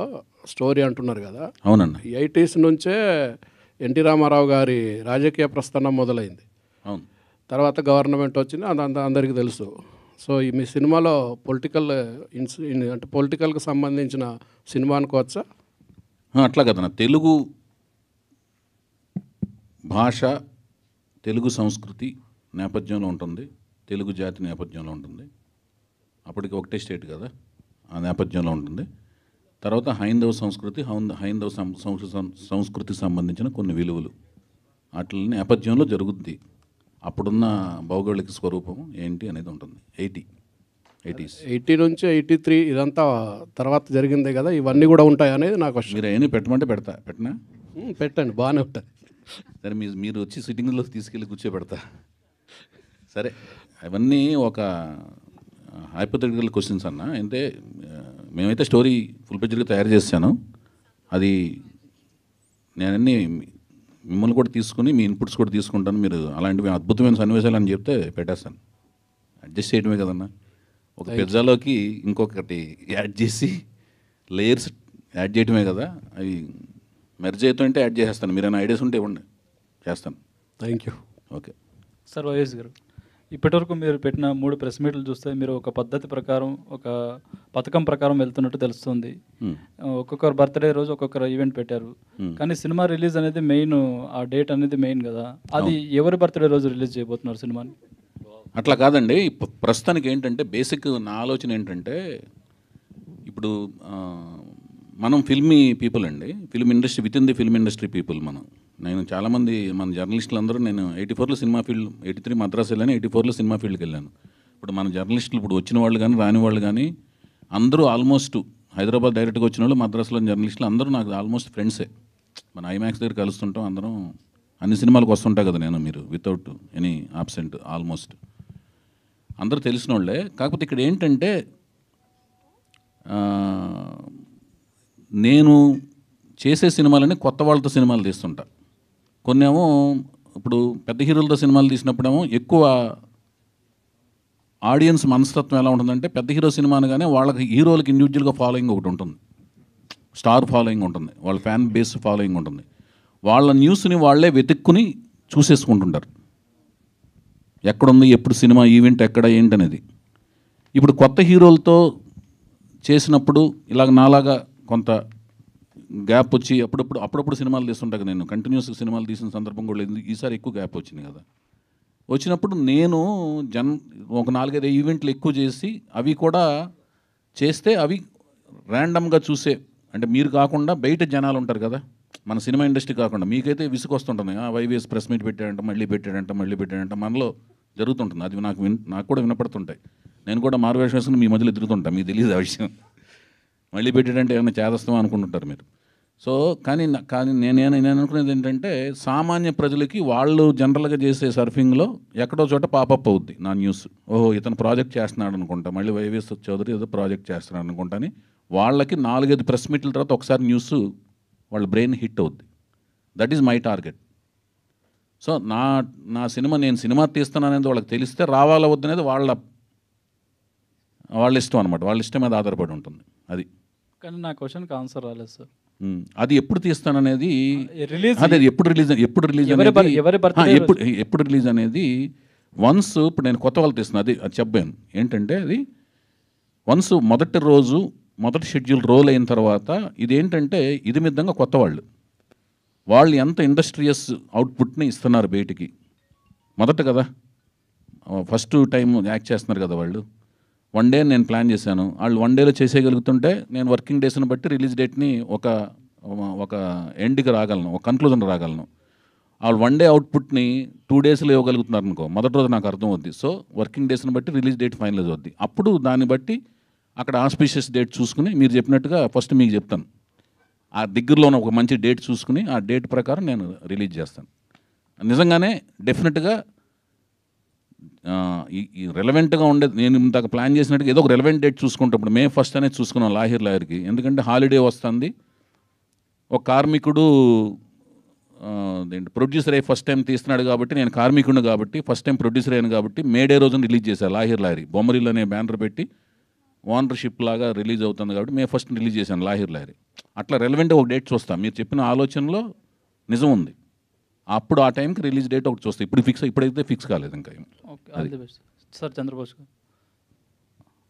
స్టోరీ అంటున్నారు కదా. అవునన్న. 80s నుంచే ఎన్టీ రామారావు గారి రాజకీయ ప్రస్థానం మొదలైంది. అవును. తర్వాత గవర్నమెంట్ వచ్చింది, అదంతా అందరికీ తెలుసు. సో మీ సినిమాలో పొలిటికల్ అంటే పొలిటికల్కి సంబంధించిన సినిమా అనుకోవచ్చా? అట్లా కదన్న, తెలుగు భాష, తెలుగు సంస్కృతి నేపథ్యంలో ఉంటుంది, తెలుగు జాతి నేపథ్యంలో ఉంటుంది. అప్పటికి ఒకటే స్టేట్ కదా, ఆ నేపథ్యంలో ఉంటుంది. తర్వాత హైందవ సంస్కృతి, హైందవ సంస్కృతికి సంబంధించిన కొన్ని విలువలు వాటి నేపథ్యంలో జరుగుద్ది. అప్పుడున్న భౌగోళిక స్వరూపం ఏంటి అనేది ఉంటుంది. 80 నుంచి 83 ఇదంతా తర్వాత జరిగిందే కదా, ఇవన్నీ కూడా ఉంటాయి అనేది నాకు క్వశ్చన్. మీరు ఏమైనా పెట్టమంటే పెట్టనా? పెట్టండి, బాగానే ఉంటుంది. సరే, మీరు వచ్చి సిట్టింగ్లో తీసుకెళ్ళి కూర్చోబెడతా. సరే, అవన్నీ ఒక హైపోథెటికల్ క్వశ్చన్స్ అన్న. అంటే మేమైతే స్టోరీ ఫుల్ పేజ్గా తయారు చేశాను. అది నేనన్నీ మిమ్మల్ని కూడా తీసుకుని మీ ఇన్పుట్స్ కూడా తీసుకుంటాను. మీరు అలాంటివి అద్భుతమైన సన్నివేశాలు అని చెప్తే పెట్టేస్తాను. అడ్జస్ట్ చేయడమే కదన్నా. ఒక పిజ్జాలోకి ఇంకొకటి యాడ్ చేసి లేయర్స్ యాడ్ చేయడమే కదా. అవి మెర్జ్ అవుతుంటే యాడ్ చేసేస్తాను. మీరు ఏమైనా ఐడియాస్ ఉంటే ఇవ్వండి, చేస్తాను. Thank you. Okay sir. YS గారు, ఇప్పటివరకు మీరు పెట్టిన 3 ప్రెస్ మీట్లు చూస్తే మీరు ఒక పద్ధతి ప్రకారం, ఒక పథకం ప్రకారం వెళ్తున్నట్టు తెలుస్తుంది. ఒక్కొక్కరు బర్త్డే రోజు ఒక్కొక్కరు ఈవెంట్ పెట్టారు. కానీ సినిమా రిలీజ్ అనేది మెయిన్, ఆ డేట్ అనేది మెయిన్ కదా. అది ఎవరి బర్త్డే రోజు రిలీజ్ చేయబోతున్నారు సినిమాని? అట్లా కాదండి. ప్రస్తుతానికి ఏంటంటే బేసిక్ నా ఆలోచన ఏంటంటే, ఇప్పుడు మనం ఫిల్మీ పీపుల్ అండి, film industry, with in the film industry people. నేను చాలామంది మన జర్నలిస్టులు అందరూ, నేను 84లో సినిమా ఫీల్డ్, 83 మద్రాసు వెళ్ళాను, 84లో సినిమా ఫీల్డ్కి వెళ్ళాను. ఇప్పుడు మన జర్నలిస్టులు ఇప్పుడు వచ్చిన వాళ్ళు కానీ రాని వాళ్ళు కానీ అందరూ ఆల్మోస్ట్ హైదరాబాద్ డైరెక్ట్గా వచ్చిన వాళ్ళు, మద్రాసులో జర్నలిస్టులు అందరూ నాకు ఆల్మోస్ట్ ఫ్రెండ్సే. మన ఐమాక్స్ దగ్గర కలుస్తుంటాం అందరం. అన్ని సినిమాలకు వస్తుంటా కదా నేను, మీరు వితౌట్ ఎనీ ఆబ్సెంట్ ఆల్మోస్ట్ అందరూ తెలిసిన వాళ్ళే. కాకపోతే ఇక్కడ ఏంటంటే నేను చేసే సినిమాలని కొత్త వాళ్ళతో సినిమాలు తీస్తుంటా. కొన్నేమో ఇప్పుడు పెద్ద హీరోలతో సినిమాలు తీసినప్పుడేమో ఎక్కువ ఆడియన్స్ మనస్తత్వం ఎలా ఉంటుందంటే, పెద్ద హీరో సినిమా అనగానే వాళ్ళకి హీరోలకి ఇండివిజువల్గా ఫాలోయింగ్ ఒకటి ఉంటుంది, స్టార్ ఫాలోయింగ్ ఉంటుంది, వాళ్ళ ఫ్యాన్ బేస్ ఫాలోయింగ్ ఉంటుంది. వాళ్ళ న్యూస్ని వాళ్ళే వెతుక్కుని చూసేసుకుంటుంటారు, ఎక్కడుంది, ఎప్పుడు సినిమా ఈవెంట్ ఎక్కడ ఏంటనేది. ఇప్పుడు కొత్త హీరోలతో చేసినప్పుడు ఇలాగ నాలాగా కొంత గ్యాప్ వచ్చి అప్పుడప్పుడు సినిమాలు తీస్తుంటాను. నేను కంటిన్యూస్గా సినిమాలు తీసిన సందర్భం కూడా లేదు. ఈసారి ఎక్కువ గ్యాప్ వచ్చింది కదా. వచ్చినప్పుడు నేను ఒక 4-5 ఈవెంట్లు ఎక్కువ చేసి అవి కూడా చేస్తే అవి ర్యాండమ్గా చూసే, అంటే మీరు కాకుండా బయట జనాలు ఉంటారు కదా, మన సినిమా ఇండస్ట్రీ కాకుండా మీకైతే విసుకొస్తుంటుంది. వైవిఎస్ ప్రెస్ మీట్ పెట్టాడంట, మళ్ళీ పెట్టాడంట మనలో జరుగుతుంటుంది. అది నాకు కూడా వినపడుతుంటాయి. నేను కూడా మారువేషం వేసుకుని మీ మధ్యలో ఎదురుతుంటాను, మీకు తెలియదు ఆ విషయం. మళ్ళీ పెట్టాడంటే ఏమైనా చేదస్తామో అనుకుంటుంటారు మీరు. సో కానీ నేను అనుకునేది ఏంటంటే, సామాన్య ప్రజలకి వాళ్ళు జనరల్గా చేసే సర్ఫింగ్లో ఎక్కడో చోట పాపప్ అవుద్ది నా న్యూస్. ఓహో ఇతను ప్రాజెక్ట్ చేస్తున్నాడు అనుకుంటా, మళ్ళీ వైవిఎస్ చౌదరి ఏదో ప్రాజెక్ట్ చేస్తున్నాడు అనుకుంటా అని వాళ్ళకి 4-5 ప్రెస్ మీట్ల తర్వాత ఒకసారి న్యూస్ వాళ్ళ బ్రెయిన్ హిట్ అవుద్ది. That is my target. So నా సినిమా, నేను సినిమా తీస్తున్నాననేది వాళ్ళకి తెలిస్తే రావాలా వద్దనేది వాళ్ళ ఇష్టం అనమాట. వాళ్ళ ఇష్టం మీద ఆధారపడి ఉంటుంది అది. కానీ నా క్వశ్చన్కి ఆన్సర్ రాలేదు సార్. అది ఎప్పుడు తీస్తాననేది, అదే ఎప్పుడు రిలీజ్ అనేది వన్స్, ఇప్పుడు నేను కొత్త వాళ్ళు తీస్తున్నాను అది చెప్పాను ఏంటంటే, అది వన్స్ మొదటి షెడ్యూల్ రోల్ అయిన తర్వాత ఇదేంటంటే ఇది మిద్దంగా కొత్త వాళ్ళు ఎంత ఇండస్ట్రియస్ అవుట్పుట్ని ఇస్తున్నారు బయటికి. మొదట కదా, ఫస్ట్ టైం యాక్ట్ చేస్తున్నారు కదా వాళ్ళు. 1 డే నేను ప్లాన్ చేశాను, వాళ్ళు 1 డేలో చేసేయగలుగుతుంటే నేను వర్కింగ్ డేస్ని బట్టి రిలీజ్ డేట్ని ఒక ఎండ్కి రాగలను, ఒక కన్క్లూజన్ రాగలను. వాళ్ళు 1 డే అవుట్పుట్ని 2 డేస్లో ఇవ్వగలుగుతున్నారు అనుకో, మొదటి రోజు నాకు అర్థం అవుద్ది. సో వర్కింగ్ డేస్ని బట్టి రిలీజ్ డేట్ ఫైనలైజ్ అవుద్ది. అప్పుడు దాన్ని బట్టి అక్కడ ఆస్పీషియస్ డేట్ చూసుకుని, మీరు చెప్పినట్టుగా ఫస్ట్ మీకు చెప్తాను, ఆ దగ్గరలో ఉన్న ఒక మంచి డేట్ చూసుకుని ఆ డేట్ ప్రకారం నేను రిలీజ్ చేస్తాను. నిజంగానే డెఫినెట్గా ఈ రెలవెంట్గా ఉండేది, నేను ఇందాక ప్లాన్ చేసినట్టుగా ఏదో ఒక రెలవెంట్ డేట్ చూసుకుంటప్పుడు May 1st అనేది చూసుకున్నాం లాయర్కి. ఎందుకంటే హాలిడే వస్తుంది, ఒక కార్మికుడు ప్రొడ్యూసర్ అయ్యి ఫస్ట్ టైం తీస్తున్నాడు కాబట్టి, నేను కార్మికుడిని కాబట్టి ఫస్ట్ టైం ప్రొడ్యూసర్ అయ్యాను కాబట్టి మే డే రోజున రిలీజ్ చేశాను లాయరీ బొమ్మరిల్ అనే బ్యానర్ పెట్టి ఓనర్షిప్ లాగా రిలీజ్ అవుతుంది కాబట్టి May 1st రిలీజ్ చేశాను లాయరీ. అట్లా రెలవెంట్ ఒక డేట్ చూస్తాం. మీరు చెప్పిన ఆలోచనలో నిజం ఉంది. అప్పుడు ఆ టైంకి రిలీజ్ డేట్ ఒకటి చూస్తాం. ఇప్పుడైతే ఫిక్స్ కాలేదు ఇంకా. Okay, all the best sir. Chandrabose గారు,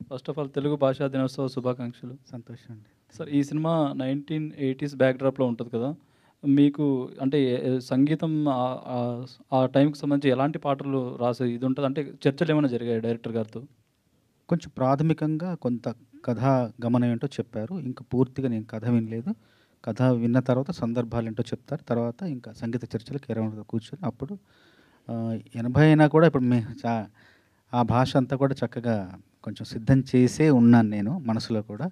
ఫస్ట్ ఆఫ్ ఆల్ తెలుగు భాషా దినోత్సవ శుభాకాంక్షలు. సంతోషం అండి సార్. ఈ సినిమా 1980s బ్యాక్డ్రాప్లో ఉంటుంది కదా, మీకు అంటే సంగీతం ఆ టైంకి సంబంధించి ఎలాంటి పాటలు రాసే ఇది ఉంటుంది, అంటే చర్చలు ఏమైనా జరిగాయి డైరెక్టర్ గారితో? కొంచెం ప్రాథమికంగా కొంత కథా గమనం ఏంటో చెప్పారు. ఇంకా పూర్తిగా నేను కథ వినలేదు. కథ విన్న తర్వాత సందర్భాలు ఏంటో చెప్తారు. తర్వాత ఇంకా సంగీత చర్చలకు అరౌండ్గా కూర్చొని అప్పుడు 80 అయినా కూడా ఇప్పుడు ఆ భాష అంతా కూడా చక్కగా కొంచెం సిద్ధం చేసే ఉన్నాను నేను మనసులో కూడా.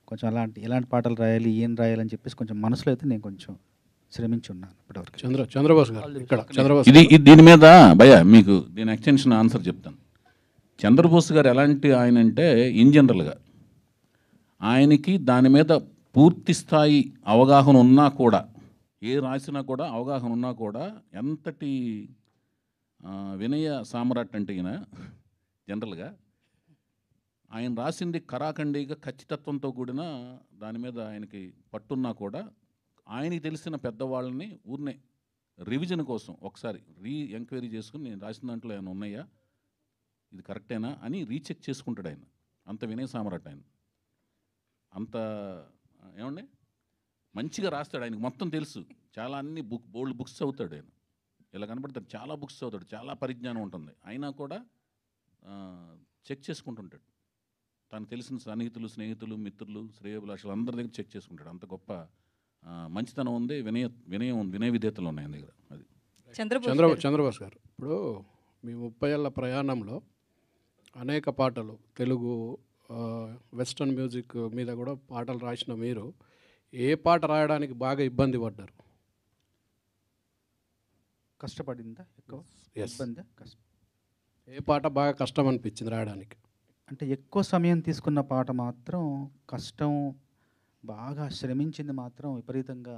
కొంచెం ఎలాంటి పాటలు రాయాలి, ఏం రాయాలని చెప్పేసి కొంచెం మనసులో అయితే నేను కొంచెం శ్రమించి ఉన్నాను ఇప్పటివరకు. చంద్రబోస్ గారు ఇక్కడ దీని మీద భయ మీకు దీని ఎక్స్టెన్షన్ ఆన్సర్ చెప్తాను. చంద్రబోస్ గారు ఎలాంటి ఆయన అంటే, ఇన్ జనరల్గా ఆయనకి దాని మీద పూర్తి స్థాయి అవగాహన ఉన్నా కూడా, ఏ రాసినా కూడా అవగాహన ఉన్నా కూడా, ఎంతటి వినయ సామ్రాట్ అంటే ఈయన జనరల్గా ఆయన రాసింది కరాఖండిగా ఖచ్చితత్వంతో కూడిన దాని మీద ఆయనకి పట్టున్నా కూడా, ఆయనకి తెలిసిన పెద్దవాళ్ళని ఊరినే రివిజన్ కోసం ఒకసారి ఎంక్వైరీ చేసుకుని, నేను రాసిన దాంట్లో ఏమైనా ఉన్నాయా, ఇది కరెక్టేనా అని రీచెక్ చేసుకుంటాడు ఆయన. అంత వినయ సామ్రాట్ ఆయన. అంత ఏమండి మంచిగా రాస్తాడు. ఆయనకు మొత్తం తెలుసు. చాలా అన్ని బోల్డ్ బుక్స్ చదువుతాడు ఆయన. ఇలా కనబడతాడు, చాలా బుక్స్ చదువుతాడు, చాలా పరిజ్ఞానం ఉంటుంది. అయినా కూడా చెక్ చేసుకుంటుంటాడు. తనకు తెలిసిన సన్నిహితులు, స్నేహితులు, మిత్రులు, శ్రేయోభిలాషులు అందరి దగ్గర చెక్ చేసుకుంటాడు. అంత గొప్ప మంచితనం ఉంది, వినయ విధేతలు ఉన్నాయి ఆయన దగ్గర. అది చంద్రబోస్ గారు, ఇప్పుడు మీ 30 ఏళ్ళ ప్రయాణంలో అనేక పాటలు తెలుగు వెస్ట్రన్ మ్యూజిక్ మీద కూడా పాటలు రాసిన మీరు ఏ పాట రాయడానికి బాగా ఇబ్బంది పడ్డారు? కష్టపడిందా ఎక్కువ? Yes. ఇబ్బందా? కష్టం. ఏ పాట బాగా కష్టం అనిపించింది రాయడానికి? అంటే ఎక్కువ సమయం తీసుకున్న పాట మాత్రం కష్టం, బాగా శ్రమించింది మాత్రం విపరీతంగా,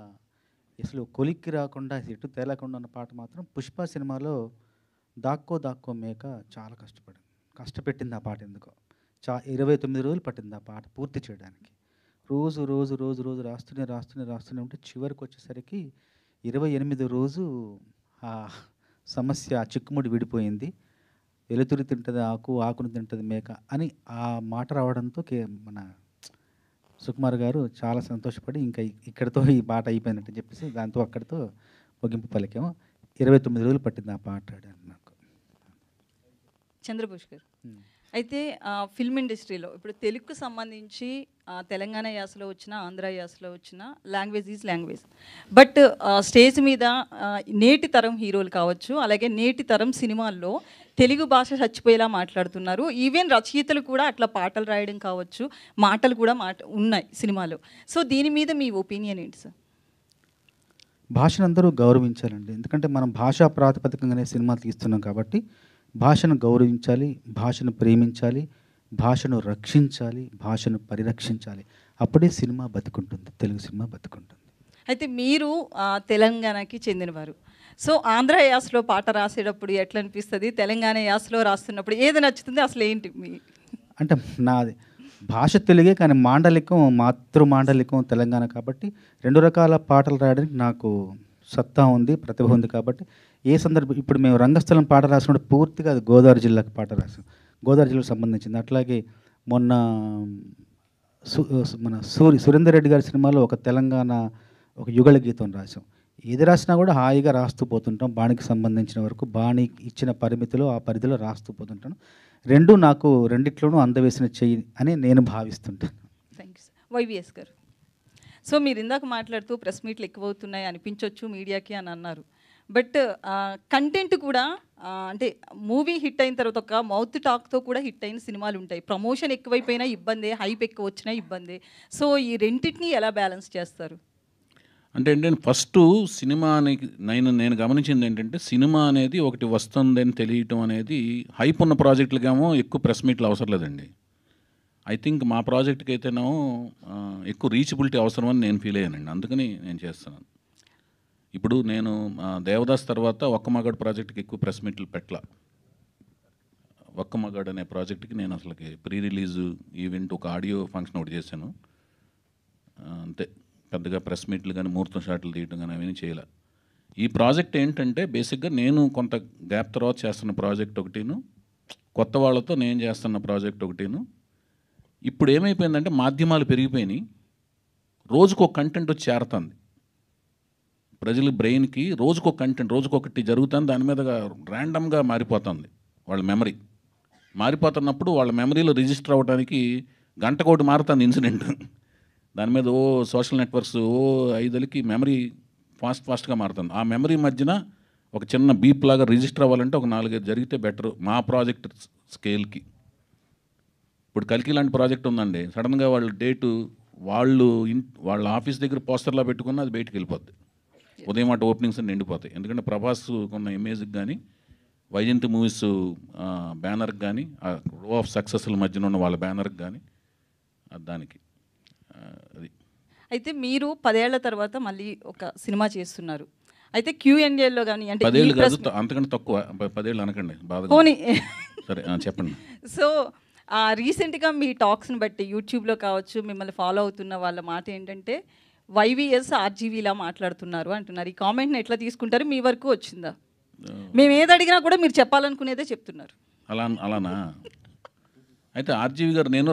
అసలు కొలిక్కి రాకుండా ఎటు తేలకుండా ఉన్న పాట మాత్రం పుష్ప సినిమాలో దాక్కో దాక్కో మేక చాలా కష్టపెట్టింది ఆ పాట. ఎందుకో 29 రోజులు పట్టింది ఆ పాట పూర్తి చేయడానికి. రోజు రోజు రోజు రోజు రాస్తూనే ఉంటే చివరికి వచ్చేసరికి 28 రోజు ఆ సమస్య, ఆ చిక్కుముడి విడిపోయింది. వెలుతురు తింటుంది ఆకు, ఆకును తింటుంది మేక అని ఆ మాట రావడంతో మన సుకుమార్ గారు చాలా సంతోషపడి ఇంకా ఇక్కడితో ఈ పాట అయిపోయిందంటే చెప్పేసి దాంతో అక్కడితో ముగింపు పలికాము. 29 రోజులు పట్టింది ఆ పాట రాయడానికి నాకు. చంద్రబోస్ గారు, అయితే ఫిల్మ్ ఇండస్ట్రీలో ఇప్పుడు తెలుగుకు సంబంధించి తెలంగాణ యాసలో వచ్చిన, ఆంధ్ర యాసలో వచ్చిన language is language. But stage మీద నేటి తరం హీరోలు కావచ్చు, అలాగే నేటి తరం సినిమాల్లో తెలుగు భాష చచ్చిపోయేలా మాట్లాడుతున్నారు. ఈవెన్ రచయితలు కూడా అట్లా పాటలు రాయడం కావచ్చు, మాటలు కూడా ఉన్నాయి సినిమాలో. సో దీని మీద మీ ఒపీనియన్ ఏంటి సార్? భాషను అందరూ గౌరవించాలండి. ఎందుకంటే మనం భాషా ప్రాతిపదికంగానే సినిమాలు తీస్తున్నాం కాబట్టి భాషను గౌరవించాలి, భాషను ప్రేమించాలి, భాషను రక్షించాలి, భాషను పరిరక్షించాలి. అప్పుడే సినిమా బతుకుంటుంది, తెలుగు సినిమా బతుకుంటుంది. అయితే మీరు తెలంగాణకి చెందినవారు. సో ఆంధ్ర యాసలో పాట రాసేటప్పుడు ఎట్లా అనిపిస్తుంది, తెలంగాణ యాసలో రాస్తున్నప్పుడు ఏది నచ్చుతుంది, అసలు ఏంటి మీ? అంటే నాది భాష తెలుగే, కానీ మాండలికం, మాతృ మాండలికం తెలంగాణ కాబట్టి 2 రకాల పాటలు రాయడానికి నాకు సత్తా ఉంది, ప్రతిభ ఉంది. కాబట్టి ఏ సందర్భం, ఇప్పుడు మేము రంగస్థలం పాట రాసినప్పుడు పూర్తిగా అది గోదావరి జిల్లాకు పాట రాసాం, గోదావరి జిల్లాకు సంబంధించింది. అట్లాగే మొన్న మన సురేందర్ రెడ్డి గారి సినిమాలో ఒక తెలంగాణ ఒక యుగళ గీతం రాసాం. ఏది రాసినా కూడా హాయిగా రాస్తూ పోతుంటాం. బాణికి సంబంధించిన వరకు బాణి ఇచ్చిన పరిమితిలో, ఆ పరిధిలో రాస్తూ పోతుంటాను. రెండు నాకు రెండిట్లోనూ అందవేసిన చెయ్యి అని నేను భావిస్తుంటాను. Thank you sir. వైవిఎస్ గారు, సో మీరు ఇందాక మాట్లాడుతూ ప్రెస్ మీట్లు ఎక్కువ అవుతున్నాయి అనిపించవచ్చు మీడియాకి అని అన్నారు. బట్ కంటెంట్ కూడా అంటే మూవీ హిట్ అయిన తర్వాత ఒక మౌత్ టాక్తో కూడా హిట్ అయిన సినిమాలు ఉంటాయి. ప్రమోషన్ ఎక్కువైపోయినా ఇబ్బందే, హైప్ ఎక్కువ వచ్చినా ఇబ్బందే. సో ఈ రెండింటిని ఎలా బ్యాలెన్స్ చేస్తారు? అంటే ఏంటంటే ఫస్ట్ సినిమానికి నేను గమనించింది ఏంటంటే, సినిమా అనేది ఒకటి వస్తుందని తెలియటం అనేది హైప్ ఉన్న ప్రాజెక్టులకేమో ఎక్కువ ప్రెస్ మీట్లు అవసరం లేదండి. ఐ థింక్ మా ప్రాజెక్ట్కి అయితేనేమో ఎక్కువ రీచబిలిటీ అవసరం అని నేను ఫీల్ అయ్యానండి. అందుకని నేను చేస్తున్నాను. ఇప్పుడు నేను దేవదాస్ తర్వాత ఒక్క మగాడు ప్రాజెక్ట్కి ఎక్కువ ప్రెస్ మీట్లు పెట్టలా. ఒక్క మగాడు అనే ప్రాజెక్ట్కి నేను అసలుకి ప్రీ రిలీజ్ ఈవెంట్, ఒక ఆడియో ఫంక్షన్ ఒకటి చేశాను అంతే. పెద్దగా ప్రెస్ మీట్లు కానీ ముహూర్తం షాట్లు తీయటం కానీ అవన్నీ చేయాల. ఈ ప్రాజెక్ట్ ఏంటంటే బేసిక్గా నేను కొంత గ్యాప్ తర్వాత చేస్తున్న ప్రాజెక్ట్ ఒకటిను, కొత్త వాళ్ళతో నేను చేస్తున్న ప్రాజెక్ట్ ఒకటిను. ఇప్పుడు ఏమైపోయిందంటే మాధ్యమాలు పెరిగిపోయినాయి, రోజుకొక కంటెంట్ వచ్చి చేరుతుంది ప్రజల బ్రెయిన్కి. రోజుకొక కంటెంట్, రోజుకొకటి జరుగుతుంది, దాని మీద ర్యాండమ్గా మారిపోతుంది వాళ్ళ మెమరీ. మారిపోతున్నప్పుడు వాళ్ళ మెమరీలో రిజిస్టర్ అవ్వడానికి గంటకోటి మారుతుంది ఇన్సిడెంట్. దాని మీద సోషల్ నెట్వర్క్స్ ఐదులకి మెమరీ ఫాస్ట్గా మారుతుంది. ఆ మెమరీ మధ్యన ఒక చిన్న బీప్ లాగా రిజిస్టర్ అవ్వాలంటే ఒక 4-5 జరిగితే బెటర్ మా ప్రాజెక్ట్ స్కేల్కి. ఇప్పుడు కల్కి లాంటి ప్రాజెక్ట్ ఉందండి, సడన్గా వాళ్ళ డేటు వాళ్ళ ఆఫీస్ దగ్గర పోస్టర్లా పెట్టుకున్న అది బయటికి వెళ్ళిపోద్ది. ఉదయం అటు ఓపెనింగ్స్ అన్ని నిండిపోతాయి. ఎందుకంటే ప్రభాస్ కొన్న ఇమేజ్కి కానీ, వైజయంతి మూవీస్ బ్యానర్కి కానీ, ఆ రో ఆఫ్ సక్సెస్ల మధ్యన ఉన్న వాళ్ళ బ్యానర్కి కానీ దానికి అది. అయితే మీరు 10 ఏళ్ల తర్వాత మళ్ళీ ఒక సినిమా చేస్తున్నారు. అయితే Q&Aలో కానీ, అంటే 10 ఏళ్ళు కాదు, అంతకంటే తక్కువ. 10 ఏళ్ళు అనకండి బాధ. సరే చెప్పండి. సో రీసెంట్గా మీ టాక్స్ని బట్టి యూట్యూబ్లో కావచ్చు, మిమ్మల్ని ఫాలో అవుతున్న వాళ్ళ మాట ఏంటంటే వైవిఎస్ ఆర్జీవీలా మాట్లాడుతున్నారు అంటున్నారు. ఈ కామెంట్ని ఎట్లా తీసుకుంటారు? మీ వరకు వచ్చిందా? మేము ఏది అడిగినా కూడా మీరు చెప్పాలనుకునేదే చెప్తున్నారు. అలానా? అయితే ఆర్జీవి గారు నేను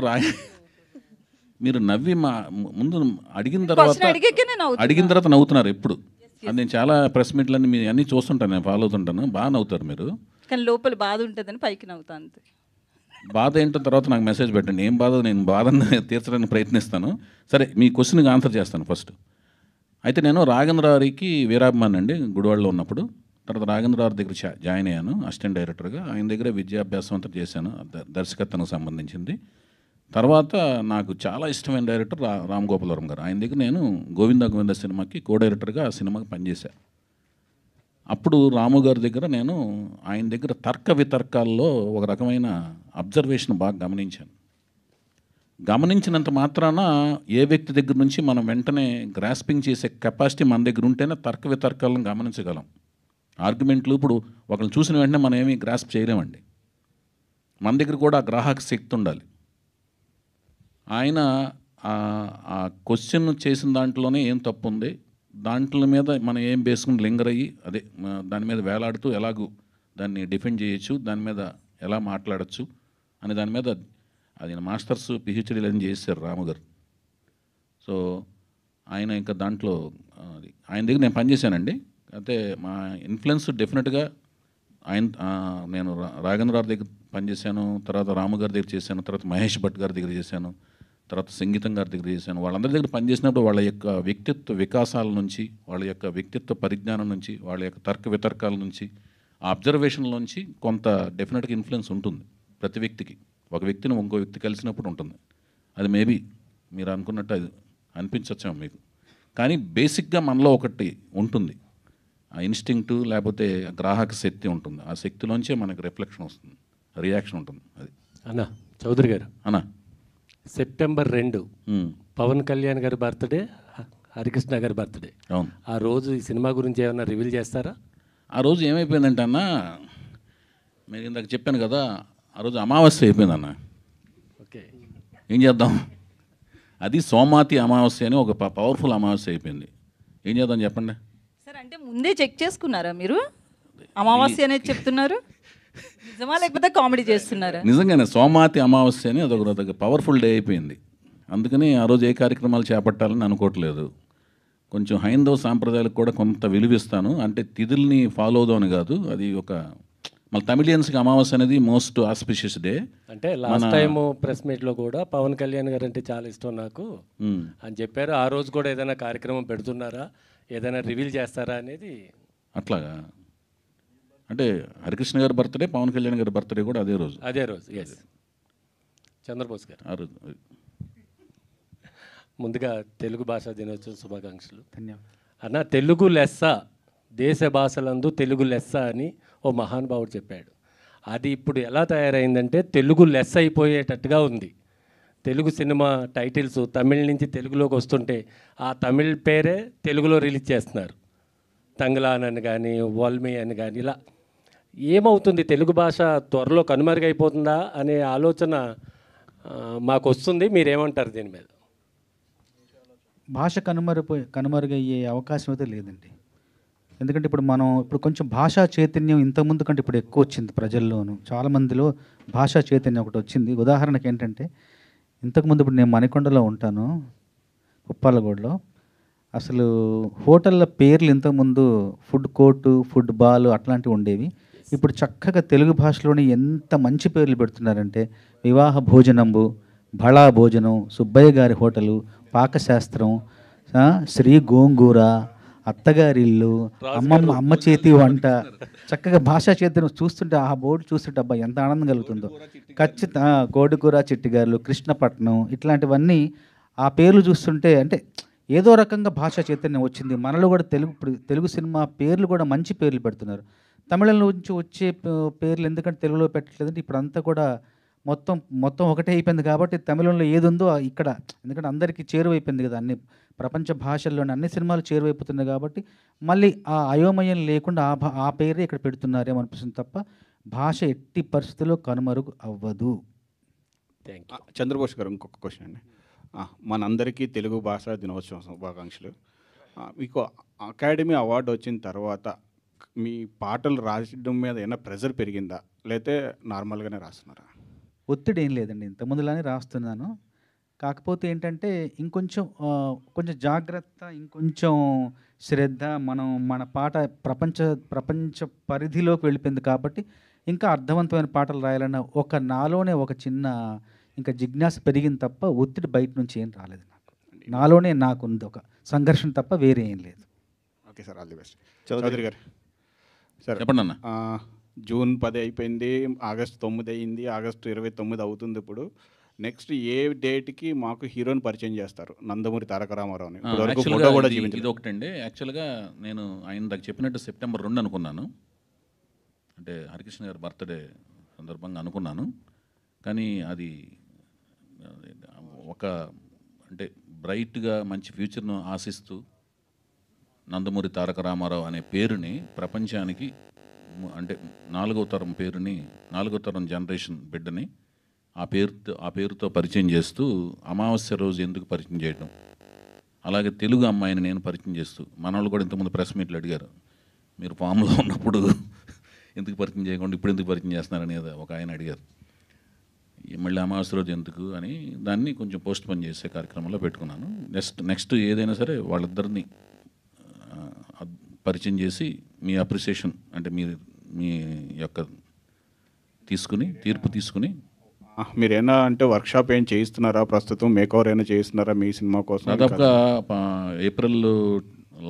మీరు నవ్వి మా ముందు అడిగిన తర్వాత నవ్వుతున్నారు ఎప్పుడు. అది నేను చాలా ప్రెస్ మీట్లన్నీ మీ అన్నీ చూస్తుంటాను, నేను ఫాలో అవుతుంటాను. బాగా నవ్వుతారు మీరు, కానీ లోపల బాధ ఉంటుందని పైకి నవ్వుతా అంతే. బాధ ఏంటో తర్వాత నాకు మెసేజ్ పెట్టండి, ఏం బాధ, నేను బాధను తీర్చడానికి ప్రయత్నిస్తాను. సరే, మీ క్వశ్చన్కి ఆన్సర్ చేస్తాను ఫస్ట్. అయితే నేను రాఘవేంద్రరావుకి వీరాభిమాని అండి గుడివాడలో ఉన్నప్పుడు. తర్వాత రాఘవేంద్రరావు దగ్గర జాయిన్ అయ్యాను అసిస్టెంట్ డైరెక్టర్గా. ఆయన దగ్గర విద్యాభ్యాసం అంతా చేశాను, దర్శకత్వానికి సంబంధించింది. తర్వాత నాకు చాలా ఇష్టమైన డైరెక్టర్ రామ్ గోపాల్ వర్మ గారు. ఆయన దగ్గర నేను గోవింద సినిమాకి కో డైరెక్టర్గా ఆ సినిమాకి పనిచేశాను. అప్పుడు రాము గారి దగ్గర నేను ఆయన దగ్గర తర్క వితర్కాల్లో ఒక రకమైన అబ్జర్వేషన్ బాగా గమనించాను. గమనించినంత మాత్రాన ఏ వ్యక్తి దగ్గర నుంచి మనం వెంటనే గ్రాస్పింగ్ చేసే కెపాసిటీ మన దగ్గర ఉంటేనే తర్క వితర్కాలను గమనించగలం. ఆర్గ్యుమెంట్లు ఇప్పుడు ఒకరిని చూసిన వెంటనే మనం ఏమీ గ్రాస్ప్ చేయలేమండి. మన దగ్గర కూడా ఆ గ్రాహక శక్తి ఉండాలి. ఆయన ఆ క్వశ్చన్ చేసిన దాంట్లోనే ఏం తప్పు ఉంది, దాంట్ల మీద మనం ఏం బేసుకుని లింగర్ అయ్యి అదే దాని మీద వేలాడుతూ ఎలాగూ దాన్ని డిఫెండ్ చేయొచ్చు, దాని మీద ఎలా మాట్లాడచ్చు అని దాని మీద అది మాస్టర్స్ పిహెచ్డీలు అని చేశారు రాము గారు. సో ఆయన ఇంకా దాంట్లో ఆయన దగ్గర నేను పనిచేశానండి. అయితే మా ఇన్ఫ్లుయెన్స్ డెఫినెట్గా నేను రాఘవేంద్ర గారి దగ్గర పనిచేశాను, తర్వాత రాము గారి దగ్గర చేశాను, తర్వాత మహేష్ భట్ గారి దగ్గర చేశాను, తర్వాత సంగీతం గారి దగ్గర చేశాను. వాళ్ళందరి దగ్గర పనిచేసినప్పుడు వాళ్ళ యొక్క వ్యక్తిత్వ వికాసాల నుంచి, వాళ్ళ యొక్క వ్యక్తిత్వ పరిజ్ఞానం నుంచి, వాళ్ళ యొక్క తర్క వితర్కాల నుంచి, ఆ అబ్జర్వేషన్ల నుంచి కొంత డెఫినెట్గా ఇన్ఫ్లుయెన్స్ ఉంటుంది ప్రతి వ్యక్తికి. ఒక వ్యక్తిని ఇంకో వ్యక్తి కలిసినప్పుడు ఉంటుంది. అది మేబీ మీరు అనుకున్నట్టు అది అనిపించచ్చేమో మీకు, కానీ బేసిక్గా మనలో ఒకటి ఉంటుంది, ఆ ఇన్స్టింక్టు లేకపోతే గ్రాహక శక్తి ఉంటుంది. ఆ శక్తిలోంచే మనకి రిఫ్లెక్షన్ వస్తుంది, రియాక్షన్ ఉంటుంది. అది అన్న చౌదరి గారు, అన్న సెప్టెంబర్ 2 పవన్ కళ్యాణ్ గారి బర్త్డే, హరికృష్ణ గారి బర్త్డే. అవును. ఆ రోజు ఈ సినిమా గురించి ఏమైనా రివీల్ చేస్తారా? ఆ రోజు ఏమైపోయిందంటే అన్న, మీరు ఇందాక చెప్పాను కదా, ఆ రోజు అమావాస్య అయిపోయిందన్న. ఓకే, ఏం చేద్దాం, అది సోమాతి అమావాస్య అని ఒక పవర్ఫుల్ అమావాస్య అయిపోయింది. ఏం చేద్దాం చెప్పండి సార్. అంటే ముందే చెక్ చేసుకున్నారా మీరు? అమావాస్య అనేది చెప్తున్నారు, నిజమా లేకపోతే కామెడీ చేస్తున్నారా? నిజంగానే సోమాతి అమావాస్య అని అదొక పవర్ఫుల్ డే అయిపోయింది. అందుకని ఆ రోజు ఏ కార్యక్రమాలు చేపట్టాలని అనుకోవట్లేదు. కొంచెం హైందవ సాంప్రదాయాలకు కూడా కొంత విలువిస్తాను. అంటే తిథుల్ని ఫాలో అవుదామని కాదు, అది ఒక మన తమిళియన్స్కి అమావాస్య అనేది మోస్ట్ ఆస్పిషియస్ డే. అంటే లాస్ట్ టైం ప్రెస్ మీట్లో కూడా పవన్ కళ్యాణ్ గారు అంటే చాలా ఇష్టం నాకు అని చెప్పారు. ఆ రోజు కూడా ఏదైనా కార్యక్రమం పెడుతున్నారా, ఏదైనా రివీల్ చేస్తారా అనేది? అట్లాగా అంటే హరికృష్ణ గారి బర్త్డే, పవన్ కళ్యాణ్ గారి బర్త్డే కూడా అదే రోజు. ఎస్, చంద్రబోస్ గారు ఆ రోజు. ముందుగా తెలుగు భాషా దినోత్సవం శుభాకాంక్షలు. ధన్యవాదాలు అన్న. తెలుగు లెస్స, దేశ భాషలందు తెలుగు లెస్స అని ఓ మహానుభావుడు చెప్పాడు. అది ఇప్పుడు ఎలా తయారైందంటే తెలుగు లెస్స అయిపోయేటట్టుగా ఉంది. తెలుగు సినిమా టైటిల్స్ తమిళ నుంచి తెలుగులోకి వస్తుంటే ఆ తమిళ్ పేరే తెలుగులో రిలీజ్ చేస్తున్నారు. తంగ్లాన్ అని కానీ, వాల్మీ అని కానీ, ఇలా ఏమవుతుంది? తెలుగు భాష త్వరలో కనుమరుగైపోతుందా అనే ఆలోచన మాకు వస్తుంది. మీరేమంటారు దీని మీద? భాష కనుమరుగయ్యే అవకాశం అయితే లేదండి. ఎందుకంటే ఇప్పుడు కొంచెం భాషా చైతన్యం ఇంతకుముందు కంటే ఇప్పుడు ఎక్కువ వచ్చింది ప్రజల్లోనూ. చాలామందిలో భాషా చైతన్యం ఒకటి వచ్చింది. ఉదాహరణకి ఏంటంటే, ఇంతకుముందు ఇప్పుడు నేను మణికొండలో ఉంటాను, ఉప్పాలగూడలో. అసలు హోటళ్ళ పేర్లు ఇంతకుముందు ఫుడ్ కోర్టు, ఫుడ్ బాల్ అట్లాంటివి ఉండేవి. ఇప్పుడు చక్కగా తెలుగు భాషలోనే ఎంత మంచి పేర్లు పెడుతున్నారంటే, వివాహ భోజనంబు, బళా భోజనం, సుబ్బయ్య గారి హోటలు, పాకశాస్త్రం, శ్రీ గోంగూర, అత్తగారిల్లు, అమ్మ చేతి వంట. చక్కగా భాషా చైతన్యం చూస్తుంటే, ఆ బోర్డు చూస్తుంటే అబ్బా ఎంత ఆనందం కలుగుతుందో. ఖచ్చితంగా కోడికూర చిట్టిగారులు, కృష్ణపట్నం, ఇట్లాంటివన్నీ ఆ పేర్లు చూస్తుంటే అంటే ఏదో రకంగా భాషా చైతన్యం వచ్చింది. మనలో కూడా తెలుగు సినిమా పేర్లు కూడా మంచి పేర్లు పెడుతున్నారు. తమిళం నుంచి వచ్చే పేర్లు ఎందుకంటే తెలుగులో పెట్టట్లేదంటే ఇప్పుడు అంతా కూడా మొత్తం ఒకటే అయిపోయింది. కాబట్టి తమిళంలో ఏది ఉందో ఇక్కడ, ఎందుకంటే అందరికీ చేరువైపోయింది కదా, అన్ని ప్రపంచ భాషల్లోని అన్ని సినిమాలు చేరువైపోతున్నాయి. కాబట్టి మళ్ళీ ఆ అయోమయం లేకుండా ఆ పేరే ఇక్కడ పెడుతున్నారేమో అనిపిస్తుంది తప్ప భాష ఎట్టి పరిస్థితుల్లో కనుమరుగు అవ్వదు. చంద్రబోస్ గారు, ఇంకొక క్వశ్చన్ అండి. మనందరికీ తెలుగు భాషా దినోత్సవం శుభాకాంక్షలు. మీకు అకాడమీ అవార్డు వచ్చిన తర్వాత మీ పాటలు రాయడం మీద ఏమైనా ప్రెజర్ పెరిగిందా, లేకపోతే నార్మల్గానే రాస్తున్నారా? ఒత్తిడి ఏం లేదండి, ఇంతకుముందులానే రాస్తున్నాను. కాకపోతే ఏంటంటే కొంచెం జాగ్రత్త, ఇంకొంచెం శ్రద్ధ. మన పాట ప్రపంచ పరిధిలోకి వెళ్ళిపోయింది కాబట్టి ఇంకా అర్థవంతమైన పాటలు రాయాలన్న నాలోనే ఒక చిన్న ఇంకా జిజ్ఞాస పెరిగింది తప్ప ఒత్తిడి బయట నుంచి ఏం రాలేదు నాకు. నాలోనే నాకుంది ఒక సంఘర్షణ తప్ప వేరే ఏం లేదు. Okay sir, all the best. Chowdary గారు సార్ చెప్పండి అన్న. జూన్ 10 అయిపోయింది, ఆగస్టు 9 అయింది, ఆగస్టు 29 అవుతుంది. ఇప్పుడు నెక్స్ట్ ఏ డేట్కి మాకు హీరోని పరిచయం చేస్తారు నందమూరి తారక రామారావుని? ఇప్పటివరకు యాక్చువల్గా ఫోటో కూడా ఇది చూపించలేదు. ఒకటండి. యాక్చువల్గా నేను ఆయన దాకా చెప్పినట్టు సెప్టెంబర్ 2 అనుకున్నాను, అంటే హరికృష్ణ గారి బర్త్డే సందర్భంగా అనుకున్నాను. కానీ అది ఒక అంటే బ్రైట్గా మంచి ఫ్యూచర్ను ఆశిస్తూ నందమూరి తారక రామారావు అనే పేరుని ప్రపంచానికి అంటే 4వ తరం పేరుని 4వ తరం జనరేషన్ బిడ్డని ఆ పేరుతో పరిచయం చేస్తూ అమావాస్య రోజు ఎందుకు పరిచయం చేయడం, అలాగే తెలుగు అమ్మాయిని నేను పరిచయం చేస్తూ, మన వాళ్ళు కూడా ఇంతకుముందు ప్రెస్ మీట్లు అడిగారు, మీరు ఫామ్లో ఉన్నప్పుడు ఎందుకు పరిచయం చేయకుండా ఇప్పుడు ఎందుకు పరిచయం చేస్తున్నారనేది ఒక ఆయన అడిగారు. మళ్ళీ అమావాస్య రోజు ఎందుకు అని దాన్ని కొంచెం పోస్ట్ పోన్ చేసే కార్యక్రమంలో పెట్టుకున్నాను. నెక్స్ట్ ఏదైనా సరే వాళ్ళిద్దరిని పరిచయం చేసి మీ అప్రిసియేషన్ అంటే మీ యొక్క తీర్పు తీసుకుని మీరు ఏమైనా అంటే వర్క్షాప్ ఏం చేయిస్తున్నారా, ప్రస్తుతం మేకవర్ ఏమైనా చేయిస్తున్నారా మీ సినిమా కోసం? దాదాపుగా ఏప్రిల్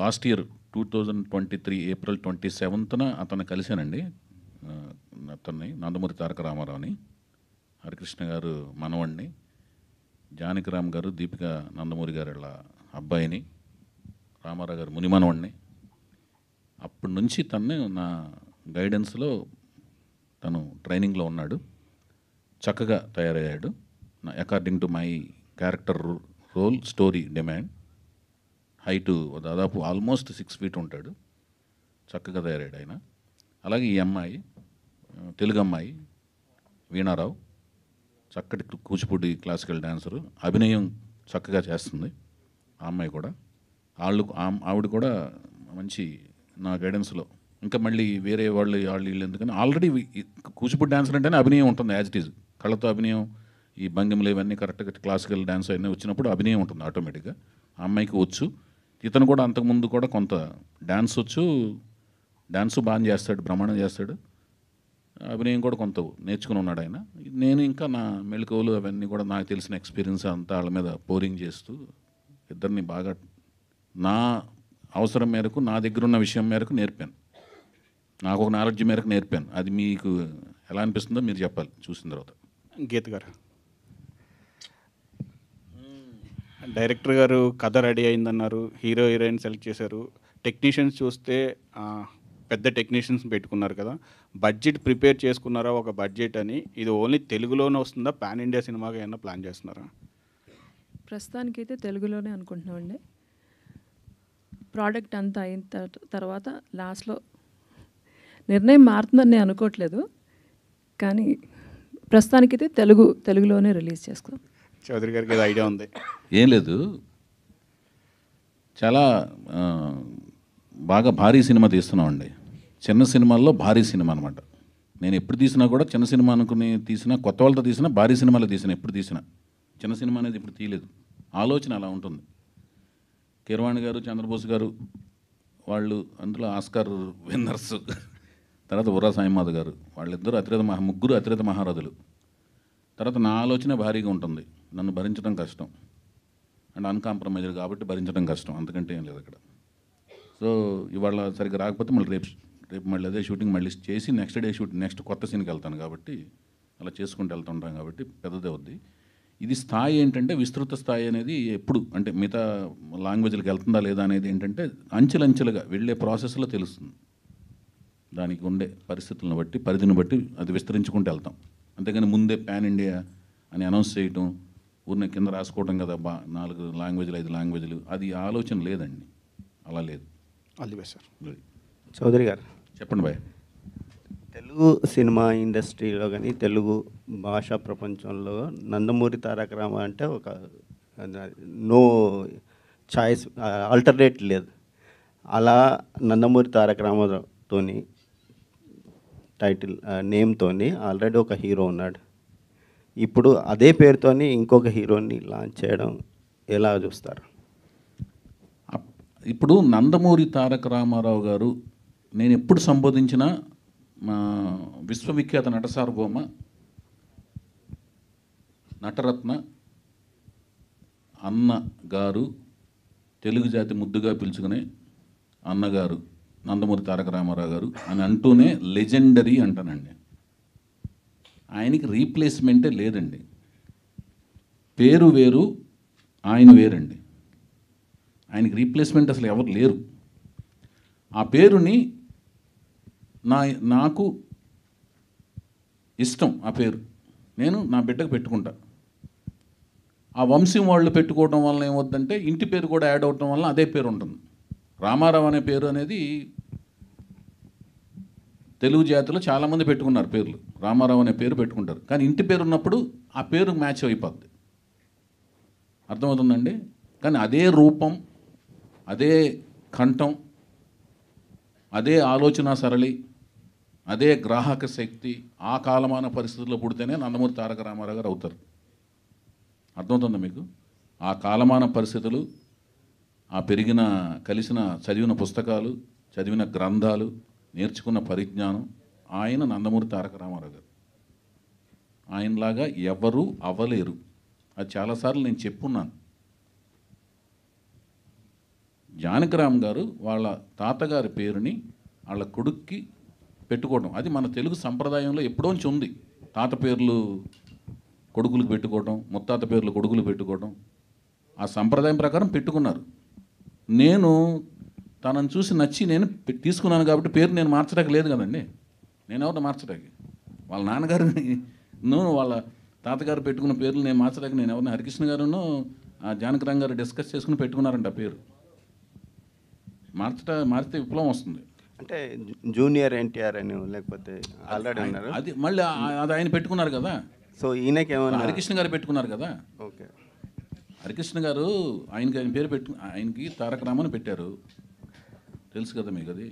లాస్ట్ ఇయర్ 2023 ఏప్రిల్ 27న అతను కలిశానండి. అతన్ని నందమూరి తారక రామారావుని, హరికృష్ణ గారు మనవణ్ణి, జానకిరామ్ గారు దీపిక నందమూరి గారి అబ్బాయిని, రామారావు గారు ముని మనవణ్ణి. అప్పటి నుంచి తను నా గైడెన్స్లో తను ట్రైనింగ్లో ఉన్నాడు, చక్కగా తయారయ్యాడు. According to my character role story demand. Height దాదాపు ఆల్మోస్ట్ 6 feet ఉంటాడు, చక్కగా తయారయ్యాడు ఆయన. అలాగే ఈ అమ్మాయి తెలుగు అమ్మాయి వీణారావు, చక్కటి కూచిపూడి క్లాసికల్ డాన్సరు, అభినయం చక్కగా చేస్తుంది ఆ అమ్మాయి కూడా. ఆవిడ కూడా మంచి నా గైడెన్స్లో. ఇంకా మళ్ళీ వేరే వీళ్ళు ఎందుకని ఆల్రెడీ కూచిపూడి డాన్సర్ అంటేనే అభినయం ఉంటుంది, యాజ్ ఇట్ ఈజ్. కళ్ళతో అభినయం, ఈ భంగిమలు ఇవన్నీ కరెక్ట్గా క్లాసికల్ డాన్స్ అవన్నీ వచ్చినప్పుడు అభినయం ఉంటుంది ఆటోమేటిక్గా. ఆ అమ్మాయికి వచ్చు. ఇతను కూడా అంతకుముందు కూడా కొంత డాన్స్ వచ్చు, డాన్సు బాగా చేస్తాడు, బ్రహ్మాండం చేస్తాడు. అభినయం కూడా కొంత నేర్చుకుని ఉన్నాడు ఆయన. నేను ఇంకా నా మెళకువలు అవన్నీ కూడా నాకు తెలిసిన ఎక్స్పీరియన్స్ అంతా వాళ్ళ మీద పోరింగ్ చేస్తూ ఇద్దరిని బాగా నా అవసరం మేరకు, నా దగ్గర ఉన్న విషయం మేరకు నేర్పాను. నాకు ఒక నాలెడ్జ్ మేరకు నేర్పాను. అది మీకు ఎలా అనిపిస్తుందో మీరు చెప్పాలి చూసిన తర్వాత. గీత గారు, డైరెక్టర్ గారు కథ రెడీ అయిందన్నారు, హీరో హీరోయిన్ సెలెక్ట్ చేశారు, టెక్నీషియన్స్ చూస్తే పెద్ద టెక్నీషియన్స్ పెట్టుకున్నారు కదా, బడ్జెట్ ప్రిపేర్ చేసుకున్నారా ఒక బడ్జెట్ అని? ఇది ఓన్లీ తెలుగులోనే వస్తుందా, పాన్ ఇండియా సినిమాగా ఏమైనా ప్లాన్ చేస్తున్నారా? ప్రస్తుతానికైతే తెలుగులోనే అనుకుంటున్నామండి. ప్రోడక్ట్ అంతా అయిన తర్వాత లాస్ట్లో నిర్ణయం మారుతుందని నేను అనుకోవట్లేదు, కానీ ప్రస్తుతానికైతే తెలుగులోనే రిలీజ్ చేసుకుందాం. చౌదరి గారికి ఏదో ఐడియా ఉంది? ఏం లేదు, చాలా బాగా భారీ సినిమా తీస్తున్నామండి. చిన్న సినిమాల్లో భారీ సినిమా అనమాట. నేను ఎప్పుడు తీసినా కూడా చిన్న సినిమా అనుకుని తీసినా, కొత్త వాళ్ళతో తీసినా, భారీ సినిమాలో తీసినా, ఎప్పుడు తీసినా చిన్న సినిమా అనేది ఇప్పుడు తీయలేదు. ఆలోచన అలా ఉంటుంది. కీరవాణి గారు, చంద్రబోస్ గారు వాళ్ళు అందులో ఆస్కార్ విన్నర్స్, తర్వాత ఉర్రా సాయిమాధవ్ గారు, వాళ్ళిద్దరూ ముగ్గురు అతిరథ మహారథులు. తర్వాత నా ఆలోచన భారీగా ఉంటుంది, నన్ను భరించడం కష్టం, అండ్ అన్కాంప్రమైజ్డ్ కాబట్టి భరించడం కష్టం, అంతకంటే ఏం లేదు అక్కడ. సో ఇవాళ సరిగ్గా రాకపోతే మళ్ళీ రేపు మళ్ళీ అదే షూటింగ్ మళ్ళీ చేసి నెక్స్ట్ కొత్త సీన్కి వెళ్తాను కాబట్టి అలా చేసుకుంటూ వెళ్తుంటాం కాబట్టి పెద్దదే అవుద్ది. ఇది స్థాయి ఏంటంటే విస్తృత స్థాయి అనేది ఎప్పుడు అంటే మిగతా లాంగ్వేజ్లకు వెళ్తుందా లేదా అనేది ఏంటంటే అంచెలంచెలుగా వెళ్ళే ప్రాసెస్లో తెలుస్తుంది. దానికి ఉండే పరిస్థితులను బట్టి, పరిధిని బట్టి అది విస్తరించుకుంటూ వెళ్తాం. అంతేగాని ముందే పాన్ ఇండియా అని అనౌన్స్ చేయటం, ఊరిని కింద రాసుకోవడం కదా 4 లాంగ్వేజ్లు 5 లాంగ్వేజ్లు, అది ఆలోచన లేదండి, అలా లేదు. All the best sir. Chowdary గారు చెప్పండి బాయ్. తెలుగు సినిమా ఇండస్ట్రీలో కానీ తెలుగు భాషా ప్రపంచంలో నందమూరి తారక రామ అంటే ఒక నో చాయిస్, ఆల్టర్నేట్ లేదు. అలా నందమూరి తారక రామాతోని టైటిల్ నేమ్తోని ఆల్రెడీ ఒక హీరో ఉన్నాడు. ఇప్పుడు అదే పేరుతోని ఇంకొక హీరోని లాంచ్ చేయడం ఎలా చూస్తారు? ఇప్పుడు నందమూరి తారక రామారావు గారు నేను ఎప్పుడు సంబోధించిన మా విశ్వవిఖ్యాత నట సార్వభౌమ నటరత్న అన్న గారు, తెలుగు జాతి ముద్దుగా పిలుచుకునే అన్నగారు నందమూరి తారక రామారావు గారు అని అంటూనే లెజెండరీ అంటానండి. ఆయనకి రీప్లేస్మెంటే లేదండి. పేరు వేరు, ఆయన వేరండి. ఆయనకి రీప్లేస్మెంట్ అసలు ఎవరు లేరు. ఆ పేరుని నాకు ఇష్టం, ఆ పేరు నేను నా బిడ్డకు పెట్టుకుంటా. ఆ వంశం వాళ్ళు పెట్టుకోవడం వల్ల ఏమవుతుందంటే ఇంటి పేరు కూడా యాడ్ అవడం వల్ల అదే పేరు ఉంటుంది. రామారావు అనే పేరు అనేది తెలుగు జాతిలో చాలామంది పెట్టుకున్నారు పేర్లు. రామారావు అనే పేరు పెట్టుకుంటారు, కానీ ఇంటి పేరు ఉన్నప్పుడు ఆ పేరు మ్యాచ్ అయిపోద్ది. అర్థమవుతుందండి? కానీ అదే రూపం, అదే కంఠం, అదే ఆలోచన సరళి, అదే గ్రాహక శక్తి ఆ కాలమాన పరిస్థితుల్లో పుడితేనే నందమూరి తారక రామారావు గారు అవుతారు. అర్థమవుతుందా మీకు? ఆ కాలమాన పరిస్థితులు, ఆ పెరిగిన కలిసిన చదివిన పుస్తకాలు, చదివిన గ్రంథాలు, నేర్చుకున్న పరిజ్ఞానం, ఆయన నందమూరి తారక రామారావు గారు. ఆయనలాగా ఎవరు అవ్వలేరు. అది చాలాసార్లు నేను చెప్పున్నాను. జానకిరామ్ గారు వాళ్ళ తాతగారి పేరుని వాళ్ళ కొడుక్కి పెట్టుకోవడం, అది మన తెలుగు సంప్రదాయంలో ఎప్పుడోంచి ఉంది. తాత పేర్లు కొడుకులకు పెట్టుకోవడం, ముత్తాత పేర్లు కొడుకులు పెట్టుకోవడం, ఆ సంప్రదాయం ప్రకారం పెట్టుకున్నారు. నేను తనను చూసి నచ్చి నేను తీసుకున్నాను కాబట్టి పేరు నేను మార్చడానికి లేదు కదండి. నేను ఎవరిని మార్చడానికి? వాళ్ళ నాన్నగారిని వాళ్ళ తాతగారు పెట్టుకున్న పేర్లు నేను మార్చడానికి నేను ఎవరిని? హరికృష్ణ గారును జానకిరామ్ గారు డిస్కస్ చేసుకుని పెట్టుకున్నారంట పేరు. మారితే విప్లవం వస్తుంది. అంటే జూనియర్ ఎన్టీఆర్ అని లేకపోతే ఆల్రెడీ ఉన్నారు, అది మళ్ళీ అది ఆయన పెట్టుకున్నారు కదా. సో ఈయనకి ఏమన్నా హరికృష్ణ గారు పెట్టుకున్నారు కదా. ఓకే, హరికృష్ణ గారు ఆయన పేరు ఆయనకి తారక రామని పెట్టారు, తెలుసు కదా మీకు. అది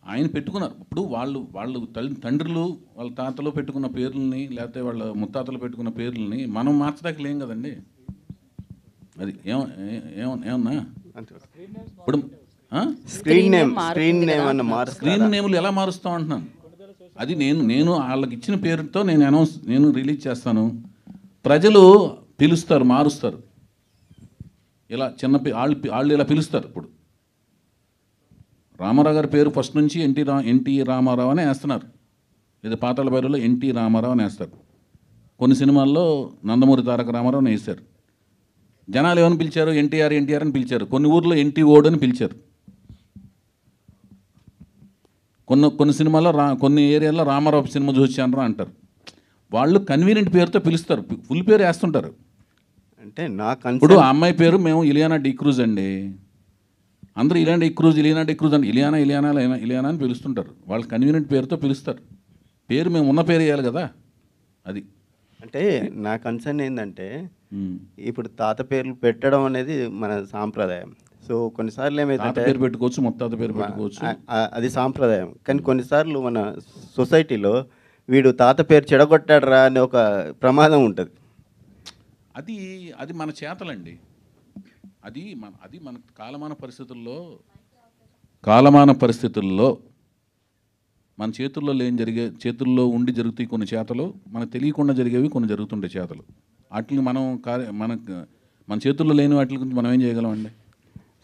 ఆయన పెట్టుకున్నారు. ఇప్పుడు వాళ్ళు తండ్రులు వాళ్ళ తాతలు పెట్టుకున్న పేర్లని, లేకపోతే వాళ్ళ ముత్తాతలు పెట్టుకున్న పేర్లని మనం మార్చడానికి లేం కదండి. అది ఏమన్నా ఇప్పుడు స్క్రీన్ నేములు ఎలా మారుస్తాం అంటున్నాను. అది నేను వాళ్ళకి ఇచ్చిన పేరుతో నేను రిలీజ్ చేస్తాను. ప్రజలు పిలుస్తారు, మారుస్తారు. ఇలా చిన్న వాళ్ళు ఇలా పిలుస్తారు. ఇప్పుడు రామారావు గారి పేరు ఫస్ట్ నుంచి ఎన్టీ రామారావు అని వేస్తున్నారు. ఇది పాతాళ భైరవిలో ఎన్టీ రామారావు అని వేస్తారు. కొన్ని సినిమాల్లో నందమూరి తారక రామారావు అని వేశారు. జనాలు ఏమని పిలిచారు? ఎన్టీఆర్ అని పిలిచారు. కొన్ని ఊర్లో ఎన్టీ ఓడ్ అని పిలిచారు. కొన్ని సినిమాల్లో కొన్ని ఏరియాల్లో రామారావు సినిమా చూసాను అంటారు. వాళ్ళు కన్వీనియంట్ పేరుతో పిలుస్తారు, ఫుల్ పేరు వేస్తుంటారు. అంటే ఇప్పుడు ఆ అమ్మాయి పేరు మేము ఇలియానా డిక్రూజ్ అండి. అందరూ ఇలియానా డిక్రూజ్ అంటే ఇలియానా అని పిలుస్తుంటారు. వాళ్ళు కన్వీనియంట్ పేరుతో పిలుస్తారు. పేరు మేము ఉన్న పేరు వేయాలి కదా. అది అంటే నా కన్సర్న్ ఏంటంటే ఇప్పుడు తాత పేర్లు పెట్టడం అనేది మన సాంప్రదాయం. సో కొన్నిసార్లు ఏమైతే పేరు పెట్టుకోవచ్చు, ముత్తాత పేరు పెట్టుకోవచ్చు, అది సాంప్రదాయం. కానీ కొన్నిసార్లు మన సొసైటీలో వీడు తాత పేరు చెడగొట్టాడు రా అనే ఒక ప్రమాదం ఉంటుంది. అది మన చేతలండి. అది మన కాలమాన పరిస్థితుల్లో మన చేతుల్లో ఉండి జరుగుతాయి కొన్ని చేతలు, మనకు తెలియకుండా జరిగేవి కొన్ని జరుగుతుంటాయి చేతలు. వాటిని మన చేతుల్లో లేని వాటి గురించి మనం ఏం చేయగలం అండి?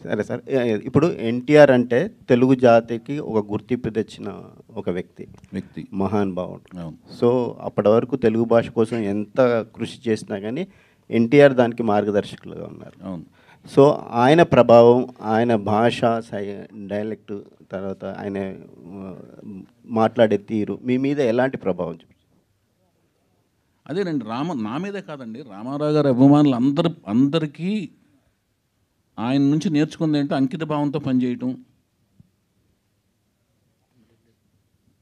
సరే సార్, ఇప్పుడు ఎన్టీఆర్ అంటే తెలుగు జాతికి ఒక గుర్తింపు తెచ్చిన ఒక వ్యక్తి, మహానుభావుడు. సో అప్పటి వరకు తెలుగు భాష కోసం ఎంత కృషి చేసినా కానీ ఎన్టీఆర్ దానికి మార్గదర్శకులుగా ఉన్నారు. సో ఆయన ప్రభావం, ఆయన భాష డైలెక్ట్, తర్వాత ఆయన మాట్లాడే తీరు మీ మీద ఎలాంటి ప్రభావం చూపించారు? అదేనండి, నా మీదే కాదండి, రామారావు గారి అభిమానులు అందరికీ ఆయన నుంచి నేర్చుకుంది ఏంటంటే అంకిత భావంతో పనిచేయటం,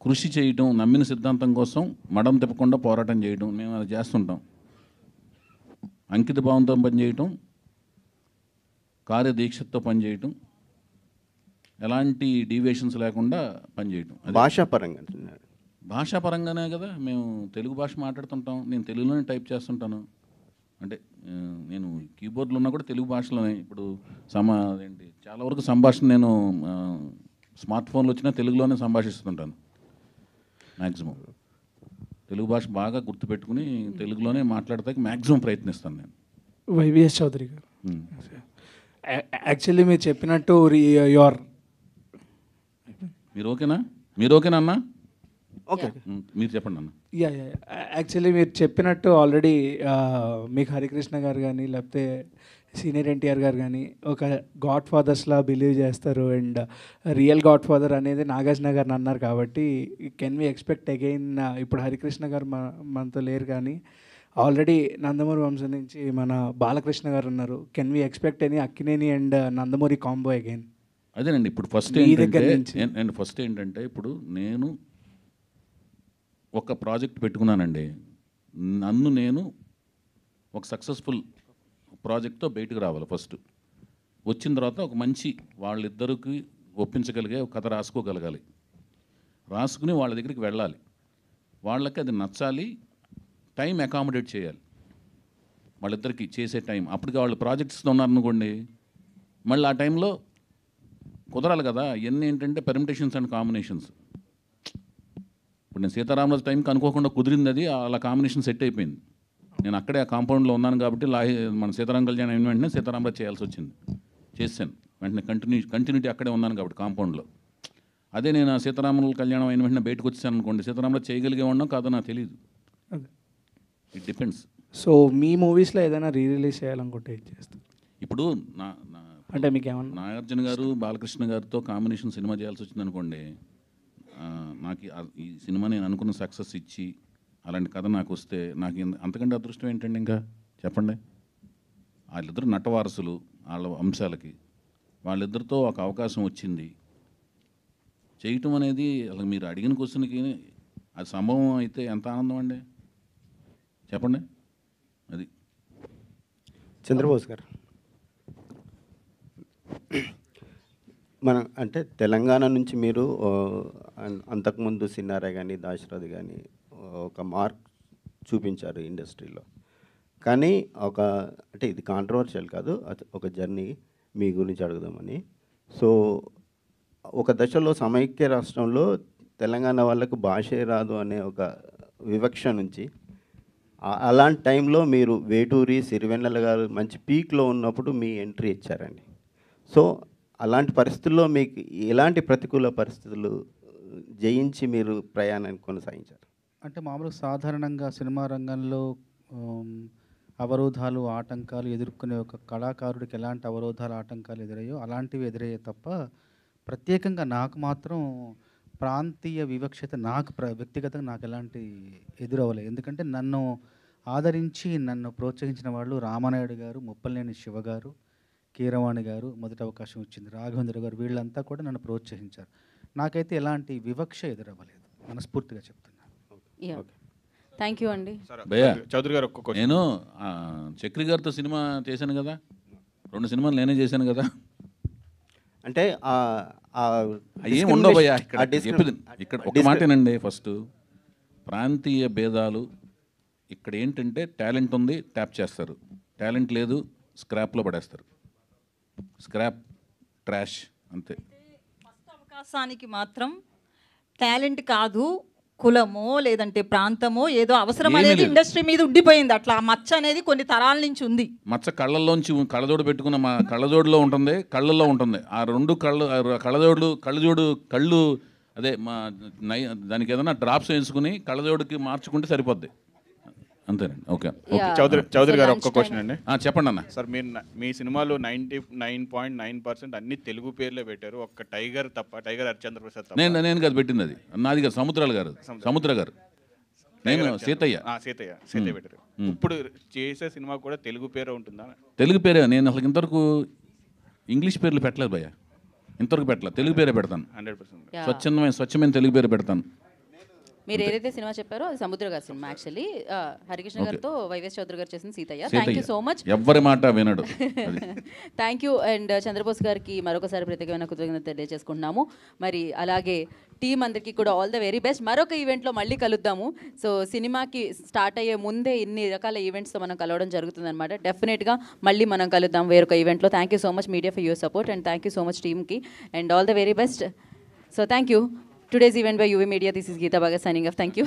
కృషి చేయటం, నమ్మిన సిద్ధాంతం కోసం మడం తిప్పకుండా పోరాటం చేయడం. మేము అది చేస్తుంటాం. అంకిత భావంతో పనిచేయటం, కార్యదీక్షతో పనిచేయటం, ఎలాంటి డీవియేషన్స్ లేకుండా పనిచేయటం. భాషాపరంగానే కదా మేము తెలుగు భాష మాట్లాడుతుంటాం. నేను తెలుగులోనే టైప్ చేస్తుంటాను. అంటే నేను కీబోర్డ్లో ఉన్నా కూడా తెలుగు భాషలోనే. ఇప్పుడు చాలా వరకు సంభాషణ నేను స్మార్ట్ ఫోన్లో వచ్చినా తెలుగులోనే సంభాషిస్తుంటాను. మ్యాక్సిమం తెలుగు భాష బాగా గుర్తుపెట్టుకుని తెలుగులోనే మాట్లాడతానికి మ్యాక్సిమం ప్రయత్నిస్తాను నేను. వైవిఎస్ చౌదరి గారు, యాక్చువల్లీ మీరు చెప్పినట్టు మీరు ఓకేనా అన్నా? ఓకే మీరు చెప్పండి అన్న. యా యా యాక్చువల్లీ మీరు చెప్పినట్టు ఆల్రెడీ మీకు హరికృష్ణ గారు కానీ లేకపోతే సీనియర్ ఎన్టీఆర్ గారు కానీ ఒక గాడ్ ఫాదర్స్లా బిలీవ్ చేస్తారు. అండ్ రియల్ గాడ్ ఫాదర్ అనేది నాగార్జున గారిని అన్నారు కాబట్టి కెన్ వి ఎక్స్పెక్ట్ అగైన్ ఇప్పుడు హరికృష్ణ గారు మనతో లేరు కానీ ఆల్రెడీ నందమూరి వంశం నుంచి మన బాలకృష్ణ గారు ఉన్నారు. Can we expect any Akkineni and Nandamuri combo again? అదేనండి ఇప్పుడు ఫస్ట్ ఏంటంటే ఇప్పుడు నేను ఒక ప్రాజెక్ట్ పెట్టుకున్నానండి. నన్ను నేను ఒక సక్సెస్ఫుల్ ప్రాజెక్ట్తో బయటకు రావాలి. ఫస్ట్ వచ్చిన తర్వాత ఒక మంచి వాళ్ళిద్దరికి ఒప్పించగలిగే ఒక కథ రాసుకోగలగాలి. రాసుకుని వాళ్ళ దగ్గరికి వెళ్ళాలి. వాళ్ళకి అది నచ్చాలి. టైం అకామిడేట్ చేయాలి వాళ్ళిద్దరికి చేసే టైం. అప్పటికి వాళ్ళు ప్రాజెక్ట్స్తో ఉన్నారనుకోండి, మళ్ళీ ఆ టైంలో కుదరాలి కదా. ఇవన్నీ ఏంటంటే పెర్మిటేషన్స్ అండ్ కాంబినేషన్స్. ఇప్పుడు నేను సీతారామరాజు టైంకి అనుకోకుండా కుదిరింది, అది అలా కాంబినేషన్ సెట్ అయిపోయింది. నేను అక్కడే ఆ కాంపౌండ్లో ఉన్నాను కాబట్టి మన సీతారామ కళ్యాణం అయిన వెంటనే సీతారామరాజు చేయాల్సి వచ్చింది. చేశాను వెంటనే కంటిన్యూటీ అక్కడే ఉన్నాను కాబట్టి కాంపౌండ్లో. అదే నేను ఆ సీతారాముల కళ్యాణం అయిన వెంటనే బయటకు వచ్చాను అనుకోండి, సీతారామరాజు చేయగలిగే ఉన్నాం కాదో నాకు తెలియదు. It depends. సో మీ మూవీస్లో ఏదైనా రిలీజ్ చేయాలనుకుంటే ఏం చేస్తారు? ఇప్పుడు అంటే మీకు ఏమన్నా నాగార్జున గారు బాలకృష్ణ గారితో కాంబినేషన్ సినిమా చేయాల్సి వచ్చింది అనుకోండి, నాకు ఈ సినిమా నేను అనుకున్న సక్సెస్ ఇచ్చి అలాంటి కథ నాకు వస్తే నాకు అంతకంటే అదృష్టం ఏంటండి ఇంకా చెప్పండి. వాళ్ళిద్దరు నటవారసులు వాళ్ళ అంశాలకి, వాళ్ళిద్దరితో ఒక అవకాశం వచ్చింది చేయటం అనేది అసలు మీరు అడిగిన క్వశ్చన్కి అది సంభవం అయితే ఎంత ఆనందం అండి చెప్పండి. అది చంద్రబోస్ గారు, మన అంటే తెలంగాణ నుంచి మీరు అంతకుముందు సిన్నారా కానీ దాశరథి కానీ ఒక మార్క్ చూపించారు ఇండస్ట్రీలో. కానీ అంటే ఇది కాంట్రవర్షియల్ కాదు, ఒక జర్నీ మీ గురించి అడుగుదామని. సో ఒక దశలో సమైక్య రాష్ట్రంలో తెలంగాణ వాళ్ళకు భాషే రాదు అనే ఒక వివక్ష నుంచి అలాంటి టైంలో మీరు వేటూరి సిరివెన్నెల గారు మంచి పీక్లో ఉన్నప్పుడు మీ ఎంట్రీ ఇచ్చారండి. సో అలాంటి పరిస్థితుల్లో మీకు ఎలాంటి ప్రతికూల పరిస్థితులు జయించి మీరు ప్రయాణాన్ని కొనసాగించారు? అంటే మామూలుగా సాధారణంగా సినిమా రంగంలో అవరోధాలు ఆటంకాలు ఎదుర్కొనే ఒక కళాకారుడికి ఎలాంటి అవరోధాలు ఆటంకాలు ఎదురయ్యో అలాంటివి ఎదురయ్యే తప్ప ప్రత్యేకంగా నాకు మాత్రం ప్రాంతీయ వివక్షత నాకు వ్యక్తిగతంగా నాకు ఎలాంటి ఎదురవ్వలేదు. ఎందుకంటే నన్ను ఆదరించి నన్ను ప్రోత్సహించిన వాళ్ళు రామానాయుడు గారు, ముప్పలనేని శివ గారు, కీరవాణి గారు, మొదటి అవకాశం ఇచ్చింది రాఘవేంద్ర గారు, వీళ్ళంతా కూడా నన్ను ప్రోత్సహించారు. నాకైతే ఎలాంటి వివక్ష ఎదురవ్వలేదు, మనస్ఫూర్తిగా చెప్తున్నాను. థ్యాంక్ యూ అండి. చౌదరి గారు నేను చక్రి గారితో సినిమా చేశాను కదా, 2 సినిమాలు నేనే చేశాను కదా. అంటే ఏం ఉండవు భయ్యా ఇక్కడ ఒక మాటేనండి. ఫస్ట్ ప్రాంతీయ భేదాలు ఇక్కడ ఏంటంటే టాలెంట్ ఉంది ట్యాప్ చేస్తారు, టాలెంట్ లేదు స్క్రాప్లో పడేస్తారు. స్క్రాప్ ట్రాష్ అంతే. ఫస్ట్ అవకాశానికి మాత్రం టాలెంట్ కాదు, కులమో లేదంటే ప్రాంతమో ఏదో అవసరం అనేది ఇండస్ట్రీ మీద ఉండిపోయింది. అట్లా మచ్చ అనేది కొన్ని తరాల నుంచి ఉంది. మచ్చ కళ్ళల్లోంచి కళ్ళజోడు పెట్టుకున్న మా కళ్ళజోడులో ఉంటుంది, కళ్ళల్లో ఉంటుంది. ఆ 2 కళ్ళు అదే మా దానికి ఏదైనా డ్రాప్స్ వేసుకుని కళ్ళజోడుకి మార్చుకుంటే సరిపోద్ది అంతేనండి. ఓకే. చౌదరి గారు ఒక్క క్వశ్చన్ అండి. చెప్పండి అన్న. సార్ మీరు మీ సినిమాలో 99.9% అన్ని తెలుగు పేర్లే పెట్టారు, ఒక్క టైగర్ తప్ప, టైగర్ హరిశ్చంద్ర ప్రసాద్ తప్ప. నేను కాదు పెట్టింది, అది నాది కాదు, సముద్ర గారు. నేను సీతయ్య పెట్టారు. ఇప్పుడు చేసే సినిమా కూడా తెలుగు పేరే ఉంటుందా? తెలుగు పేరే. నేను అసలు ఇంతవరకు ఇంగ్లీష్ పేర్లు పెట్టలేదు భయ్య, ఇంతవరకు పెట్టలేదు. తెలుగు పేరే పెడతాను 100%. స్వచ్ఛమైన తెలుగు పేరు పెడతాను. మీరు ఏదైతే సినిమా చెప్పారో అది సముద్ర గారి సినిమా. యాక్చువల్లీ హరికృష్ణ గారితో వైవిఎస్ చౌదరి గారు చేసిన Seethayya. Thank you so much. ఎవరి మాట వినడు. Thank you. అండ్ చంద్రబోస్ గారికి మరొకసారి ప్రత్యేకమైన కృతజ్ఞత తెలియజేసుకుంటున్నాము. మరి అలాగే టీం అందరికీ కూడా ఆల్ ద వెరీ బెస్ట్. మరొక ఈవెంట్లో మళ్ళీ కలుద్దాము. సో సినిమాకి స్టార్ట్ అయ్యే ముందే ఇన్ని రకాల ఈవెంట్స్తో మనం కలవడం జరుగుతుందన్నమాట. డెఫినెట్గా మళ్ళీ మనం కలుద్దాం వేరొక ఈవెంట్లో. Thank you so much media for your support and thank you so much టీమ్కి and all the very best. So thank you. Today's event by UV Media. This is Geeta Bhagat signing off. Thank you.